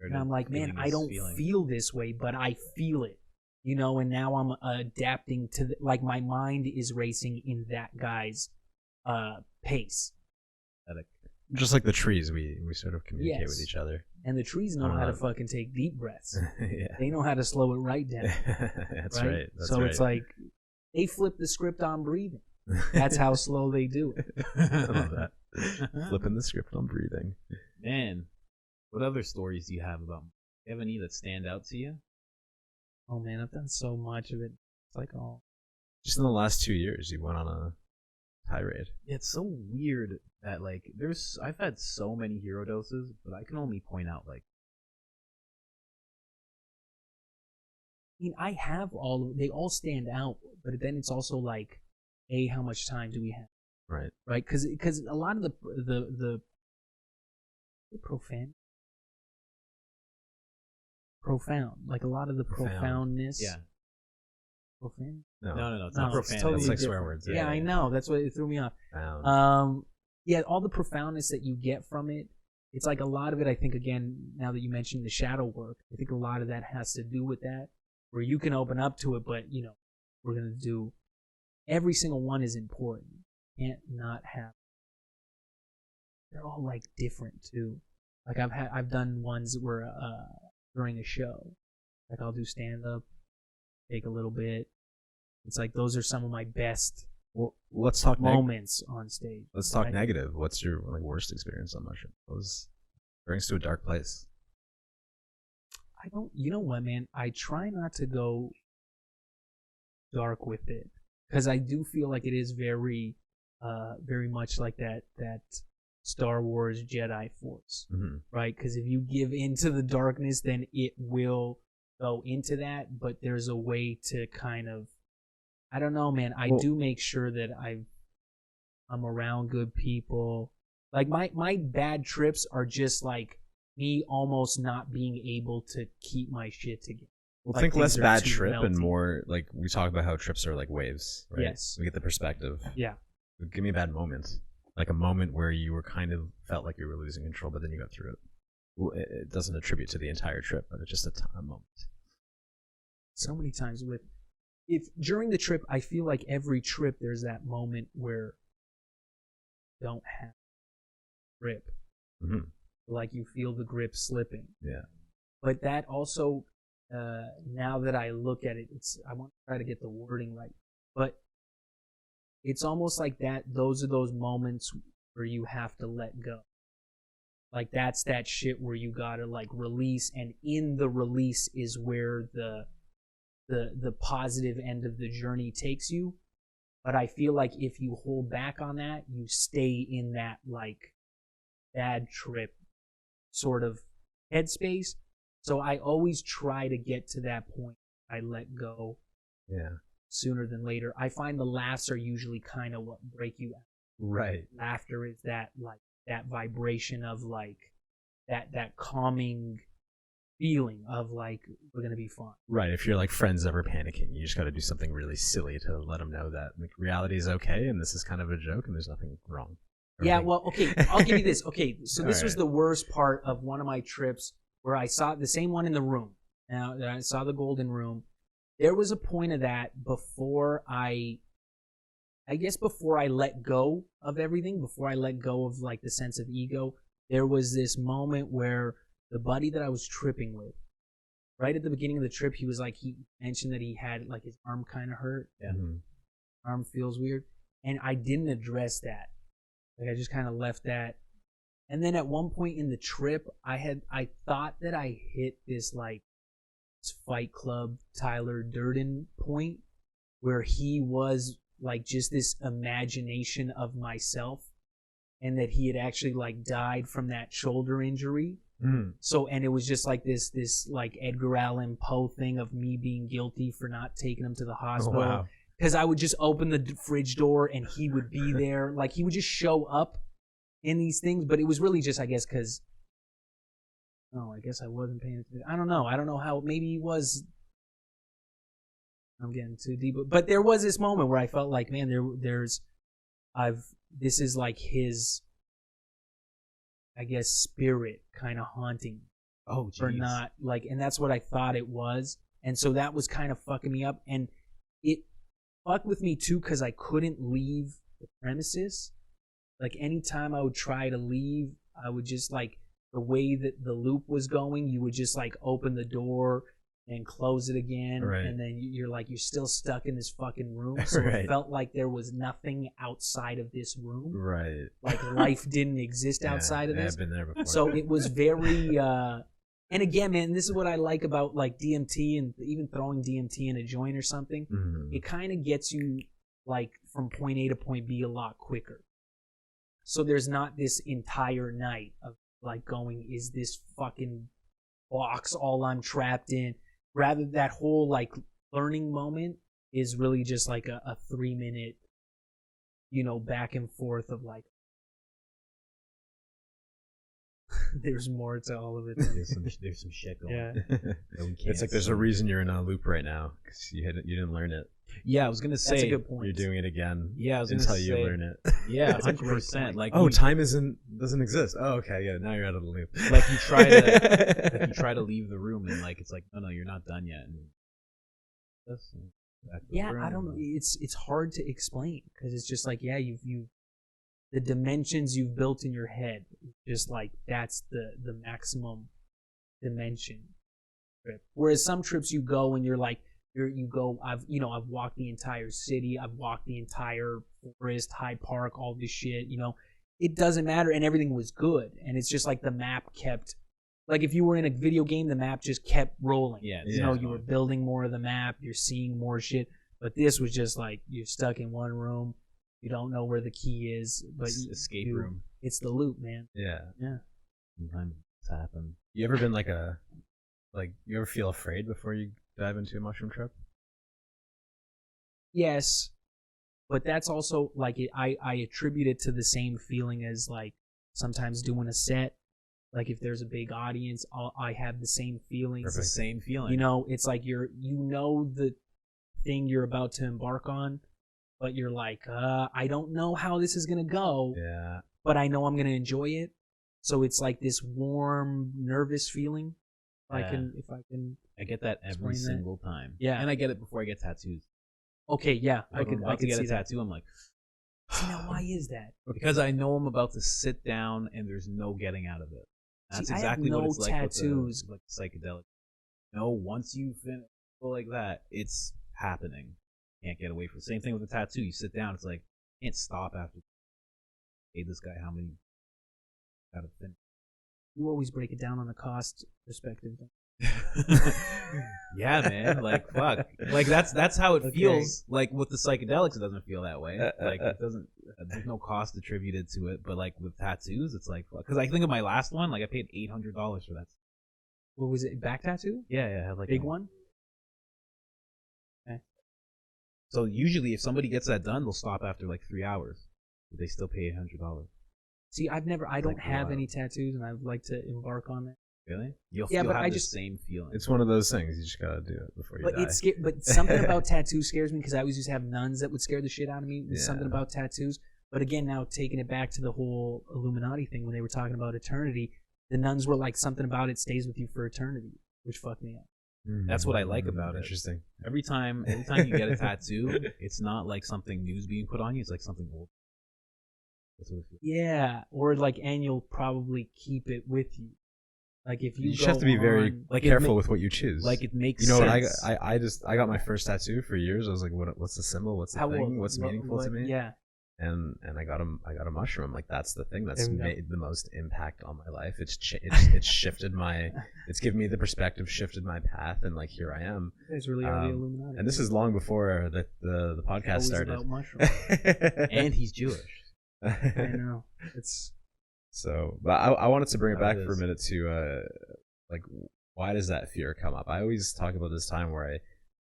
And I'm like, man, I don't feel this way, but I feel it. You know, and now I'm adapting to like my mind is racing in that guy's pace. Just like the trees, we sort of communicate with each other. And the trees know how to fucking take deep breaths. Yeah. They know how to slow it right down. That's right. So it's like they flip the script on breathing. That's how slow they do it. I love that. Flipping the script on breathing. Man, what other stories do you have about? Do you have any that stand out to you? Oh man, I've done so much of it. It's like, oh, Just in the last 2 years, you went on a tirade. Yeah, it's so weird that like I've had so many hero doses, but I can only point out like I mean, I have they all stand out, but then it's also like, how much time do we have? Right. Right? Because a lot of the profound, like a lot of the profoundness. yeah. Profane? No, it's No, not it's profane. totally That's like different. swear words. Yeah, I know. That's what it threw me off. Profound. Yeah, all the profoundness that you get from it, it's like a lot of it, I think, again, now that you mentioned the shadow work, I think a lot of that has to do with that, where you can open up to it, but, we're going to do, every single one is important. Can't not have, they're all, like, different, too. Like, I've done ones where, during a show, like, I'll do stand-up, take a little bit. It's like, those are some of my best Well, let's talk moments on stage. Let's talk right? negative. What's your worst experience on mushroom? Brings to a dark place. I don't. You know what, man? I try not to go dark with it because I do feel like it is very, very much like that Star Wars Jedi Force, right? Because if you give into the darkness, then it will go into that. But there's a way to kind of, I don't know, man. I do make sure that I'm around good people. Like my bad trips are just like me almost not being able to keep my shit together. Well, Like, think less things are bad too trip and melty. more like we talk about how trips are like waves, right? Yes. We get the perspective. Yeah. Give me a bad moment, like a moment where you were kind of felt like you were losing control, but then you got through it. Well, it doesn't attribute to the entire trip, but it's just a moment. So many times if during the trip, I feel like every trip there's that moment where you don't have grip. Mm-hmm. Like you feel the grip slipping. Yeah. But that also, now that I look at it, I want to try to get the wording right. But it's almost like that. Those are those moments where you have to let go. Like that's that shit where you gotta like release, and in the release is where the positive end of the journey takes you. But I feel like if you hold back on that, you stay in that like bad trip sort of headspace. So I always try to get to that point. I let go. Yeah. Sooner than later. I find the laughs are usually kind of what break you out. Right. Laughter is that like that vibration of like that calming feeling of like we're gonna be fine. Right. If you're like friends ever panicking, you just got to do something really silly to let them know that like reality is okay and this is kind of a joke and there's nothing wrong. Yeah. Well, okay. I'll give you this. Okay. So this was right. the worst part of one of my trips where I saw the same one in the room. Now I saw the golden room. There was a point of that before I guess before I let go of everything, before I let go of like the sense of ego, there was this moment where the buddy that I was tripping with, right at the beginning of the trip, he mentioned that he had like his arm kind of hurt. Yeah. Mm-hmm. Arm feels weird. And I didn't address that. Like I just kind of left that. And then at one point in the trip, I thought that I hit this like Fight Club Tyler Durden point where he was like just this imagination of myself, and that he had actually like died from that shoulder injury. So, and it was just like this like Edgar Allan Poe thing of me being guilty for not taking him to the hospital. Oh, wow. Because I would just open the fridge door and he would be there. Like he would just show up in these things, but it was really just, I guess, because I guess I wasn't paying attention. I don't know how, maybe he was. I'm getting too deep, but there was this moment where I felt like, man, this is like his, I guess, spirit kind of haunting. Oh, geez. For not like, and that's what I thought it was, and so that was kind of fucking me up, and it fucked with me too because I couldn't leave the premises. Like anytime I would try to leave, I would just like the way that the loop was going, you would just like open the door and close it again, Right. and then you're like, you're still stuck in this fucking room. So Right. it felt like there was nothing outside of this room. Right. Like life didn't exist outside of yeah, this. I've been there before. So it was very, and again, man, this is what I like about like DMT and even throwing DMT in a joint or something. Mhm. It kind of gets you like from point A to point B a lot quicker. So there's not this entire night of like going, is this fucking box all I'm trapped in? Rather, that whole like learning moment is really just like a 3-minute, back and forth of like, there's more to all of it. There's some shit going. Yeah. that we can't It's like there's see. a reason you're in a loop right now because you didn't learn it. Yeah, I was gonna say. That's a good point. You're doing it again. Yeah, I was gonna until say. you learn it. Yeah, That's a great 100%. point. Like Oh, we- time doesn't exist. Oh, okay, yeah. Now you're out of the loop. like you try to like you try to leave the room and like it's like no, you're not done yet. And that's back to the Yeah, room. I don't know. It's hard to explain because it's just like, yeah, you the dimensions you've built in your head, just like that's the maximum dimension trip. Whereas some trips you go and you're like you go, I've walked the entire city, I've walked the entire forest, Hyde Park, all this shit, it doesn't matter, and everything was good, and it's just like the map kept, like if you were in a video game, the map just kept rolling. Yeah, You were building more of the map, you're seeing more shit. But this was just like you're stuck in one room, you don't know where the key is, but escape room. It's the loop, man. Yeah. Yeah. Sometimes it's happened. You ever been you ever feel afraid before you dive into a mushroom trip? Yes, but that's also like I attribute it to the same feeling as like sometimes doing a set. Like if there's a big audience, I have the same feelings. It's the same feeling. It's like the thing you're about to embark on, but you're like, I don't know how this is gonna go, Yeah. but I know I'm gonna enjoy it. So it's like this warm, nervous feeling. If I can. I get that every Explain that. single time. Yeah. And I get it before I get tattoos. Okay, yeah, Like, I'm about to get see a that. tattoo. I'm like, See, now why is that? because I know I'm about to sit down and there's no getting out of it. That's See, I have exactly what no it's like tattoos. with the psychedelic. No, once you finish like that, it's happening. Can't get away from it. Same thing with the tattoo. You sit down, it's like can't stop after. Hey, this guy, how many? Gotta finish. You always break it down on a cost perspective. Yeah, man. Like fuck. Like that's how it Okay. feels. Like with the psychedelics, it doesn't feel that way. Like it doesn't. There's no cost attributed to it. But like with tattoos, it's like because I think of my last one. Like I paid $800 for that. What was it? Back tattoo? Yeah. I had like Big a- one? So usually, if somebody gets that done, they'll stop after like 3 hours. But they still pay $800. See, I don't Like, have wow. any tattoos, and I'd like to embark on that. Really? You'll Yeah, but have I the just- same feeling. It's one of those things. You just gotta do it before you But die. but something about tattoos scares me because I always used to have nuns that would scare the shit out of me. There's Yeah. something about tattoos. But again, now taking it back to the whole Illuminati thing when they were talking about eternity, the nuns were like something about it stays with you for eternity, which fucked me up. That's what I like about it. Interesting. Every time you get a tattoo, it's not like something new's being put on you. It's like something old. That's what it feels. Yeah, and you'll probably keep it with you. Like if you You just go have to be very on- Like, it careful ma- with what you choose. Like it makes you know sense. what I got my first tattoo for years. I was like, what's the symbol? What's the how thing? What's meaningful to me? Yeah, And I got a mushroom. I'm like, that's the thing that's There we go. made the most impact on my life. It's shifted it's given me the perspective, shifted my path, and like here I am. you guys really are the Illuminati. And this is long before the podcast Always started. about mushrooms. And he's Jewish. I know. It's So, but I wanted to bring it How back it for a is. minute to like, why does that fear come up? I always talk about this time where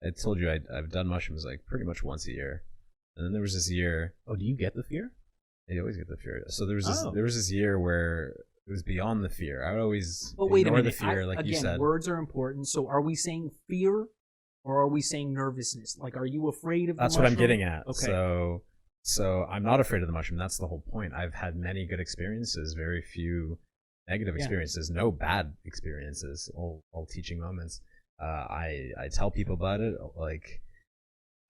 I told you I've done mushrooms like pretty much once a year, and then there was this year. Oh, do you get the fear? You always get the fear. So there was Oh. this year where it was beyond the fear. I would always But wait a ignore minute. the fear, like again, you said. words are important. So are we saying fear or are we saying nervousness? Like, are you afraid of the That's what I'm mushroom? getting at. Okay. So I'm not afraid of the mushroom. That's the whole point. I've had many good experiences, very few negative Yeah. experiences, no bad experiences, all teaching moments. I tell people about it. Like,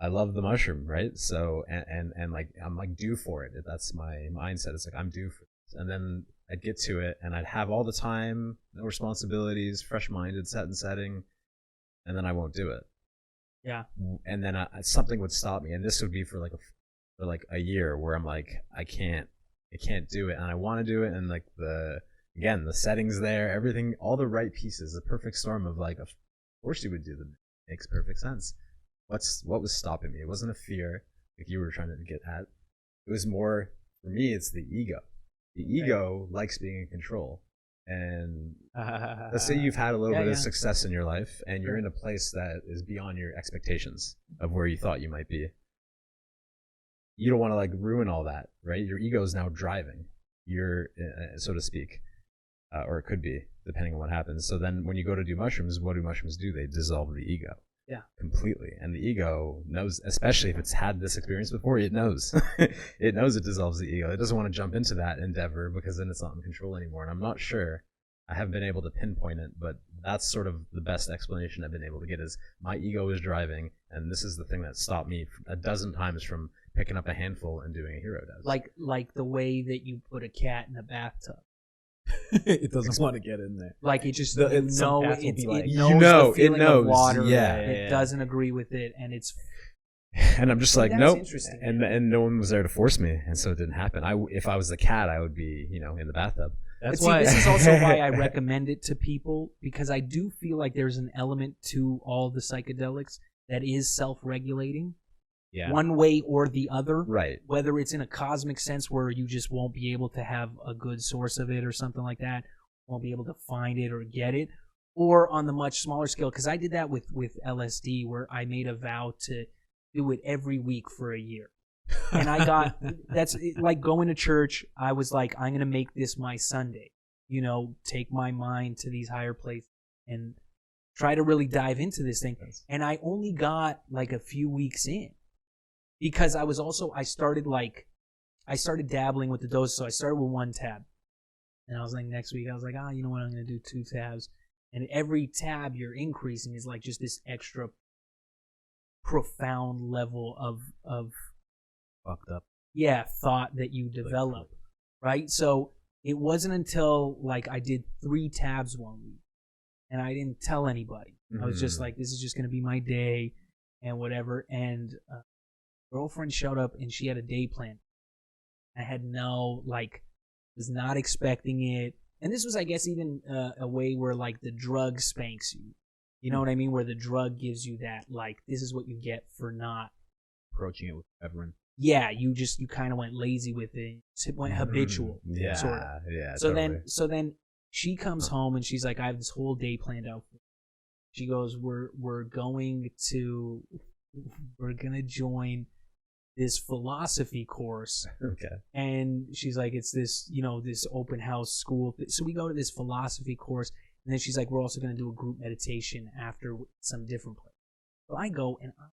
I love the mushroom, right? So, and like, I'm like due for it. That's my mindset. It's like, I'm due for it. And then I'd get to it and I'd have all the time, no responsibilities, fresh minded, set and setting. and then I won't do it. Yeah. And then something would stop me, and this would be for a year where I'm like, I can't do it, and I want to do it, and like the settings there, everything, all the right pieces, the perfect storm of like, of course you would do that. Makes perfect sense. What was stopping me? It wasn't a fear like you were trying to get at. It was more, for me, it's the ego. The ego likes being in control. And let's say you've had a little bit of success in your life, and you're in a place that is beyond your expectations of where you thought you might be. You don't want to like ruin all that, right? Your ego is now driving, so to speak, or it could be, depending on what happens. So then when you go to do mushrooms, what do mushrooms do? They dissolve the ego. Yeah. Completely. And the ego knows, especially if it's had this experience before, it knows. It knows it dissolves the ego. It doesn't want to jump into that endeavor because then it's not in control anymore. And I'm not sure. I haven't been able to pinpoint it, but that's sort of the best explanation I've been able to get is my ego is driving, and this is the thing that stopped me a dozen times from picking up a handful and doing a hero does. Like the way that you put a cat in a bathtub. It doesn't want to get in there. Like it just it knows like, the feeling of water. Yeah, it doesn't agree with it, and it's. And I'm just like, nope. Interesting. And no one was there to force me, and so it didn't happen. If I was the cat, I would be, in the bathtub. That's why. This is also why I recommend it to people, because I do feel like there's an element to all the psychedelics that is self-regulating. Yeah. One way or the other. Right. Whether it's in a cosmic sense where you just won't be able to have a good source of it or something like that, won't be able to find it or get it, or on the much smaller scale, because I did that with LSD, where I made a vow to do it every week for a year. And I got, that's like going to church. I was like, I'm going to make this my Sunday, take my mind to these higher places and try to really dive into this thing. And I only got like a few weeks in. Because I started dabbling with the dose. So I started with 1 tab. And I was like, next week, I was like, you know what, I'm going to do 2 tabs. And every tab you're increasing is like just this extra profound level of fucked up. Yeah, thought that you develop. Right? So it wasn't until like I did 3 tabs one week. And I didn't tell anybody. Mm-hmm. I was just like, this is just going to be my day and whatever. And girlfriend showed up and she had a day plan. I had was not expecting it. And this was, I guess, even a way where like the drug spanks you. You know what I mean? Where the drug gives you that, like, this is what you get for not approaching it with everyone. Yeah, you kind of went lazy with it. It went habitual. Yeah, sort of. Yeah. So totally. then she comes home and she's like, I have this whole day planned out. She goes, we're gonna join this philosophy course. Okay. And she's like, it's this, this open house school. So we go to this philosophy course, and then she's like, we're also going to do a group meditation after some different place. So I go, and I'm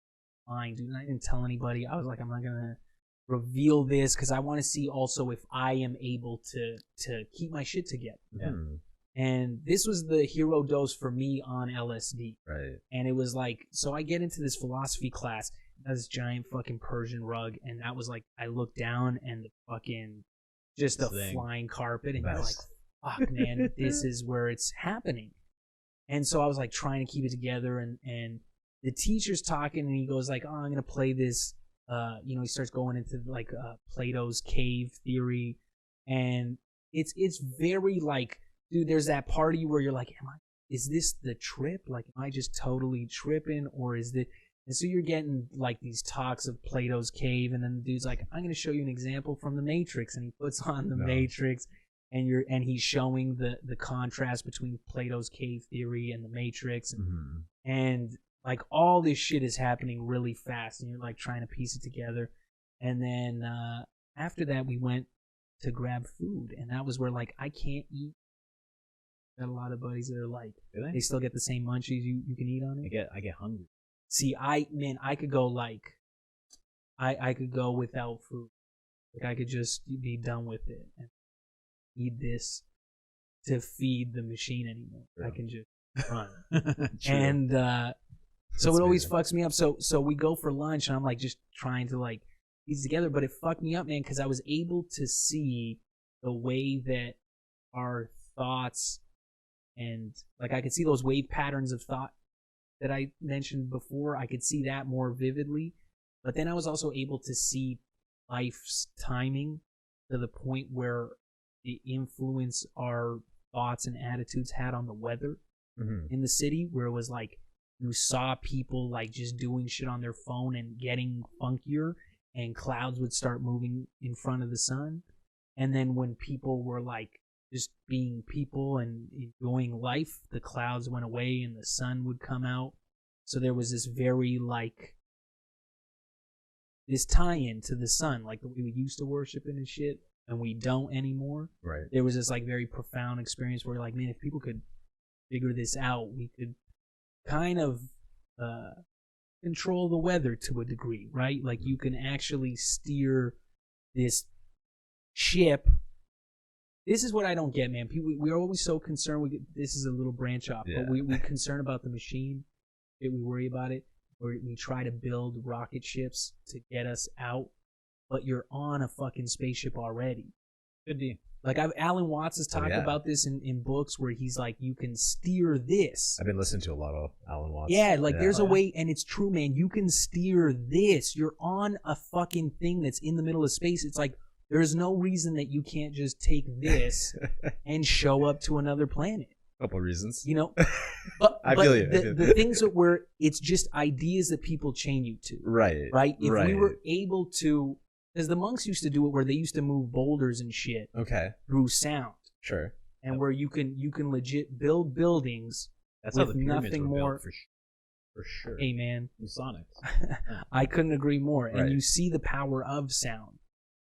fine, dude. I didn't tell anybody. I was like, I'm not going to reveal this because I want to see also if I am able to keep my shit together. Yeah. And this was the hero dose for me on LSD. Right. And it was like, so I get into this philosophy class, this giant fucking Persian rug, and that was like, I looked down and the fucking, just a flying carpet, and you're like, fuck, man, this is where it's happening. And so I was like trying to keep it together, and the teacher's talking, and he goes like, I'm going to play this, he starts going into like Plato's cave theory, and it's very like, dude, there's that party where you're like, is this the trip? Like, am I just totally tripping, or is this? And so you're getting like these talks of Plato's cave, and then the dude's like, I'm going to show you an example from the Matrix, and he puts on the Matrix, and he's showing the contrast between Plato's cave theory and the Matrix, and like all this shit is happening really fast, and you're like trying to piece it together. And then after that, we went to grab food, and that was where like I can't eat. Got a lot of buddies that are like, they still get the same munchies you can eat on it. I get hungry. See, I could go like, I could go without food. Like I could just be done with it and need this to feed the machine anymore. True. I can just run. And so it always fucks me up. So we go for lunch, and I'm like just trying to like piece it together, but it fucked me up, man, because I was able to see the way that our thoughts, and like I could see those wave patterns of thought that I mentioned before, I could see that more vividly. But then I was also able to see life's timing to the point where the influence our thoughts and attitudes had on the weather in the city, where it was like you saw people like just doing shit on their phone and getting funkier, and clouds would start moving in front of the sun. And then when people were like just being people and enjoying life, the clouds went away and the sun would come out. So there was this very like this tie-in to the sun, like the way we used to worship it and shit, and we don't anymore. Right. There was this like very profound experience where like, man, if people could figure this out, we could kind of control the weather to a degree, right? Like you can actually steer this ship. This is what I don't get, man. People, we're always so concerned. This is a little branch off, but we're concerned about the machine. We worry about it. Or we try to build rocket ships to get us out, but you're on a fucking spaceship already. Could be. Like Alan Watts has talked about this in books where he's like, you can steer this. I've been listening to a lot of Alan Watts. Yeah, like there's a way, and it's true, man. You can steer this. You're on a fucking thing that's in the middle of space. It's like, there's no reason that you can't just take this and show up to another planet. Couple reasons. You know? But, I feel you. The things that were, it's just ideas that people chain you to. Right. Right? If we were able to, because the monks used to do it where they used to move boulders and shit through sound. Sure. And where you can legit build buildings. That's with how the pyramids nothing were built, more. for sure. Hey, man. Masonics. I couldn't agree more. Right. And you see the power of sound,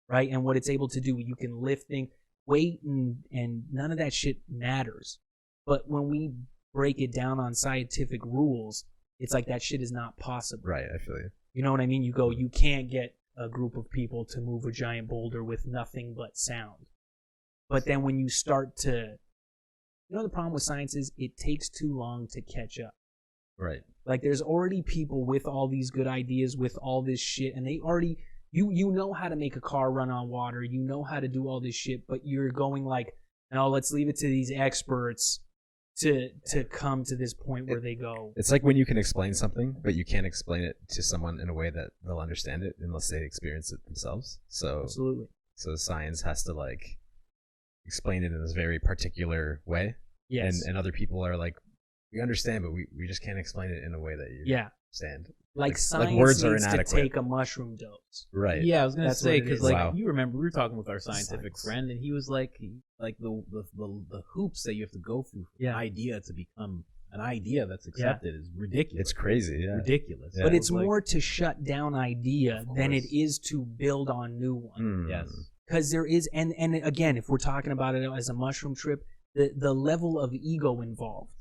right? And what it's able to do. You can lift things, weight, and none of that shit matters. But when we break it down on scientific rules, it's like that shit is not possible. Right, I feel you. You know what I mean? You go, you can't get a group of people to move a giant boulder with nothing but sound. But then when you start to, you know, the problem with science is it takes too long to catch up. Right. Like there's already people with all these good ideas, with all this shit, and they already, you know how to make a car run on water, you know how to do all this shit, but you're going like, no, let's leave it to these experts to come to this point where they go. It's like when you can explain something, but you can't explain it to someone in a way that they'll understand it unless they experience it themselves. So Absolutely. So science has to like explain it in this very particular way. Yes. And other people are like, we understand, but we just can't explain it in a way that you understand. Like science words are needs to inadequate. take a mushroom dose. Right. Yeah, I was gonna That's say what it because is. like Wow. you remember we were talking with our scientific Science. friend, and he was like the hoops that you have to go through for an idea to become an idea that's accepted is ridiculous. It's crazy. Yeah. Ridiculous. Yeah. But it's like, more to shut down idea Of than it course. is to build on new one. Mm. yes. Because there is, and again, if we're talking about it as a mushroom trip, the level of ego involved,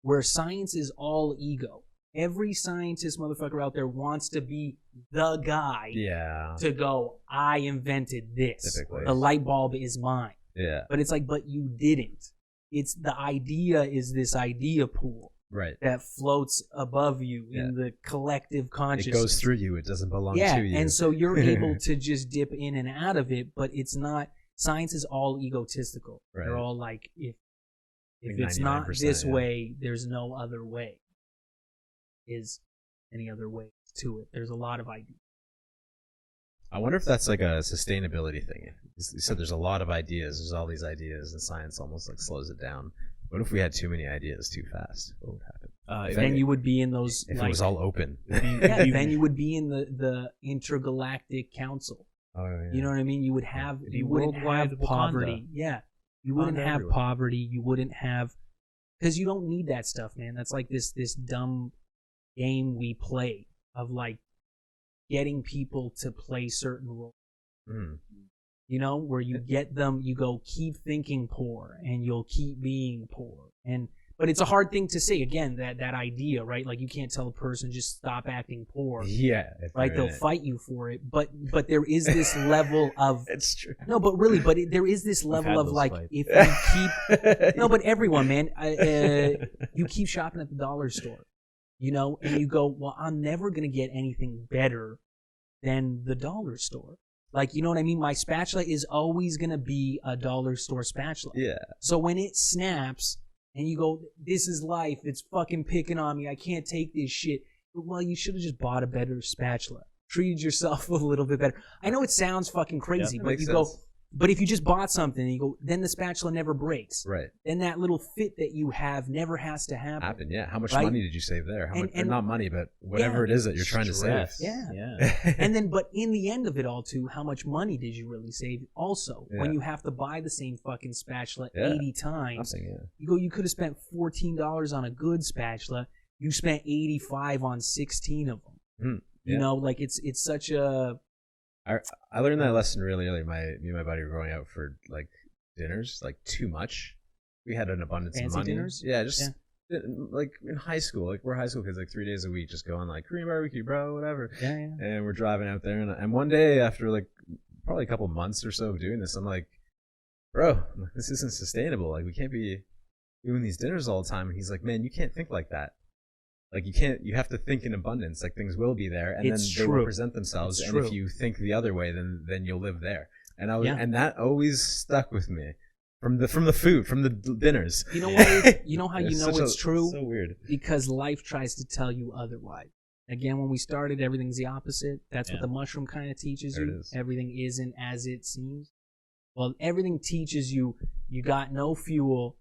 where science is all ego. Every scientist motherfucker out there wants to be the guy Yeah. to go, I invented this. Typically. The light bulb is mine. Yeah. But it's like, but you didn't. It's the idea is this idea pool Right. that floats above you in the collective consciousness. It goes through you. It doesn't belong to you. And so you're able to just dip in and out of it, but it's not. Science is all egotistical. Right. They're all like, if Like it's not 99%, this yeah. way, there's no other way. Is any other way to it? There's a lot of ideas. I wonder if that's like a sustainability thing. You said there's a lot of ideas. There's all these ideas, and science almost like slows it down. What if we had too many ideas too fast? What would happen? Then you would be in those. If like, it was all open. yeah, then you would be in the intergalactic council. Oh, yeah. You know what I mean? You would have It'd be you wouldn't worldwide have Wakanda. poverty. Yeah, you wouldn't Wakanda have everywhere. poverty. You wouldn't have because you don't need that stuff, man. That's like this dumb game we play of like getting people to play certain roles. Mm. You know, where you get them, you go keep thinking poor, and you'll keep being poor. But it's a hard thing to say. Again, that idea, right? Like you can't tell a person just stop acting poor. Yeah. if Right, they're in they'll it. fight you for it, but there is this level of It's true. no, but really, there is this had level of those like fights. if you keep no, but everyone, man, you keep shopping at the dollar store, you know, and you go, well, I'm never gonna get anything better than the dollar store. Like, you know what I mean? My spatula is always gonna be a dollar store spatula. Yeah. So when it snaps, and you go, this is life. It's fucking picking on me. I can't take this shit. Well, you should have just bought a better spatula. Treated yourself a little bit better. I know it sounds fucking crazy, but you go, but if you just bought something and you go, then the spatula never breaks. Right. Then that little fit that you have never has to happen. Yeah. How much right? money did you save there? How much, and not money, but whatever it is that you're trying to save. Yeah. And then, but in the end of it all, too, how much money did you really save? Also, when you have to buy the same fucking spatula 80 times, you go, you could have spent $14 on a good spatula. You spent $85 on 16 of them. You know, like it's such a. I learned that lesson really early. Me and my buddy were going out for like dinners, like too much. We had an abundance of money. Dinners? Yeah, just like in high school. Like we're high school kids, like 3 days a week, just going like Korean barbecue, bro, whatever. Yeah. And we're driving out there, and one day after like probably a couple months or so of doing this, I'm like, bro, this isn't sustainable. Like we can't be doing these dinners all the time. And he's like, man, you can't think like that. Like you have to think in abundance. Like things will be there, and then they will present themselves. And if you think the other way, then you'll live there. And and that always stuck with me from the food, from the dinners. You know what? You know how you know it's true? So weird. Because life tries to tell you otherwise. Again, when we started, everything's the opposite. That's what the mushroom kind of teaches you. Everything isn't as it seems. Well, everything teaches you. You got no fuel.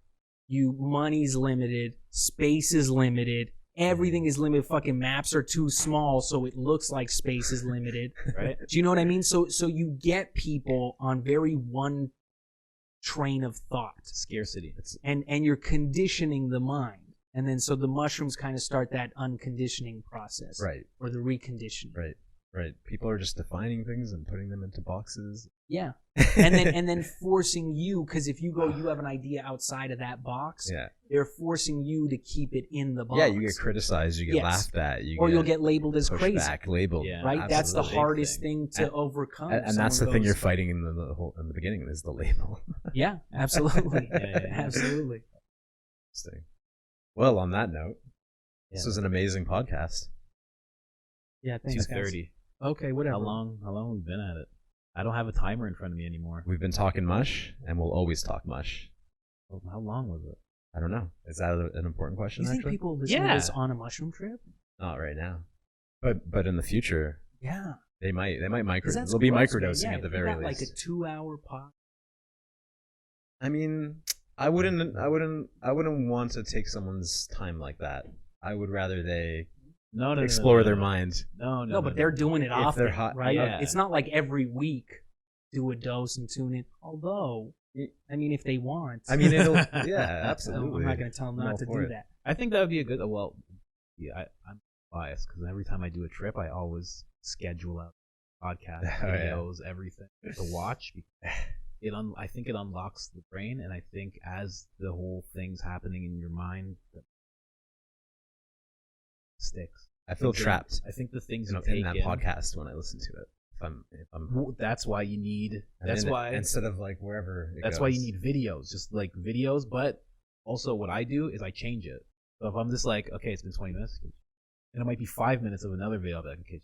Money's limited. Space is limited. Everything is limited. Fucking maps are too small, so it looks like space is limited. Right? Do you know what I mean? So you get people on very one train of thought. Scarcity. And you're conditioning the mind. And then so the mushrooms kind of start that unconditioning process. Right. Or the reconditioning. Right. People are just defining things and putting them into boxes. Yeah. and then forcing you, because if you go, you have an idea outside of that box. Yeah. They're forcing you to keep it in the box. Yeah, you get criticized, you get laughed at, you'll get labeled as crazy. Labeled. Yeah, right. Absolutely. That's the hardest thing to overcome. And that's the thing you're fighting in the beginning is the label. Yeah, absolutely. Absolutely. Interesting. Well, on that note, this was an amazing podcast. Yeah, thanks. 2:30. Okay, whatever. How long we've been at it? I don't have a timer in front of me anymore. We've been talking mush, and we'll always talk mush. Well, how long was it? I don't know. Is that an important question? You think people listen to this on a mushroom trip? Not right now, but in the future. Yeah. They might they'll be microdosing at the very least. Like a 2-hour pod. I mean, I wouldn't want to take someone's time like that. I would rather they explore their mind. No, but they're doing it often, they're hot, right? Yeah. It's not like every week do a dose and tune in. Although, I mean, if they want, I mean, absolutely. I'm not going to tell them not to do that. I think that would be a good. Well, yeah, I'm biased because every time I do a trip, I always schedule out podcast videos, everything to watch. I think it unlocks the brain, and I think as the whole thing's happening in your mind, that sticks. I feel trapped. I think the things you take in that podcast when I listen to it. If I'm that's why you need. That's why instead of like wherever. That's why you need videos, just like videos. But also, what I do is I change it. So if I'm just like, okay, it's been 20 minutes, and it might be 5 minutes of another video, I'll be like, okay,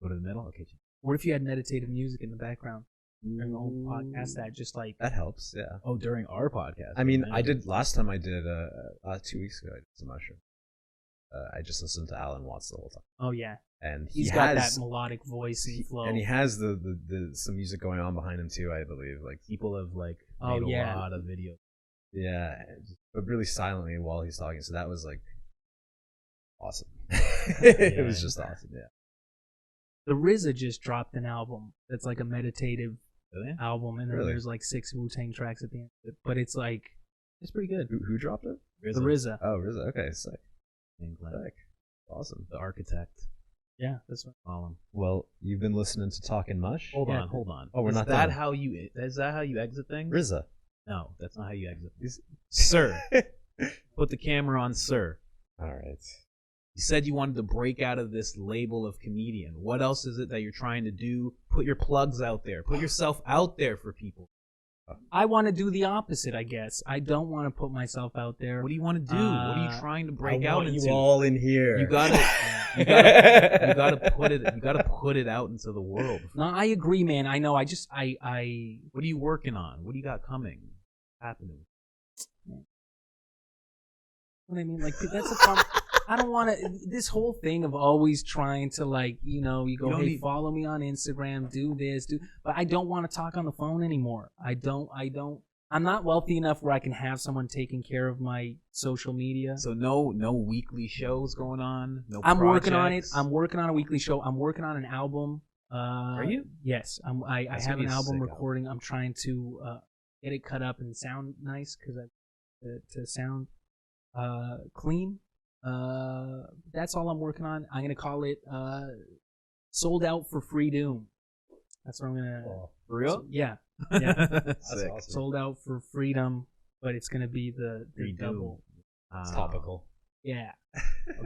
go to the middle, okay. What if you had meditative music in the background during the whole podcast? That helps, yeah. Oh, during our podcast. I mean, I did last time. I did 2 weeks ago. I did some mushroom. I just listened to Alan Watts the whole time. Oh yeah, and he's got that melodic voice and flow, and he has the some music going on behind him too. I believe like people have like made a lot of videos. Yeah, but really silently while he's talking. So that was like awesome. It was just awesome. Yeah. The RZA just dropped an album that's like a meditative album, and then there's like 6 Wu-Tang tracks at the end of it. But it's like it's pretty good. Who dropped it? The RZA. Oh, RZA. Okay, sick. Sick. Awesome. The architect. Yeah, that's what I call him. Well, you've been listening to Talkin Mush. Hold on. Oh, we're not done. Is that how you exit things? RZA. No, that's not how you exit things. Sir. Put the camera on, sir. All right. You said you wanted to break out of this label of comedian. What else is it that you're trying to do? Put your plugs out there. Put yourself out there for people. I want to do the opposit, I guess. I don't want to put myself out there. What do you want to do? What are you trying to break out into? You all in here. You gotta put it out into the world. No, I agree, man. I know. What are you working on? What do you got coming? Happening? what I mean? Like, that's a problem. I don't want to. This whole thing of always trying to, like, you go, hey, follow me on Instagram, do this, but I don't want to talk on the phone anymore. I don't. I'm not wealthy enough where I can have someone taking care of my social media. So no weekly shows going on. No. I'm working on it. I'm working on a weekly show. I'm working on an album. Are you? Yes. I have an album recording. I'm trying to get it cut up and sound nice to sound clean. That's all I'm working on. I'm gonna call it "Sold Out for Freedom." That's what I'm gonna. For real? Yeah. That's Sick. awesome. Sold Out for Freedom, but it's gonna be the double. It's topical. Yeah.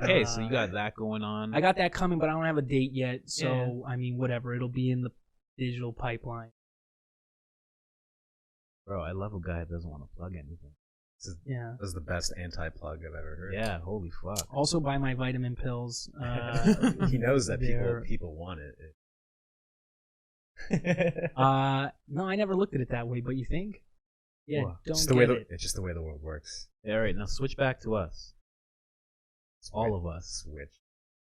Okay, so you got that going on. I got that coming, but I don't have a date yet. So I mean, whatever. It'll be in the digital pipeline. Bro, I love a guy that doesn't want to plug anything. This is the best anti-plug I've ever heard. Yeah, holy fuck. Also, buy my vitamin pills. He knows that people want it. No, I never looked at it that way. But you think? Yeah, What? don't It's just the way the world works. All right, now switch back to us. All of us. Switch.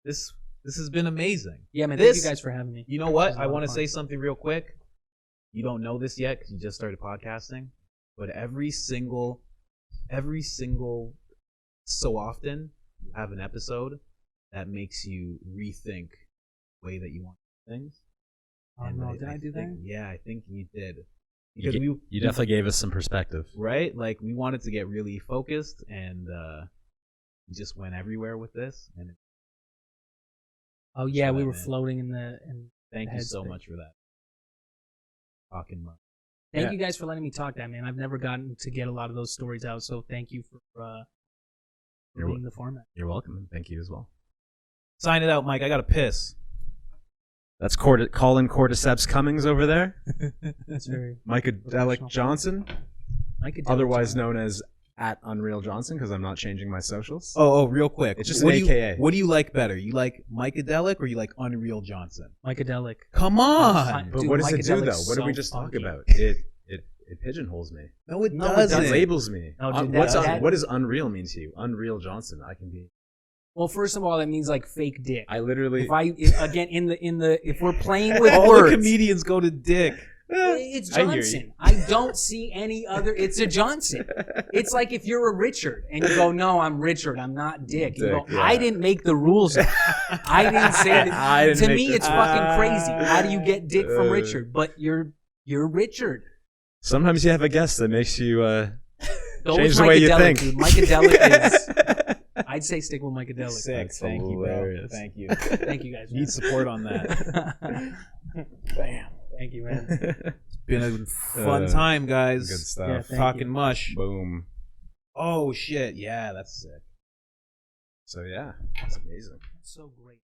This has been amazing. Yeah, man. Thank you guys for having me. You know what? This was a I lot want to of say fun. something real quick. You don't know this yet because you just started podcasting, but every single so often you have an episode that makes you rethink the way that you want things. Oh, no, did I do that? Yeah, I think you did. Because you definitely gave us some perspective. Right? Like, we wanted to get really focused, and we just went everywhere with this. And Oh yeah, we were man. floating in the. thank you so headspace. much for that. Talkin Mush. Thank you guys for letting me talk that, man. I've never gotten to get a lot of those stories out, so thank you for being the format. You're welcome, and thank you as well. Sign it out, Mike. I gotta piss. That's Colin Cordyceps Cummings over there. That's very Mycadelic Johnson, Mycadelic otherwise Johnson. known as @Unreal Johnson, because I'm not changing my socials. Oh, real quick. It's just an AKA. What do you like better? You like Mycadelic or you like Unreal Johnson? Mycadelic. Come on. But Dude, what does it do, Mycadelic's though? What did we so just talk funky. about? It pigeonholes me. No, it No, it doesn't. It labels me. No, dude, What that- does Unreal mean to you? Unreal Johnson. I can be. Well, first of all, that means like fake dick. I literally. Again if we're playing with All words, the comedians go to dick. it's I hear you. Johnson. I don't see any other. It's a Johnson. It's like if you're a Richard and you go, no, I'm Richard. I'm not Dick. You go, Dick, yeah. I didn't make the rules. I didn't say that. I didn't To make me, the- it's fucking crazy. How do you get Dick from Richard? But you're Richard. Sometimes you have a guest that makes you Go change with the way you Mycadelic, think. dude. Mycadelic is. I'd say stick with Mycadelic. Sick. That's Thank you, bro. hilarious. Thank you. Thank you guys. Man. Need support on that. Bam. Thank you, man. Been a fun time, guys. Good stuff. Yeah, thank Talkin you. Mush. Boom. Oh, shit. Yeah, that's sick. So yeah, that's amazing. So great.